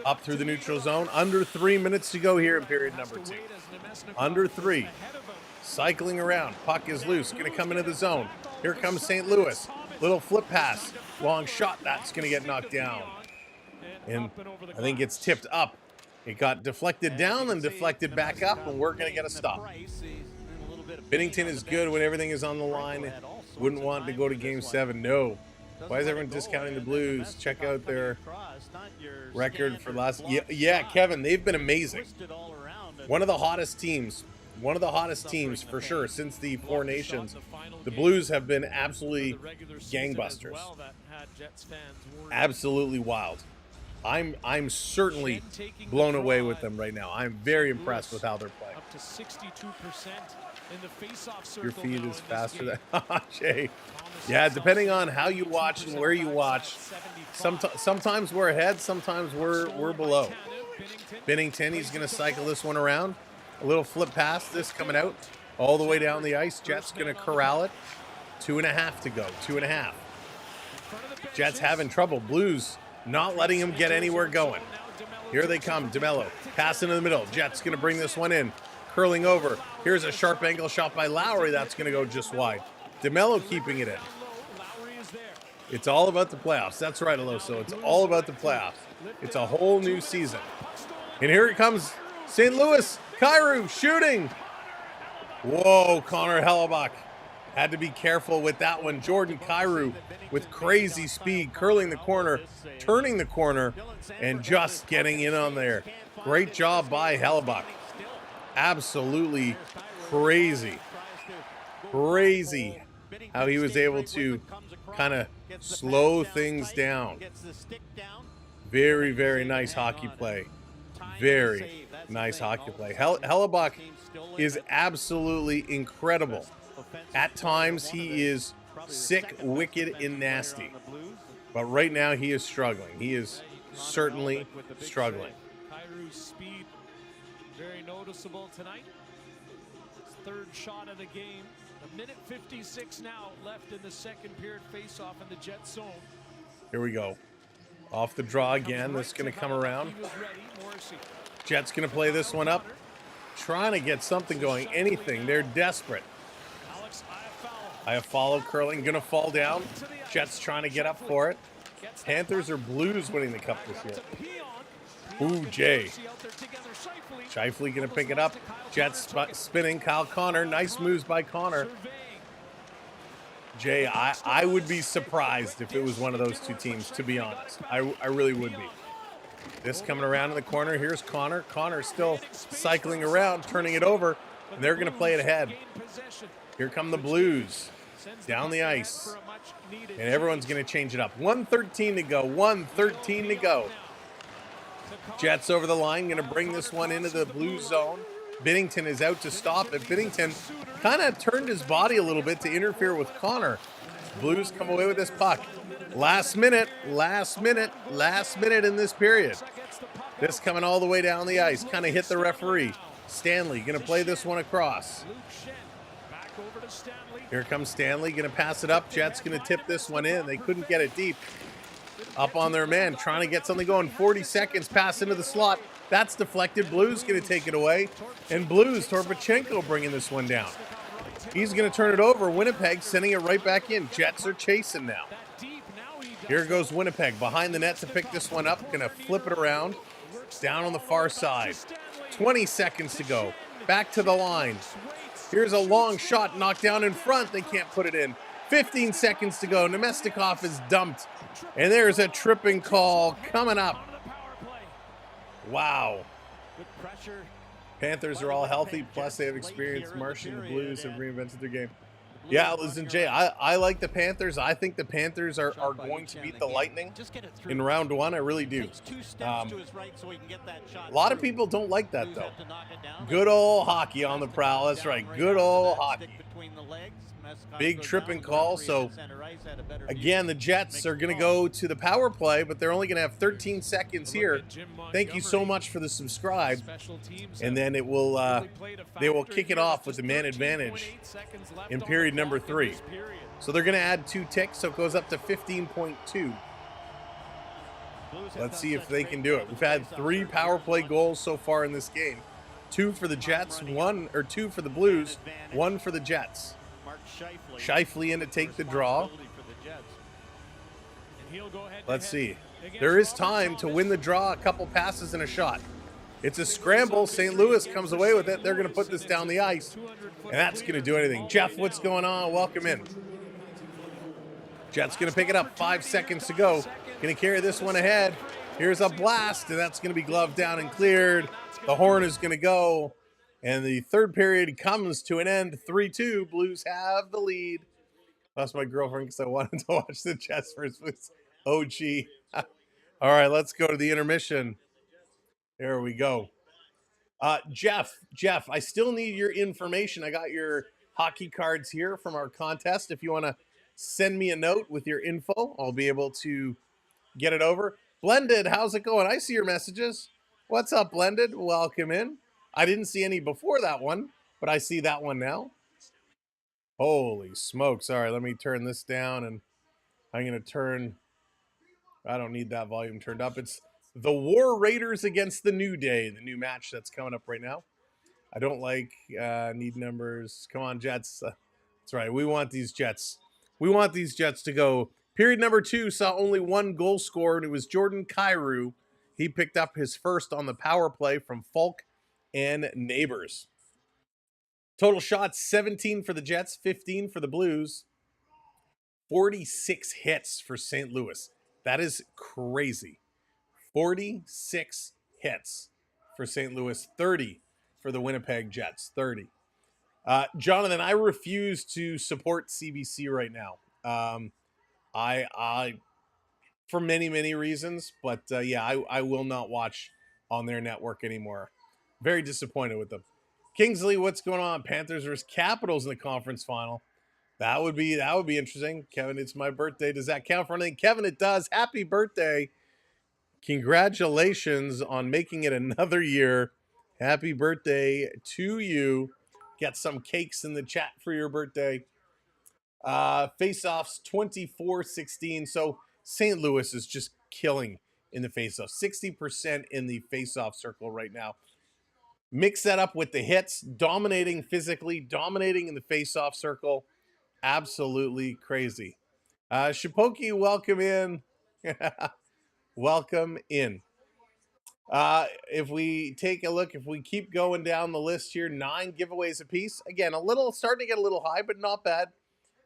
Up through the neutral zone. Under 3 minutes to go here in period number 2. Under 3. Cycling around. Puck is loose. Going to come into the zone. Here comes St. Louis. Little flip pass. Long shot. That's going to get knocked down. And I think it's tipped up. It got deflected down and deflected back up, and we're going to get a stop. Binnington is good when everything is on the line. Wouldn't want to go to Game 7. No. Why is everyone discounting the Blues? Check out their record for last. Yeah, Kevin, they've been amazing. One of the hottest teams. One of the hottest teams for sure since the Four Nations. The Blues have been absolutely gangbusters. Absolutely wild. I'm certainly blown away with them right now. I'm very impressed with how they're playing. Up to 62% in the face-off circle. Your feed now is in faster this than Jay. Yeah, depending on how you watch and where you watch. Sometimes we're ahead, sometimes we're below. Binnington, he's going to cycle this one around. A little flip pass, this coming out all the way down the ice. Jets going to corral it. 2.5 to go. 2.5. Jets having trouble. Blues not letting him get anywhere going. Here they come. DeMello. Pass into the middle. Jets going to bring this one in. Curling over. Here's a sharp angle shot by Lowry. That's going to go just wide. DeMello keeping it in. It's all about the playoffs. That's right, Aloso. It's all about the playoffs. It's a whole new season. And here it comes. St. Louis. Kyrou shooting. Whoa, Connor Hellebuck. Had to be careful with that one. Jordan Kyrou with crazy speed, curling the corner, turning the corner, and just getting in on there. Great job by Hellebuck. Absolutely crazy. Crazy how he was able to kind of slow things down. Very, very nice hockey play. Very nice hockey play. Hellebuck is absolutely incredible. At times, he is sick, wicked, and nasty. But right now, he is struggling. He is certainly struggling. Kyrou's speed, very noticeable tonight. His third shot of the game. A minute 56 now left in the second period face-off in the Jet zone. Here we go. Off the draw again. This is going to come around. Jets going to play this one up. Trying to get something going. Anything. They're desperate. Iafallo curling, gonna fall down. Jets trying to get up for it. Panthers or Blues winning the cup this year? Ooh, Jay. Scheifele gonna pick it up. Jets spinning. Kyle Connor. Nice moves by Connor. Jay, I would be surprised if it was one of those two teams, to be honest. I really would be. This coming around in the corner. Here's Connor. Connor still cycling around, turning it over, and they're gonna play it ahead. Here come the Blues down the ice, and everyone's going to change it up. 1:13 to go. 1:13 to go. Jets over the line, going to bring this one into the Blues zone. Binnington is out to stop it. Binnington kind of turned his body a little bit to interfere with Connor. Blues come away with this puck. Last minute in this period. This coming all the way down the ice, kind of hit the referee. Stanley going to play this one across. Here comes Stanley, going to pass it up. Jets going to tip this one in. They couldn't get it deep. Up on their man, trying to get something going. 40 seconds, pass into the slot. That's deflected. Blues going to take it away. And Blues, Torpachenko bringing this one down. He's going to turn it over. Winnipeg sending it right back in. Jets are chasing now. Here goes Winnipeg behind the net to pick this one up. Going to flip it around. Down on the far side. 20 seconds to go. Back to the line. Here's a long shot knocked down in front. They can't put it in. 15 seconds to go. Nemesnikov is dumped. And there's a tripping call coming up. Wow. Panthers are all healthy, plus they have experience. Marsh and the Blues have reinvented their game. Yeah, listen, Jay, I like the Panthers. I think the Panthers are going to beat the Lightning in round one. I really do. A lot of people don't like that, though. Good old hockey on the prowl. That's right. Good old hockey. Big tripping call. So, again, the Jets are going to go to the power play, but they're only going to have 13 seconds here. Thank you so much for the subscribe. And then it will they will kick it off with the man advantage in period number 3. So they're going to add 2 ticks, so it goes up to 15.2. Let's see if they can do it. We've had 3 power play goals so far in this game. 2 for the Jets, 2 for the Blues, 1 for the Jets. Scheifele in to take the draw. Let's see. There is time to win the draw, a couple passes and a shot. It's a scramble. St. Louis comes away with it. They're going to put this down the ice, and that's going to do anything. Jeff, what's going on? Welcome in. Jets going to pick it up. 5 seconds to go. Going to carry this one ahead. Here's a blast, and that's going to be gloved down and cleared. The horn is going to go, and the third period comes to an end. 3-2. Blues have the lead. Lost my girlfriend because I wanted to watch the Jets versus OG. All right, let's go to the intermission. There we go. Jeff, I still need your information. I got your hockey cards here from our contest. If you want to send me a note with your info, I'll be able to get it over. Blended, how's it going? I see your messages. What's up, Blended? Welcome in. I didn't see any before that one, but I see that one now. Holy smokes. All right, let me turn this down, and I'm going to turn... I don't need that volume turned up. It's the War Raiders against the New Day, the new match that's coming up right now. I don't like need numbers. Come on, Jets. That's right. We want these Jets. We want these Jets to go. Period number 2 saw only 1 goal scored. It was Jordan Kyrou. He picked up his first on the power play from Falk and Neighbors. Total shots, 17 for the Jets, 15 for the Blues. 46 hits for St. Louis. That is crazy. 46 hits for St. Louis, 30 for the Winnipeg Jets, 30. Jonathan, I refuse to support CBC right now. I for many, many reasons, but yeah, I will not watch on their network anymore. Very disappointed with them. Kingsley, what's going on? Panthers versus Capitals in the conference final. That would be interesting. Kevin, it's my birthday. Does that count for anything? Kevin, it does. Happy birthday. Congratulations on making it another year. Happy birthday to you. Get some cakes in the chat for your birthday. Face-offs 24-16. So St. Louis is just killing in the face-off. 60% in the face-off circle right now. Mix that up with the hits, dominating physically, dominating in the face-off circle. Absolutely crazy. Shapoki, welcome in. Welcome in. If we take a look, if we keep going down the list here, 9 giveaways apiece. Again, starting to get a little high, but not bad.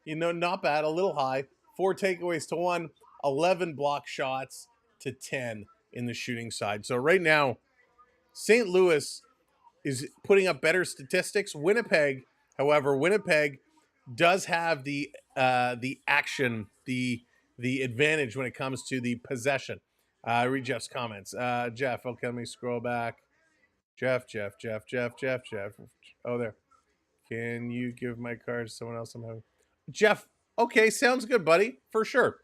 Not bad, a little high. 4 takeaways to 1, 11 block shots to 10 in the shooting side. So right now, St. Louis is putting up better statistics. Winnipeg does have the action, the advantage when it comes to the possession. Read Jeff's comments. Jeff, okay, let me scroll back. Jeff. Oh, there. Can you give my card to someone else? I'm having Jeff. Okay, sounds good, buddy. For sure.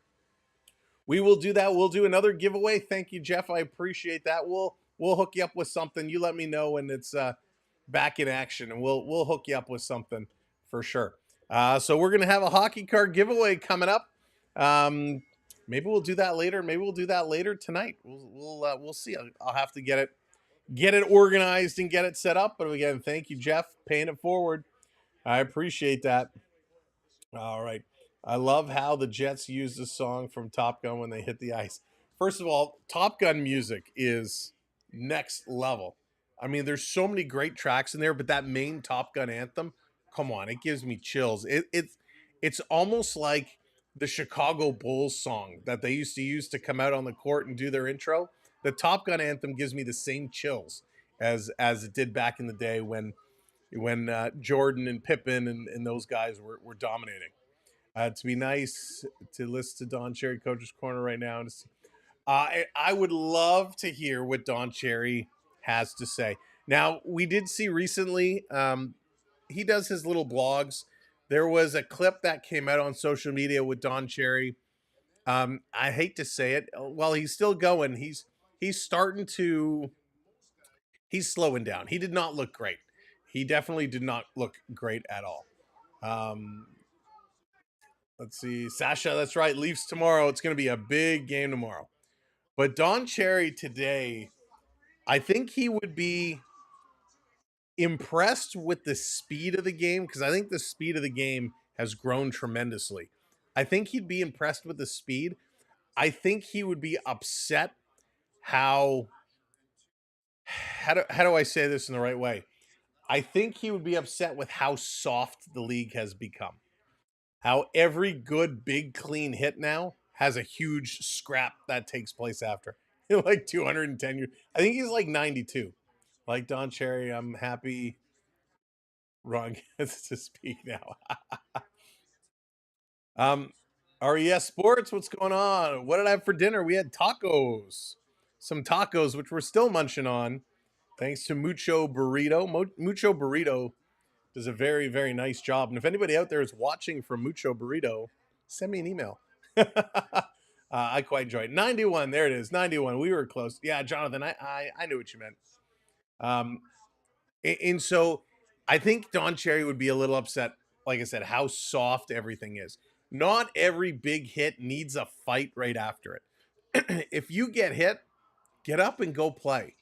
We will do that. We'll do another giveaway. Thank you, Jeff. I appreciate that. We'll hook you up with something. You let me know when it's back in action, and we'll hook you up with something for sure. So we're gonna have a hockey card giveaway coming up. Maybe we'll do that later. Maybe we'll do that later tonight. We'll see. I'll have to get it organized and get it set up. But again, thank you, Jeff, paying it forward. I appreciate that. All right. I love how the Jets use the song from Top Gun when they hit the ice. First of all, Top Gun music is next level. I mean, there's so many great tracks in there, but that main Top Gun anthem, come on, it gives me chills. It's almost like the Chicago Bulls song that they used to use to come out on the court and do their intro. The Top Gun anthem gives me the same chills as it did back in the day when when Jordan and Pippen and those guys were dominating. To be nice to listen to Don Cherry Coach's Corner right now. I would love to hear what Don Cherry has to say. Now, we did see recently, he does his little blogs. There was a clip that came out on social media with Don Cherry. I hate to say it. Well, he's still going. He's starting to. He's slowing down. He did not look great. He definitely did not look great at all. Let's see. Sasha, that's right. Leafs tomorrow. It's going to be a big game tomorrow. But Don Cherry today, I think he would be impressed with the speed of the game because I think the speed of the game has grown tremendously. I think he'd be impressed with the speed. I think he would be upset how do I say this in the right way? I think he would be upset with how soft the league has become. How every good, big, clean hit now has a huge scrap that takes place after. Like 210 years. I think he's like 92. Like Don Cherry, I'm happy Ron gets to speak now. RES Sports, what's going on? What did I have for dinner? We had tacos. Some tacos, which we're still munching on. Thanks to Mucho Burrito. Mucho Burrito does a very, very nice job. And if anybody out there is watching from Mucho Burrito, send me an email. I quite enjoy it. 91, there it is. 91. We were close. Yeah, Jonathan, I knew what you meant. And so I think Don Cherry would be a little upset, like I said, how soft everything is. Not every big hit needs a fight right after it. If you get hit, get up and go play.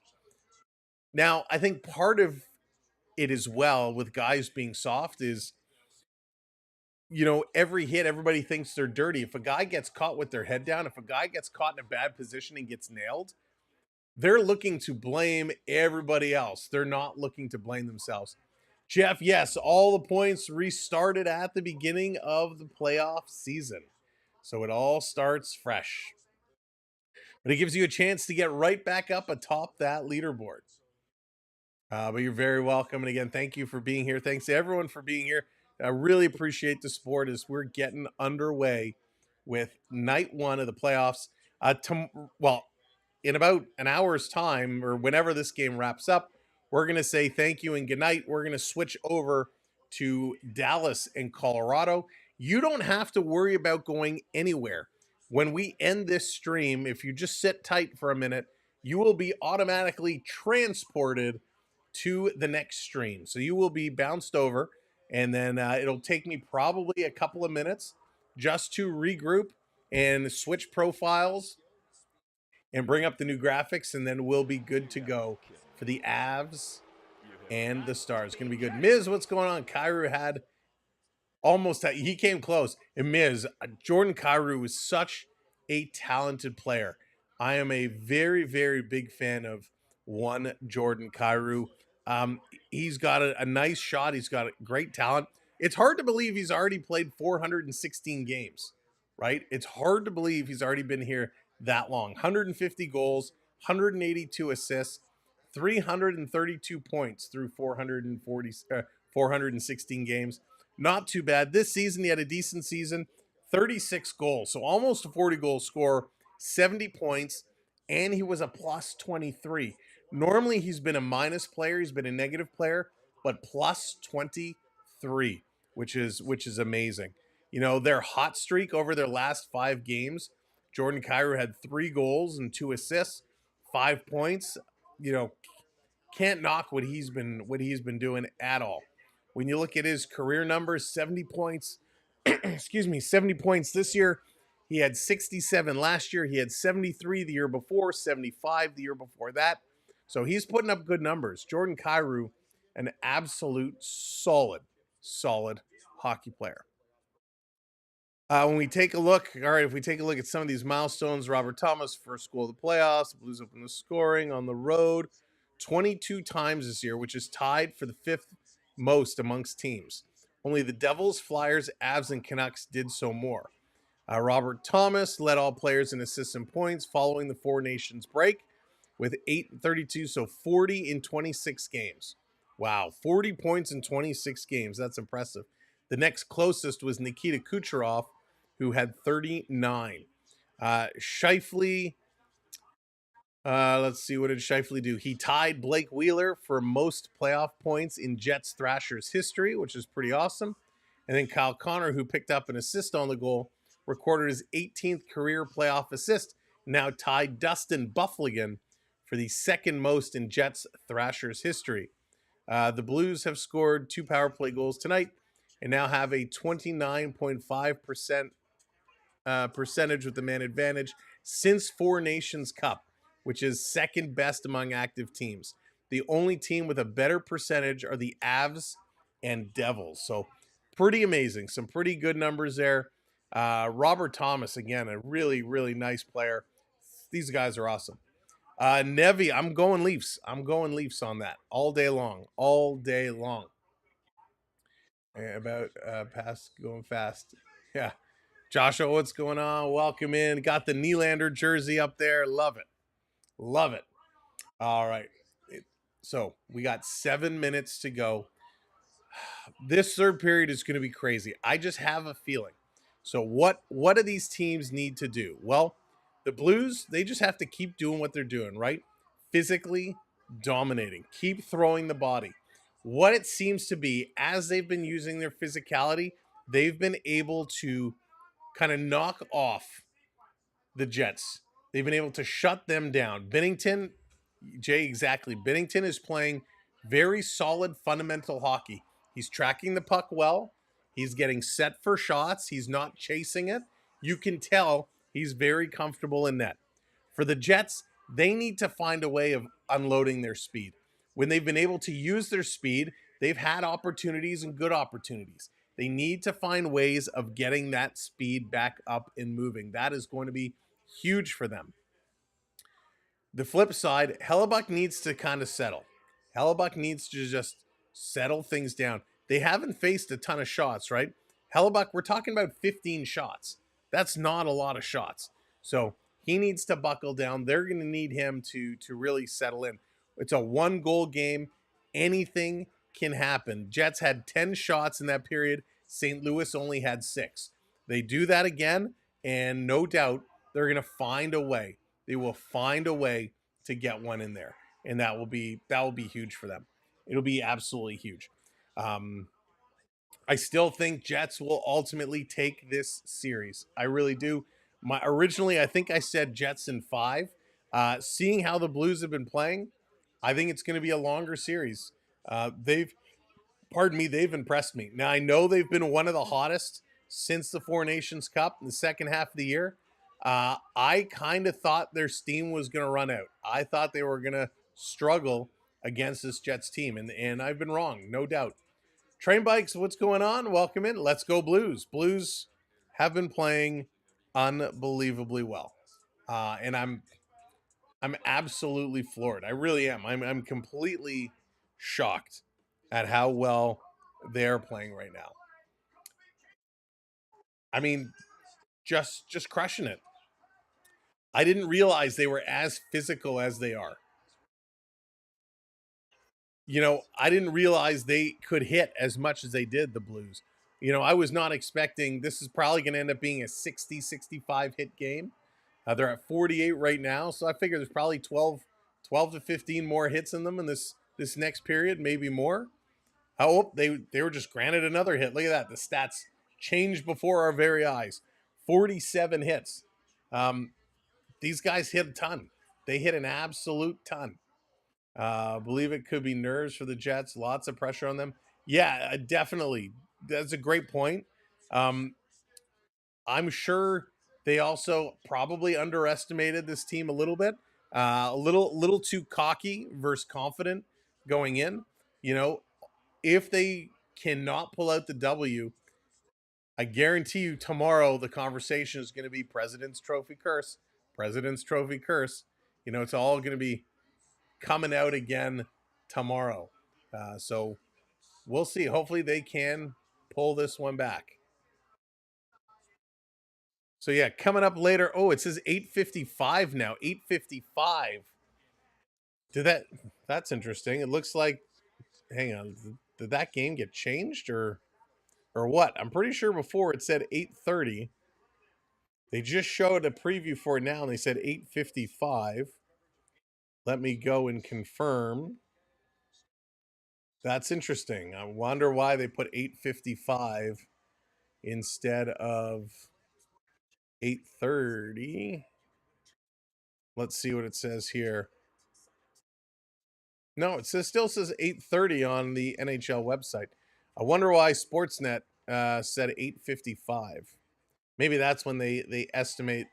Now, I think part of it as well with guys being soft is, you know, every hit, everybody thinks they're dirty. If a guy gets caught with their head down, if a guy gets caught in a bad position and gets nailed, they're looking to blame everybody else. They're not looking to blame themselves. Jeff, yes, all the points restarted at the beginning of the playoff season. So it all starts fresh. But it gives you a chance to get right back up atop that leaderboard. But you're very welcome. And again, thank you for being here. Thanks to everyone for being here. I really appreciate the support as we're getting underway with night one of the playoffs. In about an hour's time or whenever this game wraps up, we're going to say thank you and good night. We're going to switch over to Dallas and Colorado. You don't have to worry about going anywhere. When we end this stream, if you just sit tight for a minute, you will be automatically transported to the next stream. So you will be bounced over, and then it'll take me probably a couple of minutes just to regroup and switch profiles and bring up the new graphics, and then we'll be good to go for the Avs and the Stars. It's going to be good. Miz, what's going on? Kyrou had he came close. And Miz, Jordan Kyrou was such a talented player. I am a very, very big fan of one Jordan Kyrou. He's got a nice shot. He's got a great talent. It's hard to believe he's already played 416 games, right? It's hard to believe he's already been here that long. 150 goals, 182 assists, 332 points through 416 games. Not too bad. This season, he had a decent season, 36 goals. So almost a 40-goal scorer, 70 points, and he was a plus 23. Normally, he's been a minus player. He's been a negative player, but plus 23, which is amazing. You know, their hot streak over their last 5 games, Jordan Kyrou had 3 goals and 2 assists, 5 points. You know, can't knock what he's been doing at all. When you look at his career numbers, 70 points, 70 points this year. He had 67 last year. He had 73 the year before, 75 the year before that. So he's putting up good numbers. Jordan Kyrou, an absolute solid hockey player. When we take a look, if we take a look at some of these milestones, Robert Thomas, first goal of the playoffs, Blues open the scoring on the road 22 times this year, which is tied for the 5th most amongst teams. Only the Devils, Flyers, Avs, and Canucks did so more. Robert Thomas led all players in assists and points following the Four Nations break with 832, so 40 in 26 games. Wow, 40 points in 26 games. That's impressive. The next closest was Nikita Kucherov, who had 39. Scheifele, let's see, what did Scheifele do? He tied Blake Wheeler for most playoff points in Jets Thrashers history, which is pretty awesome. And then Kyle Connor, who picked up an assist on the goal, recorded his 18th career playoff assist, now tied Dustin Buffligan for the second most in Jets Thrashers history. The Blues have scored 2 power play goals tonight and now have a 29.5% percentage with the man advantage since Four Nations Cup, which is second best among active teams. The only team with a better percentage are the Avs and Devils. So pretty amazing. Some pretty good numbers there. Robert Thomas, again, a really, really nice player. These guys are awesome. Nevi, I'm going Leafs. I'm going Leafs on that all day long. All day long. About past going fast. Yeah. Joshua, what's going on? Welcome in. Got the Nylander jersey up there. Love it. Love it. All right. So we got 7 minutes to go. This third period is going to be crazy. I just have a feeling. So what do these teams need to do? Well, the Blues, they just have to keep doing what they're doing, right? Physically dominating. Keep throwing the body. What it seems to be, as they've been using their physicality, they've been able to kind of knock off the Jets. They've been able to shut them down. Binnington, Jay, exactly. Binnington is playing very solid fundamental hockey. He's tracking the puck well. He's getting set for shots. He's not chasing it. You can tell he's very comfortable in net. For the Jets, they need to find a way of unloading their speed. When they've been able to use their speed, they've had opportunities and good opportunities. They need to find ways of getting that speed back up and moving. That is going to be huge for them. The flip side, Hellebuck needs to kind of settle. Hellebuck needs to just settle things down. They haven't faced a ton of shots, right? Hellebuck, we're talking about 15 shots. That's not a lot of shots. So he needs to buckle down. They're going to need him to really settle in. It's a 1-goal game. Anything can happen. Jets had 10 shots in that period. St. Louis only had 6. They do that again, and no doubt they're going to find a way. They will find a way to get one in there, and that will be huge for them. It'll be absolutely huge. I still think Jets will ultimately take this series. I really do. Originally, I think I said Jets in 5. Seeing how the Blues have been playing, I think it's going to be a longer series. They've impressed me. Now, I know they've been one of the hottest since the Four Nations Cup in the second half of the year. I kind of thought their steam was going to run out. I thought they were going to struggle against this Jets team, and I've been wrong, no doubt. Train Bikes, what's going on? Welcome in. Let's go Blues. Blues have been playing unbelievably well, and I'm absolutely floored. I really am. I'm completely shocked at how well they're playing right now. I mean, just crushing it. I didn't realize they were as physical as they are. You know, I didn't realize they could hit as much as they did, the Blues. You know, I was not expecting, this is probably going to end up being a 60, 65 hit game. They're at 48 right now, so I figure there's probably 12 to 15 more hits in them in this next period, maybe more. Oh, they were just granted another hit. Look at that. The stats changed before our very eyes. 47 hits. These guys hit a ton. They hit an absolute ton. Believe it could be nerves for the Jets. Lots of pressure on them. Yeah, definitely. That's a great point. I'm sure they also probably underestimated this team a little bit. A little too cocky versus confident going in. You know, if they cannot pull out the W, I guarantee you tomorrow the conversation is going to be President's Trophy curse. President's Trophy curse. You know, it's all going to be coming out again tomorrow. So we'll see. Hopefully they can pull this one back. So yeah, coming up later. Oh, it says 8:55 now. 8:55. That's interesting. It looks like hang on. Did that game get changed or what? I'm pretty sure before it said 8:30. They just showed a preview for it now, and they said 8:55. Let me go and confirm. That's interesting. I wonder why they put 8:55 instead of 8:30. Let's see what it says here. No, it still says 8:30 on the NHL website. I wonder why Sportsnet said 8:55. Maybe that's when they estimate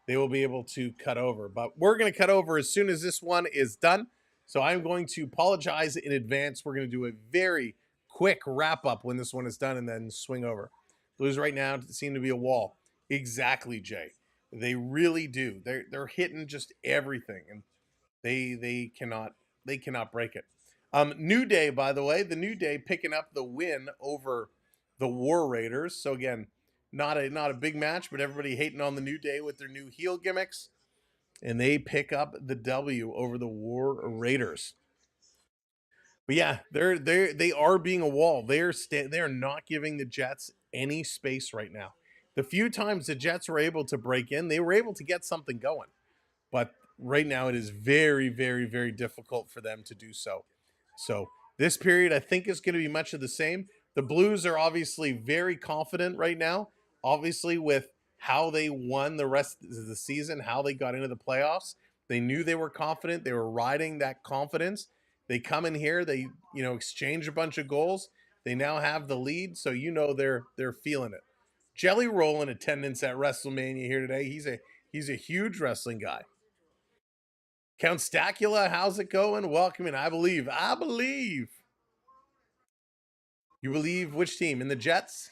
they will be able to cut over. But we're going to cut over as soon as this one is done. So I'm going to apologize in advance. We're going to do a very quick wrap up when this one is done and then swing over. Blues right now seem to be a wall. Exactly, Jay. They really do. They're hitting just everything, and they cannot break it. New Day, by the way, the New Day picking up the win over the War Raiders. So again, not a big match, but everybody hating on the New Day with their new heel gimmicks, and they pick up the W over the War Raiders. But yeah, they are being a wall. They are not giving the Jets any space right now. The few times the Jets were able to break in, they were able to get something going. But right now it is very, very, very difficult for them to do so. So this period, I think, is going to be much of the same. The Blues are obviously very confident right now, obviously with how they won the rest of the season, how they got into the playoffs. They knew they were confident. They were riding that confidence. They come in here, they exchange a bunch of goals. They now have the lead, so they're feeling it. Jelly Roll in attendance at WrestleMania here today. He's a huge wrestling guy. Count Stacula, how's it going? Welcome in. I believe. You believe which team? In the Jets?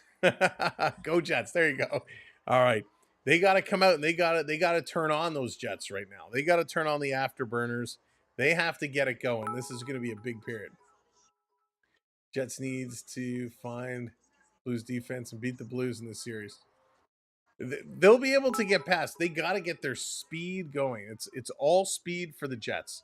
Go Jets. There you go. All right. They got to come out and they got to turn on those Jets right now. They got to turn on the afterburners. They have to get it going. This is going to be a big period. Jets needs to find Blues defense and beat the Blues in this series. They'll be able to get past. They got to get their speed going. It's all speed for the Jets.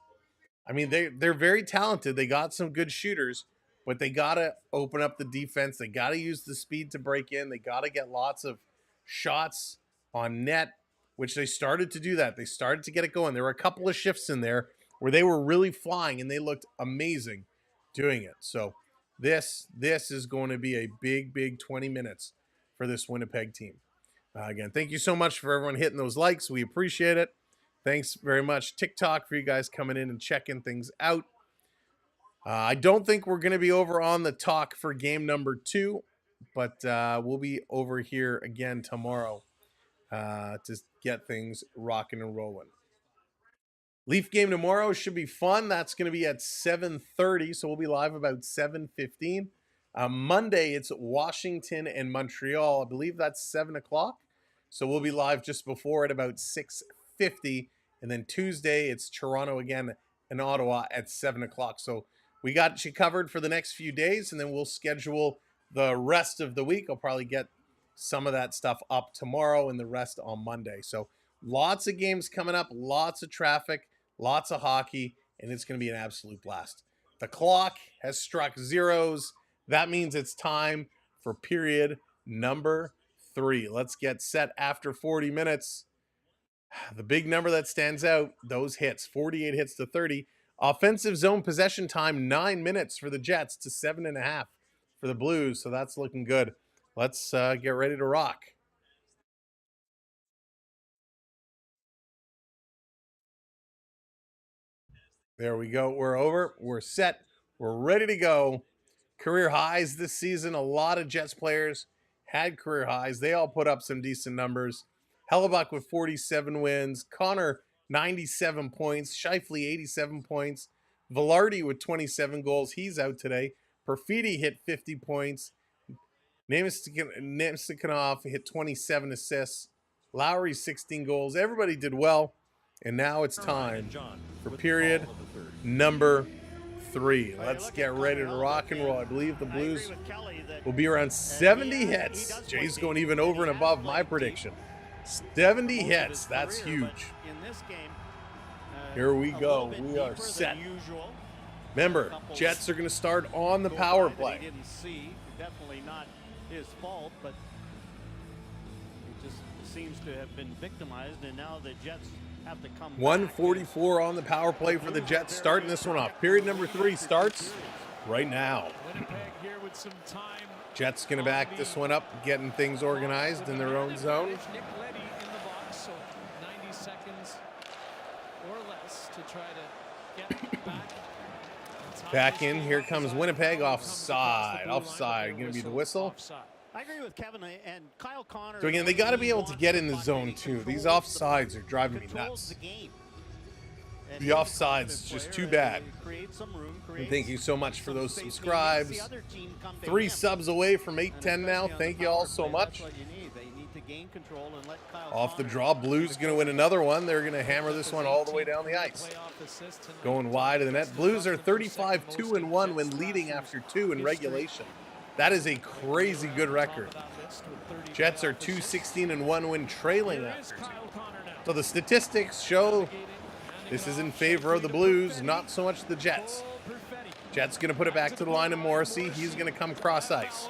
I mean, they're very talented. They got some good shooters, but they got to open up the defense. They got to use the speed to break in. They got to get lots of shots on net, which they started to do that. They started to get it going. There were a couple of shifts in there where they were really flying, and they looked amazing doing it. So this is going to be a big 20 minutes for this Winnipeg team. Again, thank you so much for everyone hitting those likes. We appreciate it. Thanks very much, TikTok, for you guys coming in and checking things out. I don't think we're going to be over on the talk for game number 2, but we'll be over here again tomorrow to get things rocking and rolling. Leaf game tomorrow should be fun. That's going to be at 7:30, so we'll be live about 7:15. Monday, it's Washington and Montreal. I believe that's 7 o'clock. So we'll be live just before at about 6:50. And then Tuesday, it's Toronto again and Ottawa at 7 o'clock. So we got you covered for the next few days, and then we'll schedule the rest of the week. I'll probably get some of that stuff up tomorrow and the rest on Monday. So lots of games coming up, lots of traffic, lots of hockey, and it's going to be an absolute blast. The clock has struck zeros. That means it's time for period number 3. Let's get set after 40 minutes. The big number that stands out, those hits, 48 hits to 30. Offensive zone possession time, 9 minutes for the Jets to 7.5 for the Blues. So that's looking good. Let's get ready to rock. There we go. We're over. We're set. We're ready to go. Career highs this season. A lot of Jets players had career highs. They all put up some decent numbers. Hellebuck with 47 wins. Connor, 97 points. Scheifele, 87 points. Velarde with 27 goals. He's out today. Perfidi hit 50 points. Nemestikanov hit 27 assists. Lowry, 16 goals. Everybody did well. And now it's time for period number 3. Let's get ready to rock and roll. I believe the Blues will be around 70 hits. Jay's going even over and above my prediction. 70 hits. That's huge. Here we go. We are set. Remember, Couple Jets are going to start on the go power by that play. He didn't see. Definitely not his fault, but he just seems to have been victimized, and now the Jets have to come back. 144 on the power play for the Jets, starting this one off. Period number 3 starts right now. Winnipeg here with some time. Jets going to back this one up, getting things organized in their own zone. Nick Leddy in the box, so 90 seconds or less to try to get back. Back in, here comes Winnipeg, offside. Offside, going to be the whistle. I agree with Kevin and Kyle Connor. So again, they got to be able to get in the zone too. These offsides are driving me nuts. The offside's just too bad. And thank you so much for those subscribes. 3 subs away from 810 now. Thank you all so much. Off the draw, Blues going to win another one. They're going to hammer this one all the way down the ice. Going wide of the net. Blues are 35-2-1 when leading after 2 in regulation. That is a crazy good record. Jets are 2-16-1 when trailing after 2. So the statistics show this is in favor of the Blues, not so much the Jets. Jets going to put it back to the line of Morrissey. He's going to come cross ice.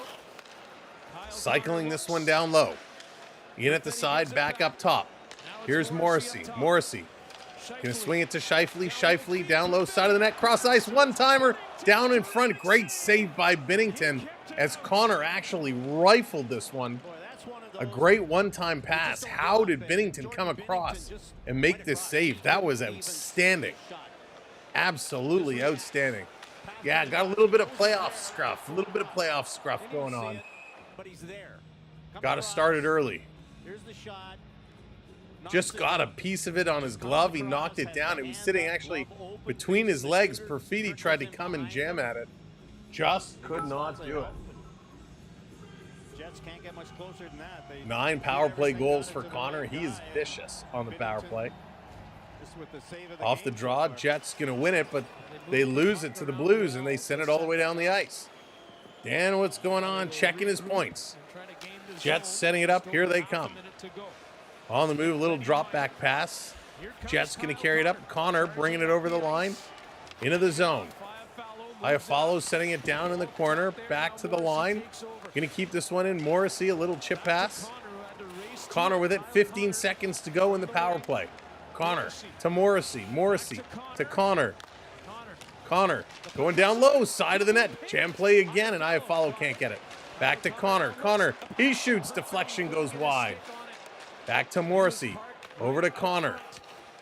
Cycling this one down low. In at the side, back up top. Here's Morrissey. Morrissey going to swing it to Scheifele. Scheifele down low side of the net. Cross ice. One-timer down in front. Great save by Binnington as Connor actually rifled this one. A great one-time pass. How did Binnington come across and make this save? That was outstanding. Absolutely outstanding. Yeah, got a little bit of playoff scruff. A little bit of playoff scruff going on. Got to start it early. Just got a piece of it on his glove. He knocked it down. It was sitting actually between his legs. Perfidi tried to come and jam at it. Just could not do it. Jets can't get much closer than that. 9 power play goals for Connor. He is vicious on the power play. Off the draw, Jets going to win it, but they lose it to the Blues, and they send it all the way down the ice. Dan, what's going on? Checking his points. Jets setting it up. Here they come. On the move, a little drop back pass. Jets going to carry it up. Connor bringing it over the line into the zone. Iafallo setting it down in the corner. Back to the line. Going to keep this one in. Morrissey, a little chip pass. Connor with it. 15 seconds to go in the power play. Connor to Morrissey. Morrissey to Connor. Connor going down low, side of the net. Jam play again, and Iafallo can't get it. Back to Connor. Connor, he shoots. Deflection goes wide. Back to Morrissey. Over to Connor.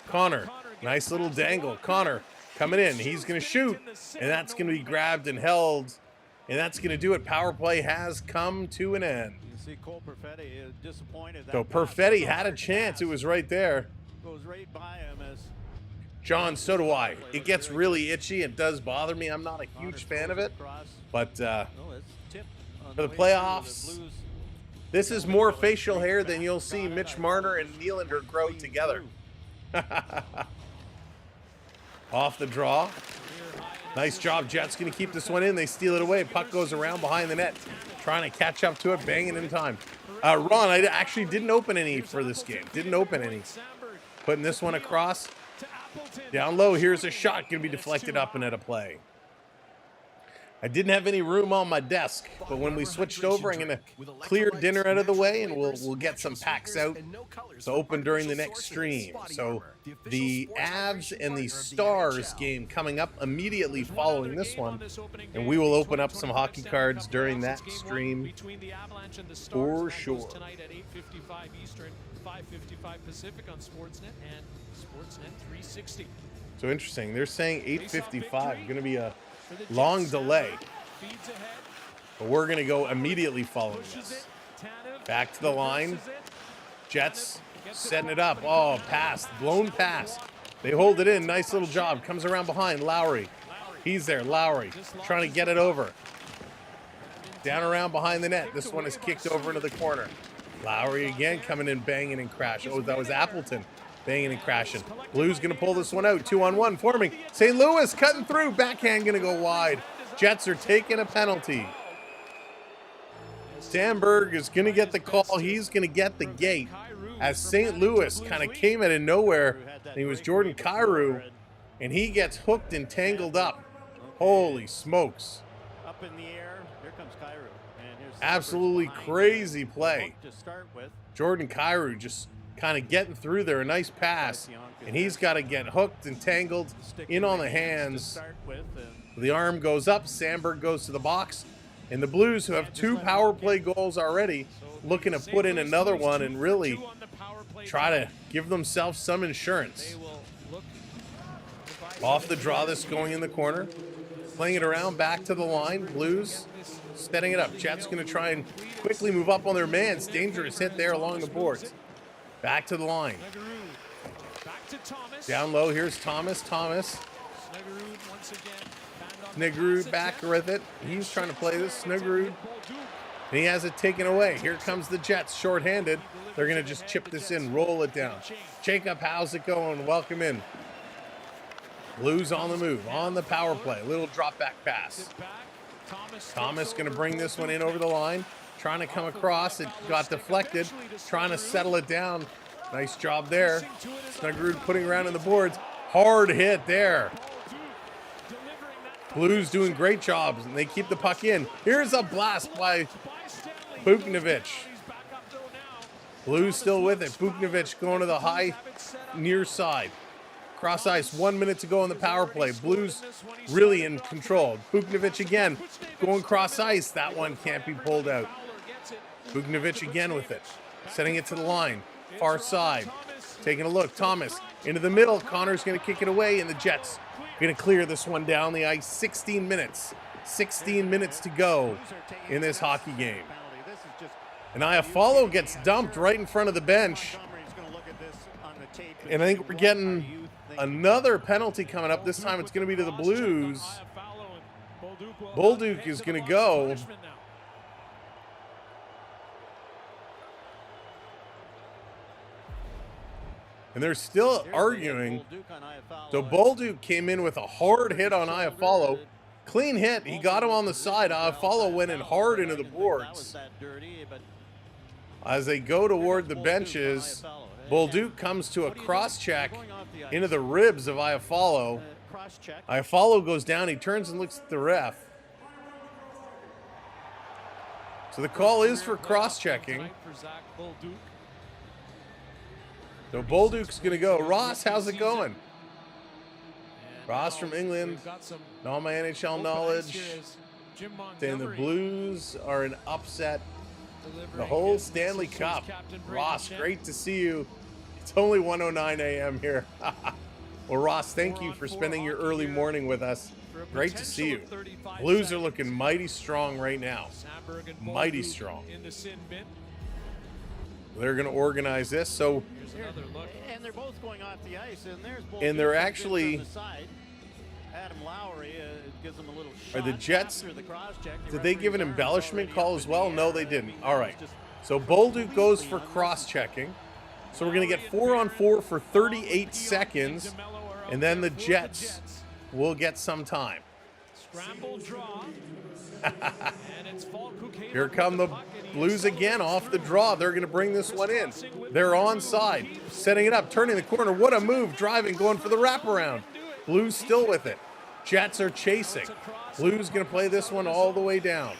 Connor, nice little dangle. Connor coming in. He's going to shoot, and that's going to be grabbed and held, and that's going to do it. Power play has come to an end. You see Cole Perfetti disappointed. So Perfetti had a chance. It was right there. Goes right by him as John, so do I. It gets really itchy. It does bother me. I'm not a huge fan of it. But for the playoffs, this is more facial hair than you'll see Mitch Marner and Nylander grow together. Off the draw. Nice job. Jets going to keep this one in. They steal it away. Puck goes around behind the net. Trying to catch up to it. Banging in time. Ron, I actually didn't open any for this game. Didn't open any. Putting this one across. Down low. Here's a shot. Going to be deflected up and at a play. I didn't have any room on my desk, but when we switched over, I'm going to clear dinner out of the way, and we'll get some packs out to open during the next stream. So the Avs and the Stars game coming up immediately following this one, and we will open up some hockey cards during that stream for sure. Tonight at 8:55 Eastern, 5:55 Pacific on Sportsnet and Sportsnet 360. So interesting. They're saying 8:55. Going to be a long delay, but we're going to go immediately following this. Back to the line. Jets setting it up. Oh, pass. Blown pass. They hold it in. Nice little job. Comes around behind. Lowry. He's there. Lowry trying to get it over. Down around behind the net. This one is kicked over into the corner. Lowry again coming in, banging and crashing. Oh, that was Appleton. Banging and crashing. Blues going to pull this one out. 2-on-1 forming. St. Louis cutting through. Backhand going to go wide. Jets are taking a penalty. Sandberg is going to get the call. He's going to get the gate as St. Louis kind of came out of nowhere. And he was Jordan Kyrou, and he gets hooked and tangled up. Holy smokes. Up in the air. Here comes Kyrou. And here's Absolutely behind crazy him. play. To start with. Jordan Kyrou just kind of getting through there. A nice pass. And he's got to get hooked and tangled in on the hands. The arm goes up. Sandberg goes to the box. And the Blues, who have 2 power play goals already, looking to put in another one and really try to give themselves some insurance. Off the draw, this going in the corner. Playing it around, back to the line. Blues setting it up. Jets going to try and quickly move up on their mans. Dangerous hit there along the boards. Back to the line. Down low, here's Thomas. Snuggerud back with it. He's trying to play this. Snuggerud. And he has it taken away. Here comes the Jets, shorthanded. They're going to just chip this in, roll it down. Jacob, how's it going? Welcome in. Blues on the move, on the power play. Little drop back pass. Thomas going to bring this one in over the line. Trying to come across. It got deflected. Trying to settle it down. Nice job there. Snuggerud putting around in the boards. Hard hit there. Blues doing great jobs, and they keep the puck in. Here's a blast by Buknovic. Blues still with it. Buknovic going to the high near side. Cross ice, 1 minute to go on the power play. Blues really in control. Buknovic again going cross ice. That one can't be pulled out. Buknovic again with it. Setting it to the line. Far side. Taking a look. Thomas into the middle. Connor's going to kick it away, and the Jets going to clear this one down the ice. 16 minutes. 16 minutes to go in this hockey game. And Iafallo gets dumped right in front of the bench. And I think we're getting another penalty coming up. This time it's going to be to the Blues. Bolduc is going to go. And they're still arguing. So Bolduc came in with a hard hit on Iafallo. Clean hit. He got him on the side. Iafallo went in hard into the boards. As they go toward the benches, Bolduc comes to a cross-check into the ribs of Iafallo. Iafallo goes down. He turns and looks at the ref. So the call is for cross-checking. So Bolduc's going to go. Ross, how's it going? Ross from England. And all my NHL knowledge. Saying the Blues are an upset. The whole Stanley Cup. Ross, great to see you. It's only 1:09 a.m. here. Well, Ross, thank you for spending your early morning with us. Great to see you. Blues are looking mighty strong right now. Mighty strong. They're going to organize this. So, and they're both going off the ice, and they're actually. Adam Lowry gives them a little Are the shot Jets? after the cross-check. Did they give an embellishment call as well? No, they didn't. All right. So Bolduc goes for cross-checking. So we're going to get 4-on-4 for 38 seconds, and then the Jets will get some time. Scramble draw. Here come the Blues again off the draw. They're going to bring this one in. They're onside, setting it up, turning the corner. What a move, driving, going for the wraparound. Blues still with it. Jets are chasing. Blues going to play this one all the way down.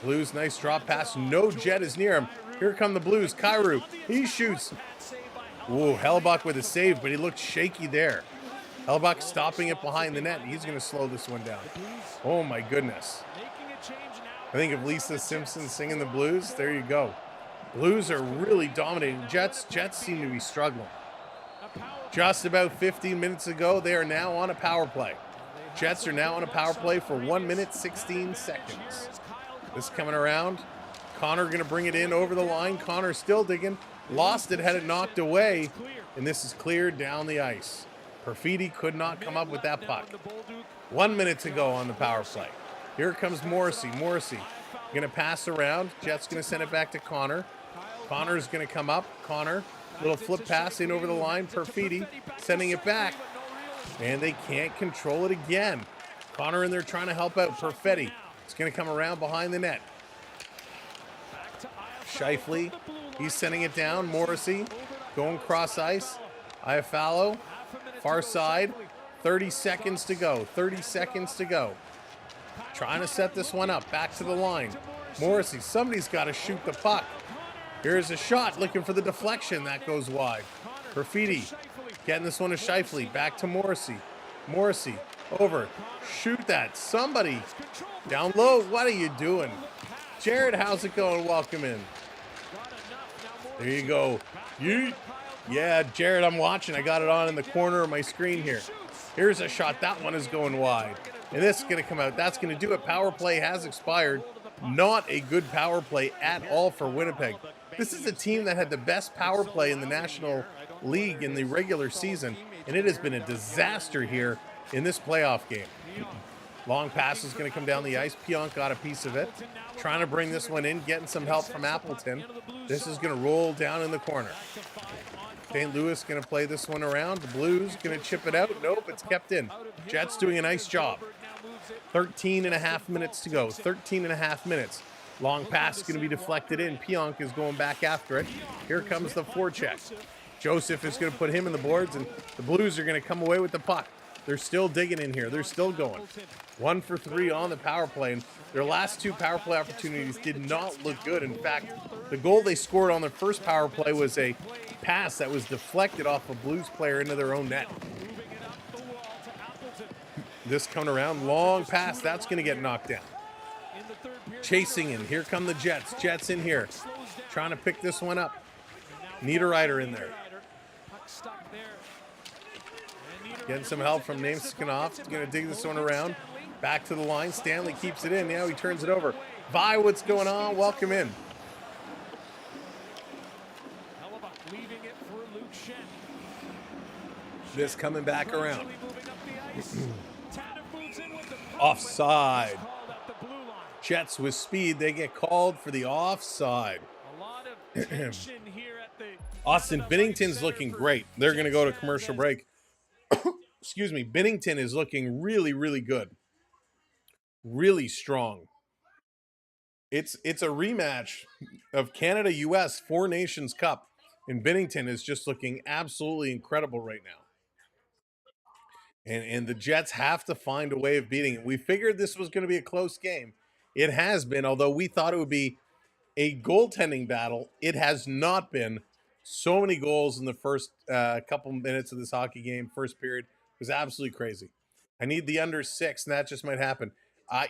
Blues, nice drop pass. No Jet is near him. Here come the Blues. Kyrou, he shoots. Ooh, Hellebuyck with a save, but he looked shaky there. Hellebuyck stopping it behind the net. He's going to slow this one down. Oh, my goodness. I think of Lisa Simpson singing the Blues. There you go. Blues are really dominating. Jets seem to be struggling. Just about 15 minutes ago, they are now on a power play. Jets are now on a power play for 1 minute, 16 seconds. This coming around. Connor going to bring it in over the line. Connor still digging. Lost it, had it knocked away. And this is cleared down the ice. Perfidi could not come up with that puck. 1 minute to go on the power play. Here comes Morrissey. Morrissey going to pass around. Jets going to send it back to Connor. Connor's going to come up. Connor, little flip pass in over the line. Perfidi sending it back. And they can't control it again. Connor in there trying to help out. Perfetti. It's going to come around behind the net. Scheifele, he's sending it down. Morrissey going cross ice. Iafallo, far side. 30 seconds to go. 30 seconds to go. Trying to set this one up. Back to the line. Morrissey, somebody's got to shoot the puck. Here's a shot, looking for the deflection. That goes wide. Graffiti getting this one to Scheifele. Back to Morrissey. Morrissey, over. Shoot that. Somebody down low. What are you doing? Jared, how's it going? Welcome in. There you go. Yeet. Yeah, Jared, I'm watching. I got it on in the corner of my screen here. Here's a shot. That one is going wide. And this is going to come out. That's going to do it. Power play has expired. Not a good power play at all for Winnipeg. This is a team that had the best power play in the National League in the regular season, and it has been a disaster here in this playoff game. Long pass is going to come down the ice. Pionk got a piece of it. Trying to bring this one in, getting some help from Appleton. This is going to roll down in the corner. St. Louis going to play this one around. The Blues going to chip it out. Nope, it's kept in. Jets doing a nice job. 13 and a half minutes to go. 13 and a half minutes. Long pass is going to be deflected in. Pionk is going back after it. Here comes the forecheck. Joseph is going to put him in the boards, and the Blues are going to come away with the puck. They're still digging in here. They're still going. 1 for 3 on the power play. And their last 2 power play opportunities did not look good. In fact, the goal they scored on their first power play was a pass that was deflected off a Blues player into their own net. This coming around, long pass, that's going to get knocked down. Chasing in, here come the Jets. Jets in here, trying to pick this one up. Niederreiter in there. Getting some help from Nameskinoff. Going to dig this one around. Back to the line. Stanley keeps it in. Now he turns it over. Vi, what's going on? Welcome in. This coming back around. Offside. Jets with speed. They get called for the offside. Austin Binnington's looking great. They're going to go to commercial break. Excuse me. Binnington is looking really, really good. Really strong. It's a rematch of Canada-US Four Nations Cup. And Binnington is just looking absolutely incredible right now. And the Jets have to find a way of beating it. We figured this was going to be a close game. It has been, although we thought it would be a goaltending battle. It has not been. So many goals in the first couple minutes of this hockey game, first period. It was absolutely crazy. I need the under 6, and that just might happen.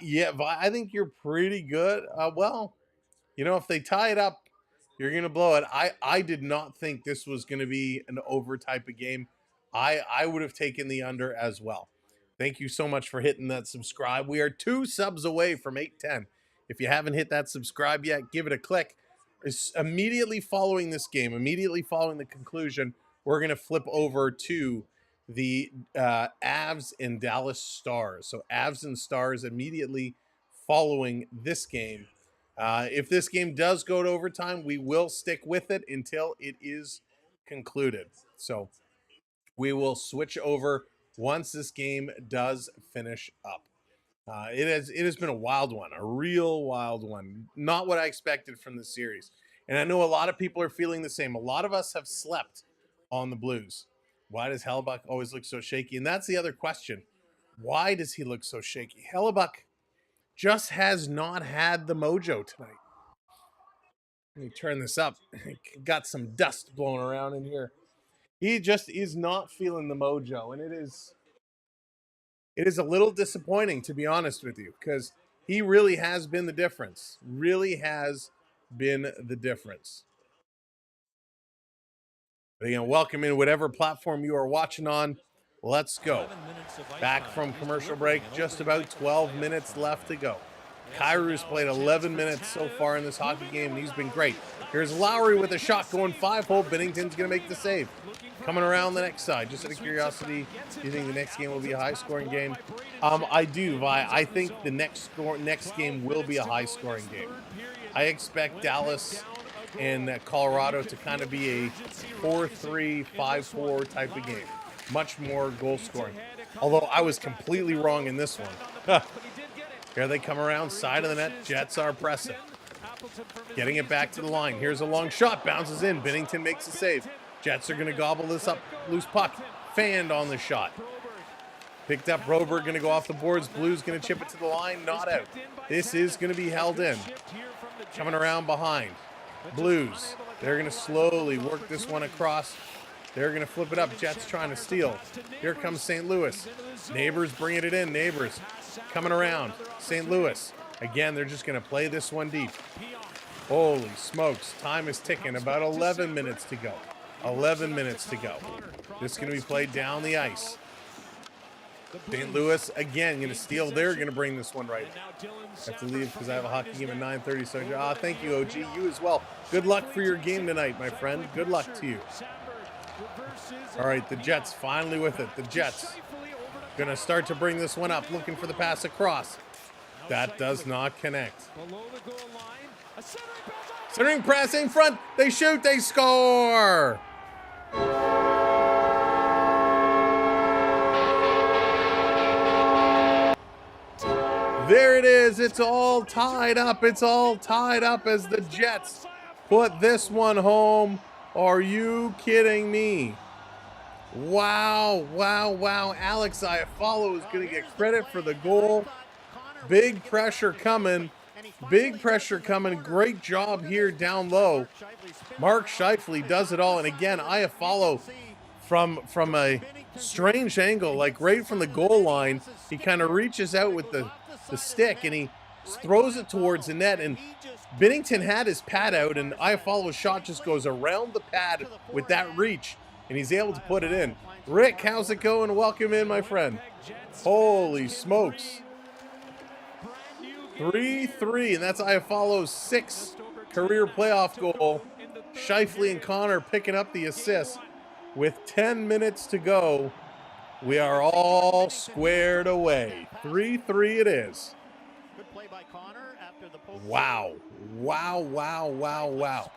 Yeah, I think you're pretty good. Well, you know, if they tie it up, you're going to blow it. I did not think this was going to be an over type of game. I would have taken the under as well. Thank you so much for hitting that subscribe. We are 2 subs away from 810. If you haven't hit that subscribe yet, give it a click. Immediately following this game, immediately following the conclusion, we're going to flip over to the Avs and Dallas Stars. So Avs and Stars immediately following this game. If this game does go to overtime, we will stick with it until it is concluded. So we will switch over once this game does finish up. It has been a wild one, a real wild one. Not what I expected from this series. And I know a lot of people are feeling the same. A lot of us have slept on the Blues. Why does Hellebuck always look so shaky? And that's the other question. Why does he look so shaky? Hellebuck just has not had the mojo tonight. Let me turn this up. Got some dust blowing around in here. He just is not feeling the mojo, and it is a little disappointing, to be honest with you, because he really has been the difference. Really has been the difference. But again, welcome in whatever platform you are watching on. Let's go. Back from commercial break, just about 12 minutes left to go. Kairu's played 11 minutes so far in this hockey game, and he's been great. Here's Lowry with a shot going 5-hole. Binnington's going to make the save. Coming around the next side. Just out of curiosity, do you think the next game will be a high-scoring game? I do, Vi. I think the next game will be a high-scoring game. I expect Dallas and Colorado to kind of be a 4-3, 5-4 type of game. Much more goal-scoring. Although I was completely wrong in this one. Here they come around, side of the net. Jets are pressing. Getting it back to the line. Here's a long shot. Bounces in. Binnington makes a save. Jets are going to gobble this up. Loose puck. Fanned on the shot. Picked up Roberg, going to go off the boards. Blues going to chip it to the line. Not out. This is going to be held in. Coming around behind. Blues. They're going to slowly work this one across. They're going to flip it up. Jets trying to steal. Here comes St. Louis. Neighbors bringing it in. Neighbors coming around. St. Louis. Again, they're just going to play this one deep. Holy smokes. Time is ticking. About 11 minutes to go. 11 minutes to go. This is going to be played down the ice. St. Louis, again, going to steal. They're going to bring this one right. I have to leave because I have a hockey game at 9:30. So, thank you, OG. You as well. Good luck for your game tonight, my friend. Good luck to you. All right, the Jets finally with it. The Jets going to start to bring this one up, looking for the pass across. That does not connect. Centering press in front. They shoot. They score. There it is. It's all tied up. It's all tied up as the Jets put this one home. Are you kidding me? Wow, wow, wow. Alex Iafallo is going to get credit for the goal. Big pressure coming. Big pressure coming. Great job here down low. Mark Scheifele does it all. And again, Iafallo from a strange angle, like right from the goal line, he kind of reaches out with the stick and he throws it towards the net. And Binnington had his pad out, and Iafallo's shot just goes around the pad with that reach, and he's able to put it in. Rick, how's it going? Welcome in, my friend. Holy smokes. 3-3, and that's Iafallo's 6th career playoff goal. Scheifele and Connor picking up the assist. With 10 minutes to go, we are all squared away. 3-3 it is. Wow. Wow, wow, wow, wow.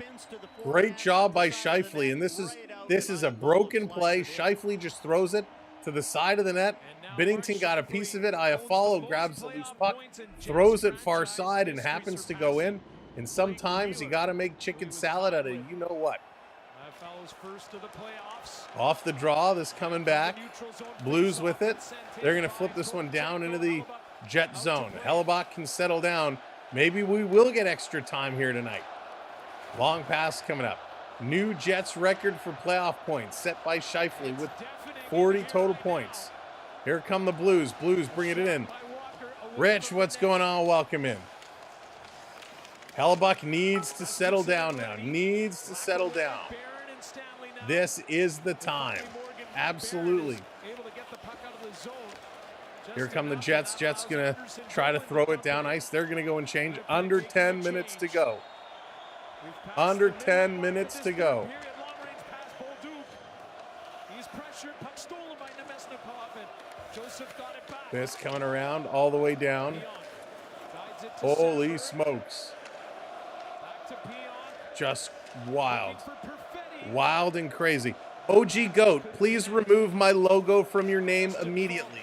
Great job by Scheifele, and this is a broken play. Scheifele just throws it to the side of the net. Binnington got a piece of it. Iafallo grabs the loose puck, throws it far side, and happens to go in. And sometimes you got to make chicken salad out of you know what. Off the draw, this coming back. Blues with it. They're going to flip this one down into the Jet zone. Hellebuyck can settle down. Maybe we will get extra time here tonight. Long pass coming up. New Jets record for playoff points set by Scheifele with 40 total points. Here come the Blues. Blues bringing it in. Rich, what's going on? Welcome in. Hellebuyck needs to settle down now. Needs to settle down. This is the time. Absolutely. Here come the Jets. Jets going to try to throw it down ice. They're going to go and change. Under 10 minutes to go. Under 10 minutes to go. This coming around all the way down. Holy smokes. Just wild. Wild and crazy. OG Goat, please remove my logo from your name immediately.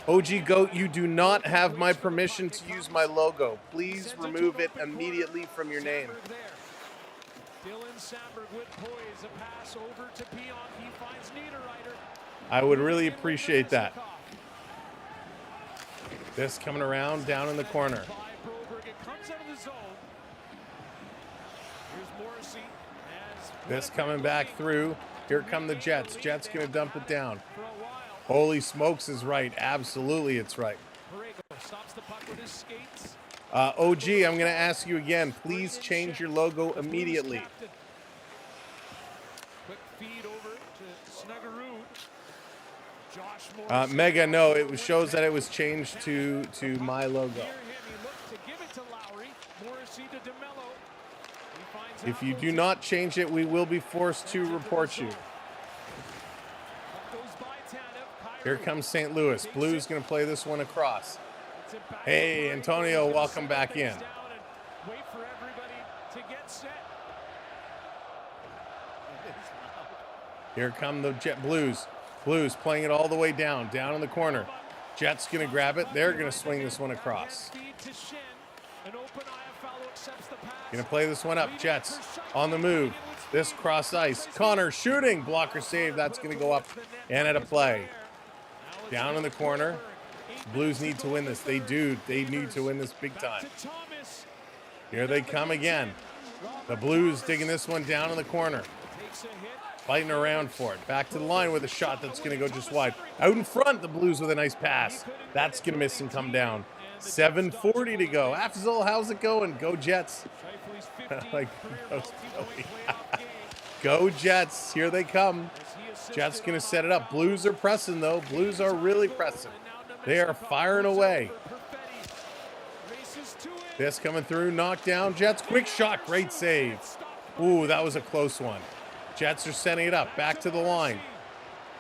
OG Goat, you do not have my permission to use my logo. Please remove it immediately from your name. I would really appreciate that. This coming around down in the corner. This coming back through. Here come the Jets. Jets going to dump it down. Holy smokes is right. Absolutely, it's right. OG, I'm going to ask you again. Please change your logo immediately. Mega, no, it shows that it was changed to my logo. If you do not change it, we will be forced to report you. Here comes St. Louis. Blues going to play this one across. Hey, Antonio, welcome back in. Here come the Blues. Blues playing it all the way down in the corner. Jets going to grab it. They're going to swing this one across. Going to play this one up. Jets on the move. This cross ice. Connor shooting. Blocker save. That's going to go up and at a play. Down in the corner. Blues need to win this. They do. They need to win this big time. Here they come again. The Blues digging this one down in the corner. Fighting around for it. Back to the line with a shot that's going to go just wide. Out in front, the Blues with a nice pass. That's going to miss and come down. 7:40 to go. Afzal, how's it going? Go Jets. Like, go Jets. Here they come. Jets going to set it up. Blues are pressing, though. Blues are really pressing. They are firing away. This coming through. Knocked down. Jets. Quick shot. Great save. Ooh, that was a close one. Jets are setting it up. Back to the line.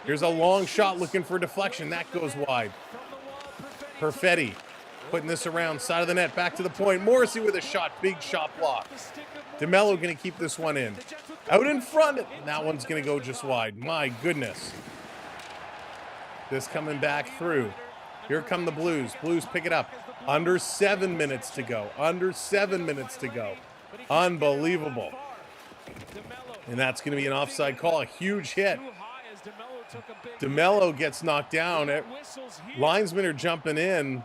Here's a long shot looking for deflection. That goes wide. Perfetti putting this around side of the net. Back to the point. Morrissey with a shot. Big shot block. DeMello going to keep this one in. Out in front. That one's going to go just wide. My goodness. This coming back through. Here come the Blues. Blues pick it up. Under 7 minutes to go. Under 7 minutes to go. Unbelievable. And that's going to be an offside call. A huge hit. DeMello gets knocked down. Linesmen are jumping in.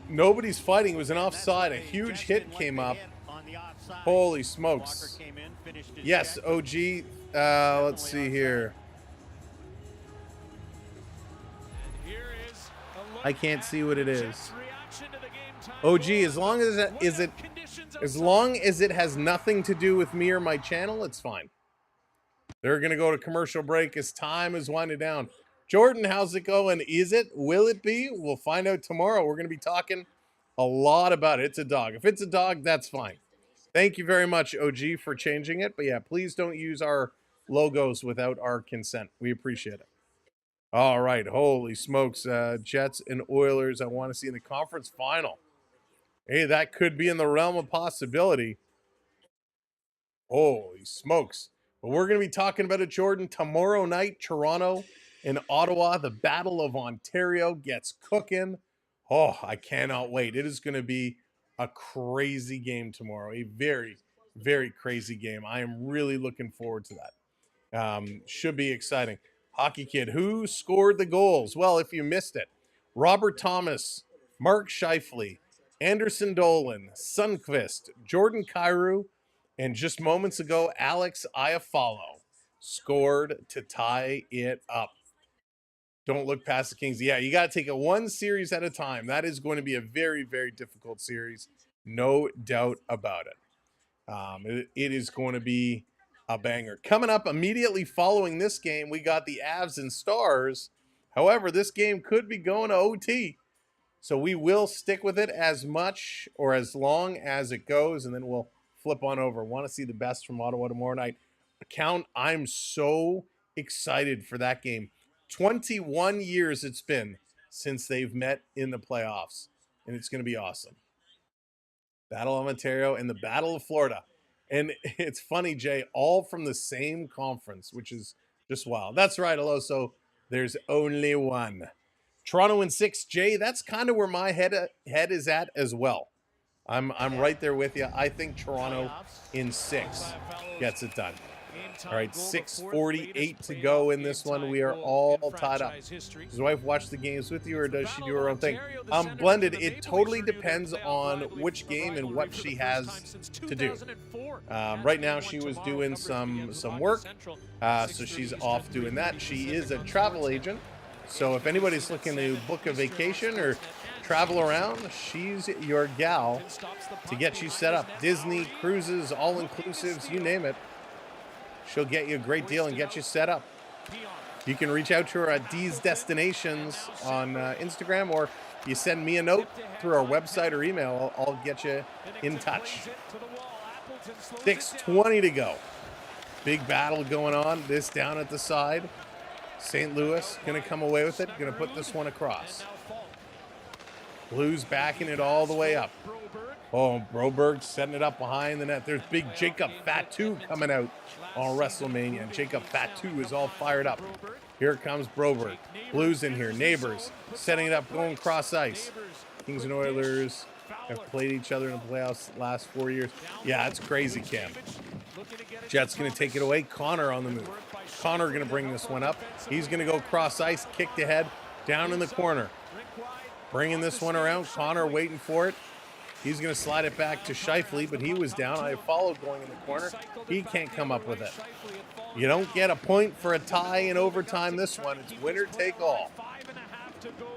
Nobody's fighting. It was an offside. A huge hit came up. Holy smokes. Yes, OG. Let's see here. I can't see what it is. OG, as long as it has nothing to do with me or my channel, it's fine. They're going to go to commercial break as time is winding down. Jordan, how's it going? Is it? Will it be? We'll find out tomorrow. We're going to be talking a lot about it. It's a dog. If it's a dog, that's fine. Thank you very much, OG, for changing it. But yeah, please don't use our logos without our consent. We appreciate it. All right. Holy smokes. Jets and Oilers, I want to see in the conference final. Hey, that could be in the realm of possibility. Holy smokes. But we're going to be talking about it, Jordan. Tomorrow night, Toronto and Ottawa, the Battle of Ontario gets cooking. Oh, I cannot wait. It is going to be a crazy game tomorrow. A very, very crazy game. I am really looking forward to that. Should be exciting. Hockey Kid, who scored the goals? Well, if you missed it, Robert Thomas, Mark Scheifele, Anderson Dolan, Sundqvist, Jordan Kyrou, and just moments ago, Alex Iafallo scored to tie it up. Don't look past the Kings. Yeah, you got to take it one series at a time. That is going to be a very, very difficult series. No doubt about it. It is going to be a banger. Coming up immediately following this game, we got the Avs and Stars. However, this game could be going to OT. So we will stick with it as much or as long as it goes, and then we'll flip on over. Want to see the best from Ottawa tomorrow night. I'm so excited for that game. 21 years it's been since they've met in the playoffs, and it's going to be awesome. Battle of Ontario and the Battle of Florida. And it's funny, Jay, all from the same conference, which is just wild. That's right, Aloso. There's only one. Toronto in 6, Jay, that's kind of where my head is at as well. I'm right there with you. I think Toronto in 6 gets it done. All right, 6:48 to go in this one. We are all tied up. Does his wife watch the games with you, or does she do her own thing? Blended. It totally depends on which game and what she has to do. Right now, she was doing some work, so she's off doing that. She is a travel agent, so if anybody's looking to book a vacation or travel around, she's your gal to get you set up. Disney, cruises, all-inclusives, you name it. She'll get you a great deal and get you set up. You can reach out to her at D's Destinations on Instagram, or you send me a note through our website or email. I'll get you in touch. 6:20 to go. Big battle going on. This down at the side. St. Louis going to come away with it. Going to put this one across. Blues backing it all the way up. Oh, Broberg setting it up behind the net. There's big Jacob Fatu coming out on WrestleMania. And Jacob Fatu is all fired up. Here comes Broberg. Blues in here. Neighbors setting it up, going cross ice. Kings and Oilers have played each other in the playoffs the last 4 years. Yeah, it's crazy, Cam. Jets going to take it away. Connor on the move. Connor going to bring this one up. He's going to go cross ice, kicked ahead, down in the corner. Bringing this one around. Connor waiting for it. He's going to slide it back to Scheifele, but he was down. I followed going in the corner. He can't come up with it. You don't get a point for a tie in overtime this one. It's winner take all.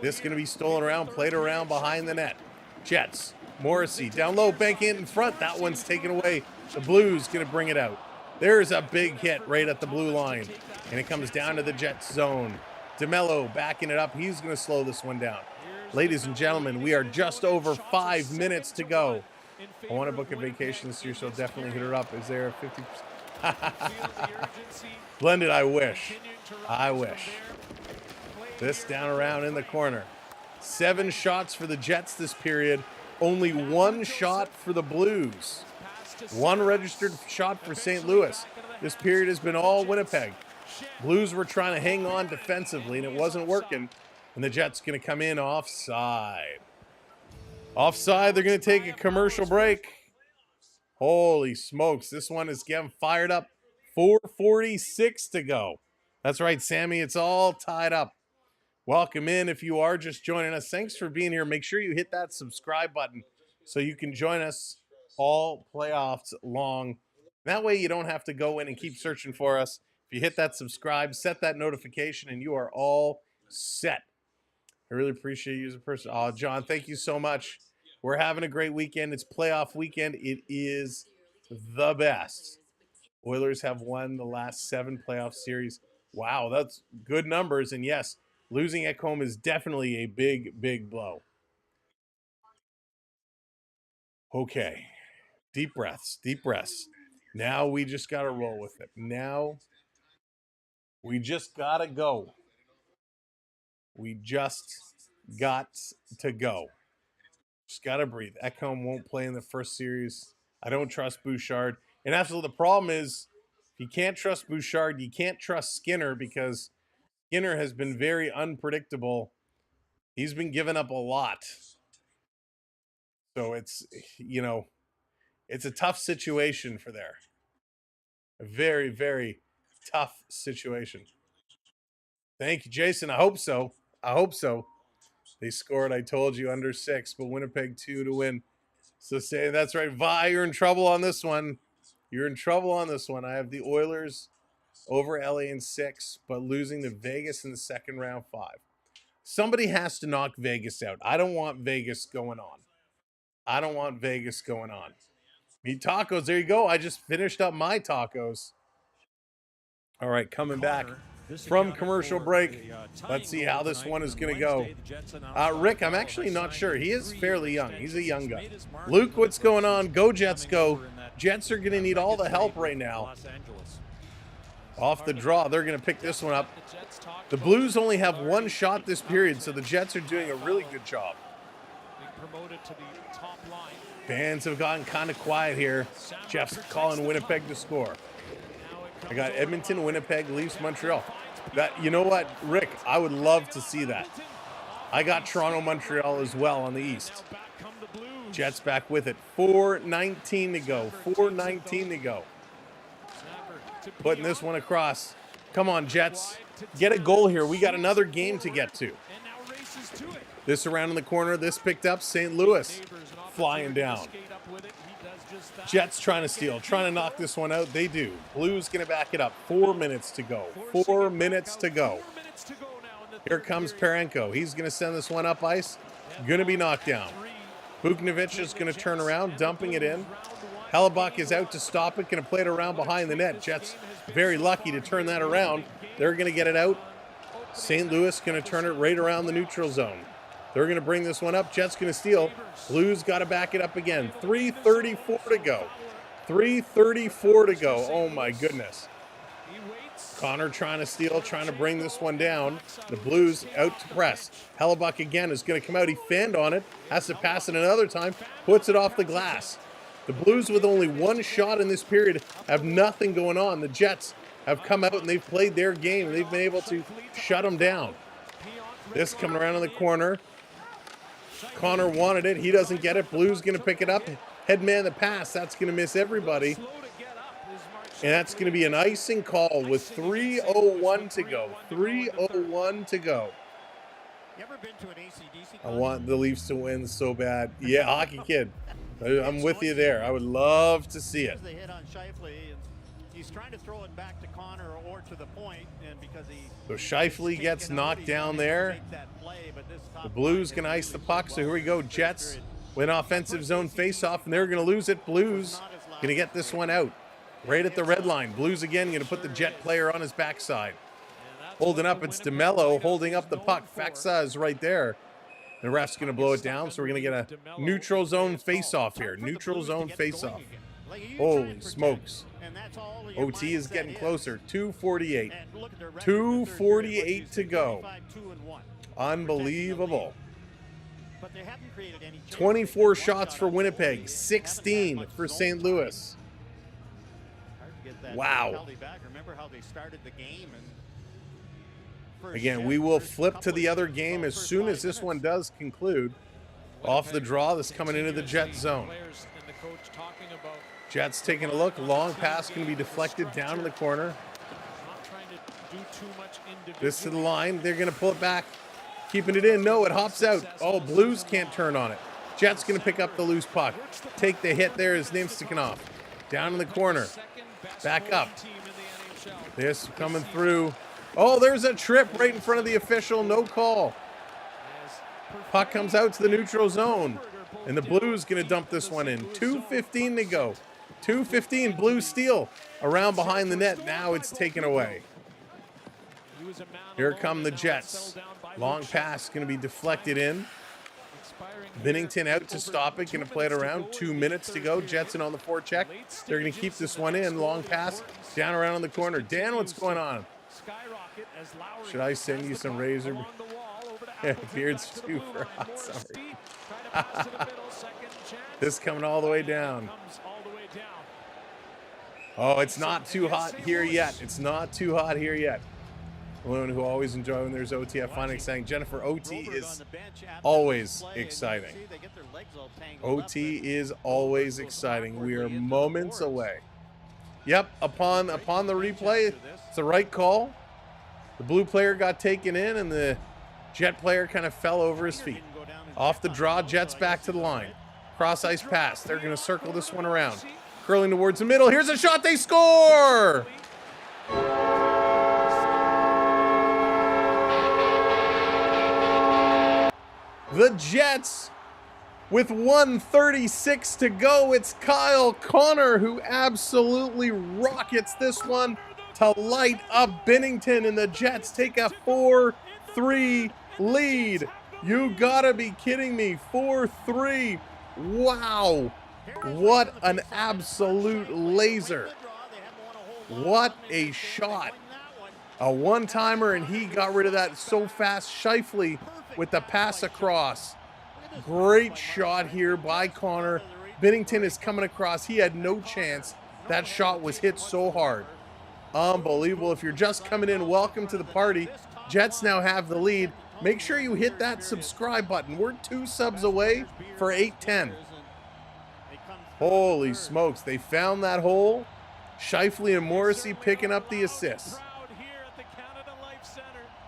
This is going to be stolen around, played around behind the net. Jets. Morrissey down low, bank in front. That one's taken away. The Blues going to bring it out. There's a big hit right at the blue line. And it comes down to the Jets zone. DeMello backing it up. He's going to slow this one down. Ladies and gentlemen, we are just over 5 minutes to go. I want to book a vacation this year, so definitely hit her up. Is there a 50%? Blended, I wish. I wish. This down around in the corner. 7 shots for the Jets this period. Only 1 shot for the Blues. 1 registered shot for St. Louis. This period has been all Winnipeg. Blues were trying to hang on defensively, and it wasn't working. And the Jets going to come in offside. Offside, they're going to take a commercial break. Holy smokes, this one is getting fired up. 4:46 to go. That's right, Sammy, it's all tied up. Welcome in if you are just joining us. Thanks for being here. Make sure you hit that subscribe button so you can join us all playoffs long. That way you don't have to go in and keep searching for us. If you hit that subscribe, set that notification, and you are all set. I really appreciate you as a person. Oh, John, thank you so much. We're having a great weekend. It's playoff weekend. It is the best. Oilers have won the last 7 playoff series. Wow, that's good numbers. And yes, losing at home is definitely a big, big blow. Okay. Deep breaths, deep breaths. Now we just got to roll with it. Now we just got to go. We just got to go. Just got to breathe. Ekholm won't play in the first series. I don't trust Bouchard. And absolutely, the problem is, if you can't trust Bouchard, you can't trust Skinner, because Skinner has been very unpredictable. He's been giving up a lot. So it's, it's a tough situation for there. A very, very tough situation. Thank you, Jason. I hope so. I hope so. They scored, I told you, under 6, but Winnipeg 2 to win. So say that's right. Vi, you're in trouble on this one. You're in trouble on this one. I have the Oilers over LA in 6, but losing to Vegas in the second round 5. Somebody has to knock Vegas out. I don't want Vegas going on. I don't want Vegas going on. Meat tacos. There you go. I just finished up my tacos. All right, coming back from commercial break. Let's see how this one is going to go. Rick, I'm actually not sure. He is fairly young. He's a young guy. Luke, what's going on? Go Jets, go. Jets are going to need all the help right now. Off the draw, they're going to pick this one up. The Blues only have 1 shot this period, so the Jets are doing a really good job. Fans have gotten kind of quiet here. Jeff's calling Winnipeg to score. I got Edmonton, Winnipeg, Leafs, Montreal. You know what, Rick? I would love to see that. I got Toronto, Montreal as well on the East. Jets back with it. 4:19 to go. 4:19 to go. Putting this one across. Come on, Jets. Get a goal here. We got another game to get to. This around in the corner. This picked up. St. Louis flying down. Jets trying to steal. Trying to knock this one out. They do. Blues going to back it up. 4 minutes to go. 4 minutes to go. Here comes Parenko. He's going to send this one up ice. Going to be knocked down. Vuknovic is going to turn around, dumping it in. Hellebuck is out to stop it. Going to play it around behind the net. Jets very lucky to turn that around. They're going to get it out. St. Louis going to turn it right around the neutral zone. They're going to bring this one up. Jets going to steal. Blues got to back it up again. 3:34 to go. 3:34 to go. Oh, my goodness. Connor trying to steal, trying to bring this one down. The Blues out to press. Hellebuck again is going to come out. He fanned on it. Has to pass it another time. Puts it off the glass. The Blues, with only 1 shot in this period, have nothing going on. The Jets have come out and they've played their game. They've been able to shut them down. This coming around in the corner. Connor wanted it. He doesn't get it. Blues going to pick it up. Headman the pass. That's going to miss everybody. And that's going to be an icing call with 3:01 to go. 3:01 to go. You ever been to an AC/DC? I want the Leafs to win so bad. Yeah, Hockey Kid. I'm with you there. I would love to see it. They hit on Scheifele, and he's trying to throw it back to Connor or to the point, and because he. So Scheifele gets knocked down there. The Blues can ice the puck. So here we go. Jets with an offensive zone face-off, and they're going to lose it. Blues going to get this one out. Right at the red line. Blues again going to put the Jet player on his backside. Holding up, it's DeMello holding up the puck. Faxa is right there. The ref's going to blow it down, so we're going to get a neutral zone face-off here. Neutral zone face-off. Holy smokes. OT is getting closer. 2:48. 2:48 to go. Unbelievable. 24 shots for Winnipeg. 16 for St. Louis. Wow. Remember how they started the game? Again, we will flip to the other game as soon as this one does conclude. Off the draw, this coming into the Jet zone. Jets taking a look. Long pass going to be deflected down in the corner. This to the line. They're going to pull it back. Keeping it in. No, it hops out. Oh, Blues can't turn on it. Jets going to pick up the loose puck. Take the hit there. His name's sticking off. Down in the corner. Back up. This coming through. Oh, there's a trip right in front of the official. No call. Puck comes out to the neutral zone. And the Blues going to dump this one in. 2:15 to go. 2:15. Blues steal. Around behind the net. Now it's taken away. Here come the Jets. Long pass going to be deflected in. Binnington out to stop it. Going to play it around. 2 minutes to go. Jetson on the forecheck. They're going to keep this one in. Long pass. Down around in the corner. Dan, what's going on? Should I send you some razor? Beards too for hot summer. This coming all the way down. Oh, it's not too hot here yet. It's not too hot here yet. Women who always enjoy when there's OT, I find exciting. Jennifer, OT is always exciting. OT is always exciting. We are moments away. Yep, upon the replay, it's the right call. The Blue player got taken in, and the Jet player kind of fell over his feet. Off the draw, Jets back to the line. Cross ice pass. They're going to circle this one around. Curling towards the middle. Here's a shot. They score! The Jets with 1:36 to go. It's Kyle Connor who absolutely rockets this one to light up Binnington, and the Jets take a 4-3 lead. You gotta be kidding me. 4-3. Wow. What an absolute laser. What a shot. A one-timer, and he got rid of that so fast. Scheifele with the pass across. Great shot here by Connor. Binnington is coming across. He had no chance. That shot was hit so hard. Unbelievable. If you're just coming in, welcome to the party. Jets now have the lead. Make sure you hit that subscribe button. We're 2 subs away for 810. Holy smokes. They found that hole. Scheifele and Morrissey picking up the assists.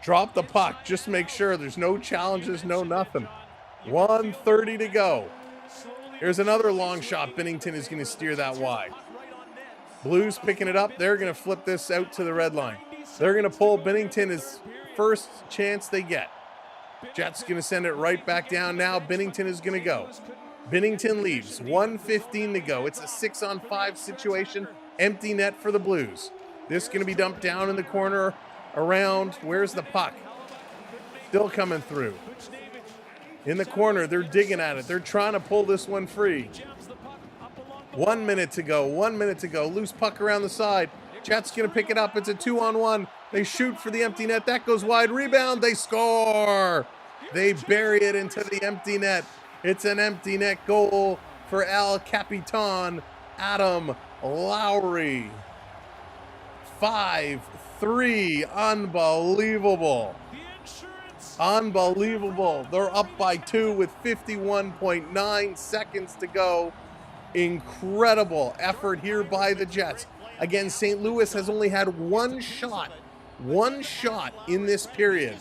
Drop the puck. Just make sure there's no challenges, no nothing. 1:30 to go. Here's another long shot. Binnington is going to steer that wide. Blues picking it up. They're going to flip this out to the red line. They're going to pull Binnington his first chance they get. Jets going to send it right back down now. Binnington is going to go. Binnington leaves. 1:15 to go. It's a 6-on-5 situation. Empty net for the Blues. This is going to be dumped down in the corner around. Where's the puck? Still coming through. In the corner, they're digging at it. They're trying to pull this one free. 1 minute to go. 1 minute to go. Loose puck around the side. Jets going to pick it up. It's a 2-on-1. They shoot for the empty net. That goes wide. Rebound. They score. They bury it into the empty net. It's an empty net goal for El Capitan, Adam Lowry. 5-3. Unbelievable. Unbelievable. They're up by 2 with 51.9 seconds to go. Incredible effort here by the Jets. Again, St. Louis has only had one shot in this period.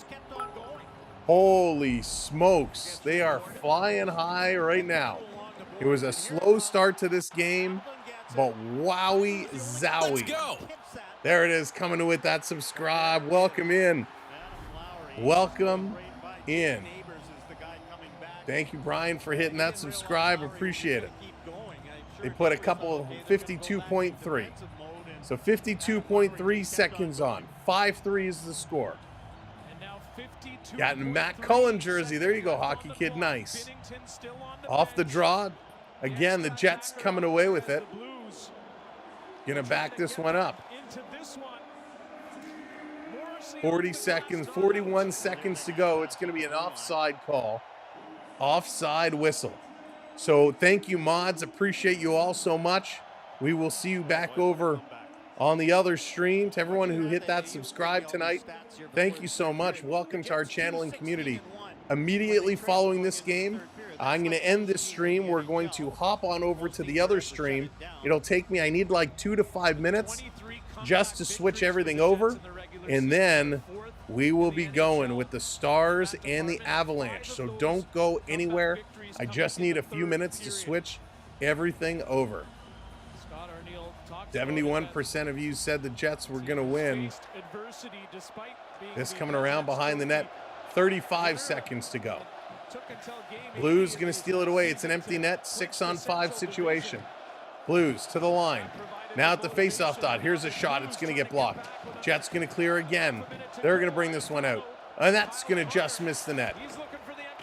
Holy smokes, they are flying high right now. It was a slow start to this game, but wowie zowie. Let's go. There it is, coming with that subscribe. Welcome in. Welcome in. Thank you, Brian, for hitting that subscribe. Appreciate it. They put a couple 52.3. So 52.3 seconds on. 5-3 is the score. Got Matt Cullen jersey. There you go, Hockey Kid. Nice. Off the draw. Again, the Jets coming away with it. Gonna back this one up. 40 seconds, 41 seconds to go. It's gonna be an offside call. Offside whistle. So thank you, mods. Appreciate you all so much. We will see you back over on the other stream. To everyone who hit that subscribe tonight, thank you so much. Welcome to our channel and community. Immediately following this game, I'm going to end this stream. We're going to hop on over to the other stream. It'll take me, I need like 2 to 5 minutes just to switch everything over. And then we will be going with the Stars and the Avalanche. So don't go anywhere. I just need a few minutes to switch everything over. 71% of you said the Jets were going to win. This coming around behind the net. 35 seconds to go. Blues going to steal it away. It's an empty net, 6-on-5 situation. Blues to the line. Now at the faceoff dot. Here's a shot. It's going to get blocked. Jets going to clear again. They're going to bring this one out. And that's going to just miss the net.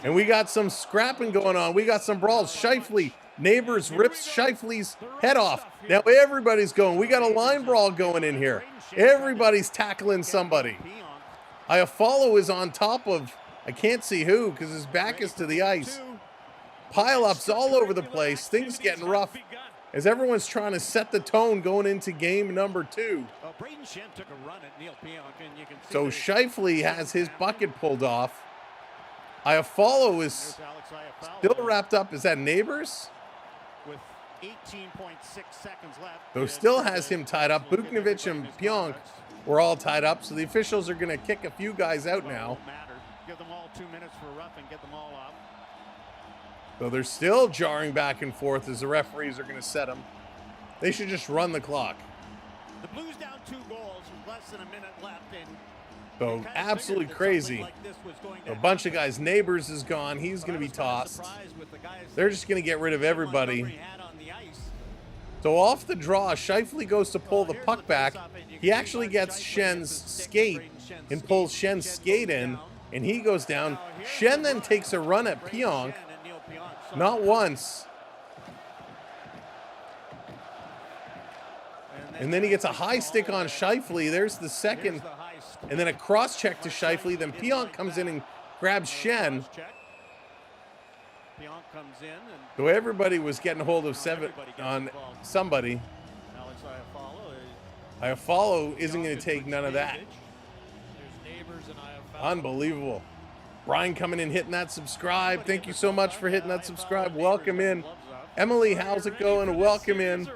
And we got some scrapping going on. We got some brawls. Scheifele, Neighbors rips Scheifele's head off. Now everybody's going. We got a line brawl going in here. Everybody's tackling somebody. Iafallo is on top of, I can't see who because his back is to the ice. Pile-ups all over the place. Things getting rough as everyone's trying to set the tone going into game number 2. So Scheifele has his bucket pulled off. Iafallo is still wrapped up. Is that Neighbors? With 18.6 seconds left. So still has him tied up. Buknovic and Pionk were all tied up. So the officials are going to kick a few guys out now. Give them all 2 minutes for a rough and get them all up. So they're still jarring back and forth as the referees are going to set them. They should just run the clock. The Blues down 2 goals with less than a minute left. And so absolutely crazy. A bunch of guys. Neighbors is gone. He's going to be tossed. They're just going to get rid of everybody. So off the draw, Scheifele goes to pull the puck back. He actually gets Schen's skate and pulls Schen's skate in, and he goes down. Schenn then takes a run at Pionk. Not once. And then he gets a high stick on Scheifele. There's the second. And then a cross check to Scheifele. Then Pionk comes in and grabs Schenn. So everybody was getting hold of 7 on somebody. Iafallo isn't going to take none of that. Unbelievable. Brian coming in, hitting that subscribe. Thank you so much for hitting that subscribe. Welcome in. Emily, how's it going? Welcome in.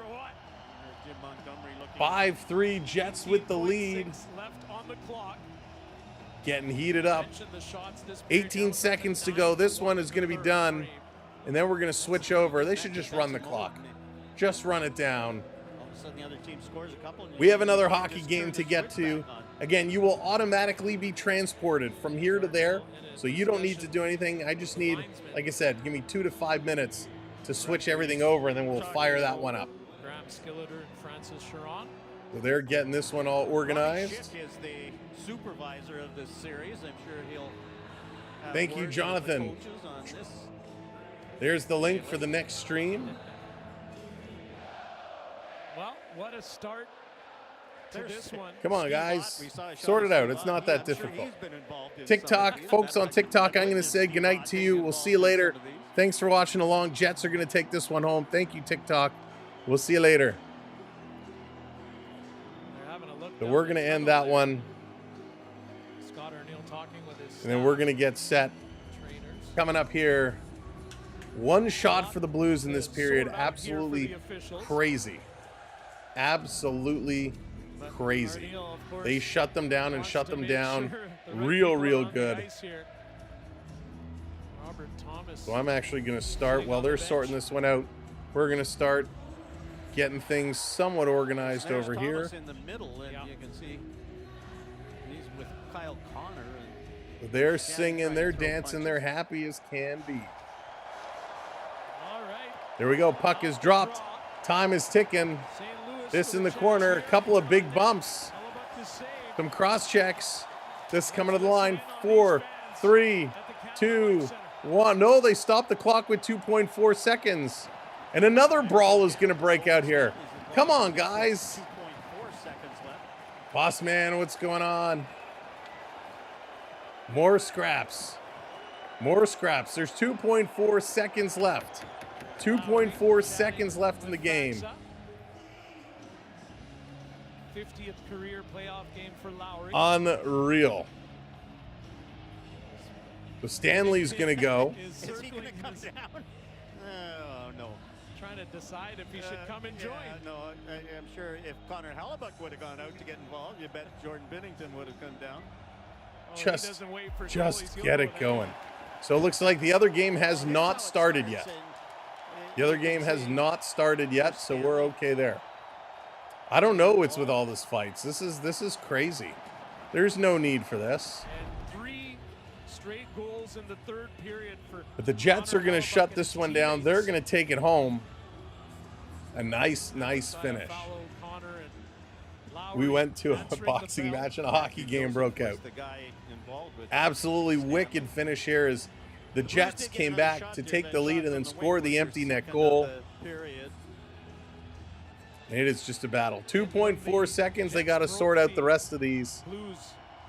5-3 Jets with the lead. Getting heated up. 18 seconds to go. This one is going to be done. And then we're going to switch over. They should just run the clock. Just run it down. We have another hockey game to get to. Again, you will automatically be transported from here to there. So you don't need to do anything. I just need, like I said, give me 2 to 5 minutes to switch everything over, and then we'll fire that one up. So they're getting this one all organized. Is the supervisor of this series. I'm sure he'll have Thank you, words with Jonathan. the coaches on this. There's the link for the next stream. Well, what a start to this one. Come on, guys. Sort it out. It's not that difficult. TikTok, folks on TikTok, I'm going to say goodnight to you. We'll see you later. Thanks for watching along. Jets are going to take this one home. Thank you, TikTok. We'll see you later. So we're going to end that one. And then we're going to get set. Coming up here, one shot for the Blues in this period. Absolutely crazy. absolutely But crazy. Arneal, of course, They shut them down and wants shut to them make down sure the right real, people are real on the good. ice here. Robert Thomas. So I'm actually going to start, Sitting while on the they're bench. sorting this one out, we're going to start getting things somewhat organized There's over Thomas here. in the middle, and Yeah. you can see he's with Kyle Connor. And They're trying singing, to they're throw dancing, they're punches. happy as can be. All right. There we go. Puck is dropped. Time is ticking. St. Louis This with in a the chance corner. A here. couple of big bumps. Hellebuyck to save. Some cross checks. This coming to the line. 4, 3, 2, 1. No, they stopped the clock with 2.4 seconds. And another brawl is going to break out here. Come on, guys. 2.4 seconds left. Boss man, what's going on? More scraps. More scraps. There's 2.4 seconds left. 2.4 seconds left in the game. 50th career playoff game for Lowry. Unreal. So Stanley's going to go. Is Is he circling going to come his- down? Oh, no. trying to decide if he should come and join. Yeah, no, I'm sure if Connor Hellebuyck would have gone out to get involved, you bet Jordan Binnington would have come down. Oh, he Just doesn't wait for goalies, Just he'll get go it there. going. So it looks like the other game has Here's how not it started starts, yet. and The other game has not started yet, so we're okay there. I don't know what's with all this fights. This is crazy. There's no need for this. And 3 straight goals in the third period for. But the Jets are Connor going to Hellebuyck shut and this his one down. They're teammates. going to take it home. A nice finish. Follow Connor and Lowry We went to a answering the boxing bell. match and a hockey game broke out. Was the guy involved with Absolutely Stanley. wicked finish here as the Blues Jets did get came another back shot to here, take that the lead shot and then from the score wing the was empty their net second of goal. the period. And it is just a battle. 2.4 seconds. They got to sort out the rest of these. Blues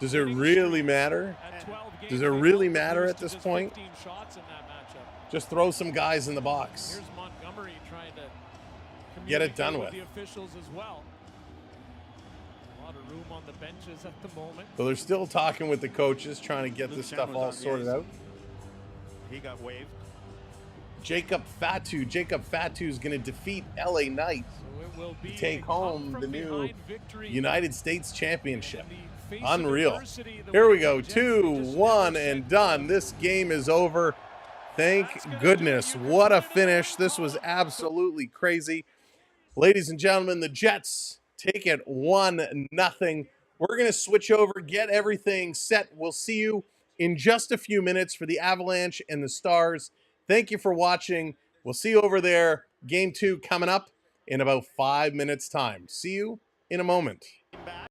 Does it really matter? at 12 games. Does it They really held the matter Blues at to this just point? 15 shots in that matchup. Just throw some guys in the box. Here's Montgomery trying to Get it communicate done with with. the officials as well. A lot of room on the benches at the moment. So they're still talking with the coaches, trying to get Luke this Shen stuff was all on the sorted ice. out. He got waived. Jacob Fatu is going to defeat LA Knights So it will be take a home the new come-from-behind victory United States Championship. in the face of Unreal. adversity, the Here way we the go. Jets 2-1 just never and said done. no. This game is over. Thank goodness. What a finish. This was absolutely crazy. Ladies and gentlemen, the Jets take it 1-0. We're going to switch over, get everything set. We'll see you in just a few minutes for the Avalanche and the Stars. Thank you for watching. We'll see you over there. Game 2 coming up in about 5 minutes' time. See you in a moment. Back.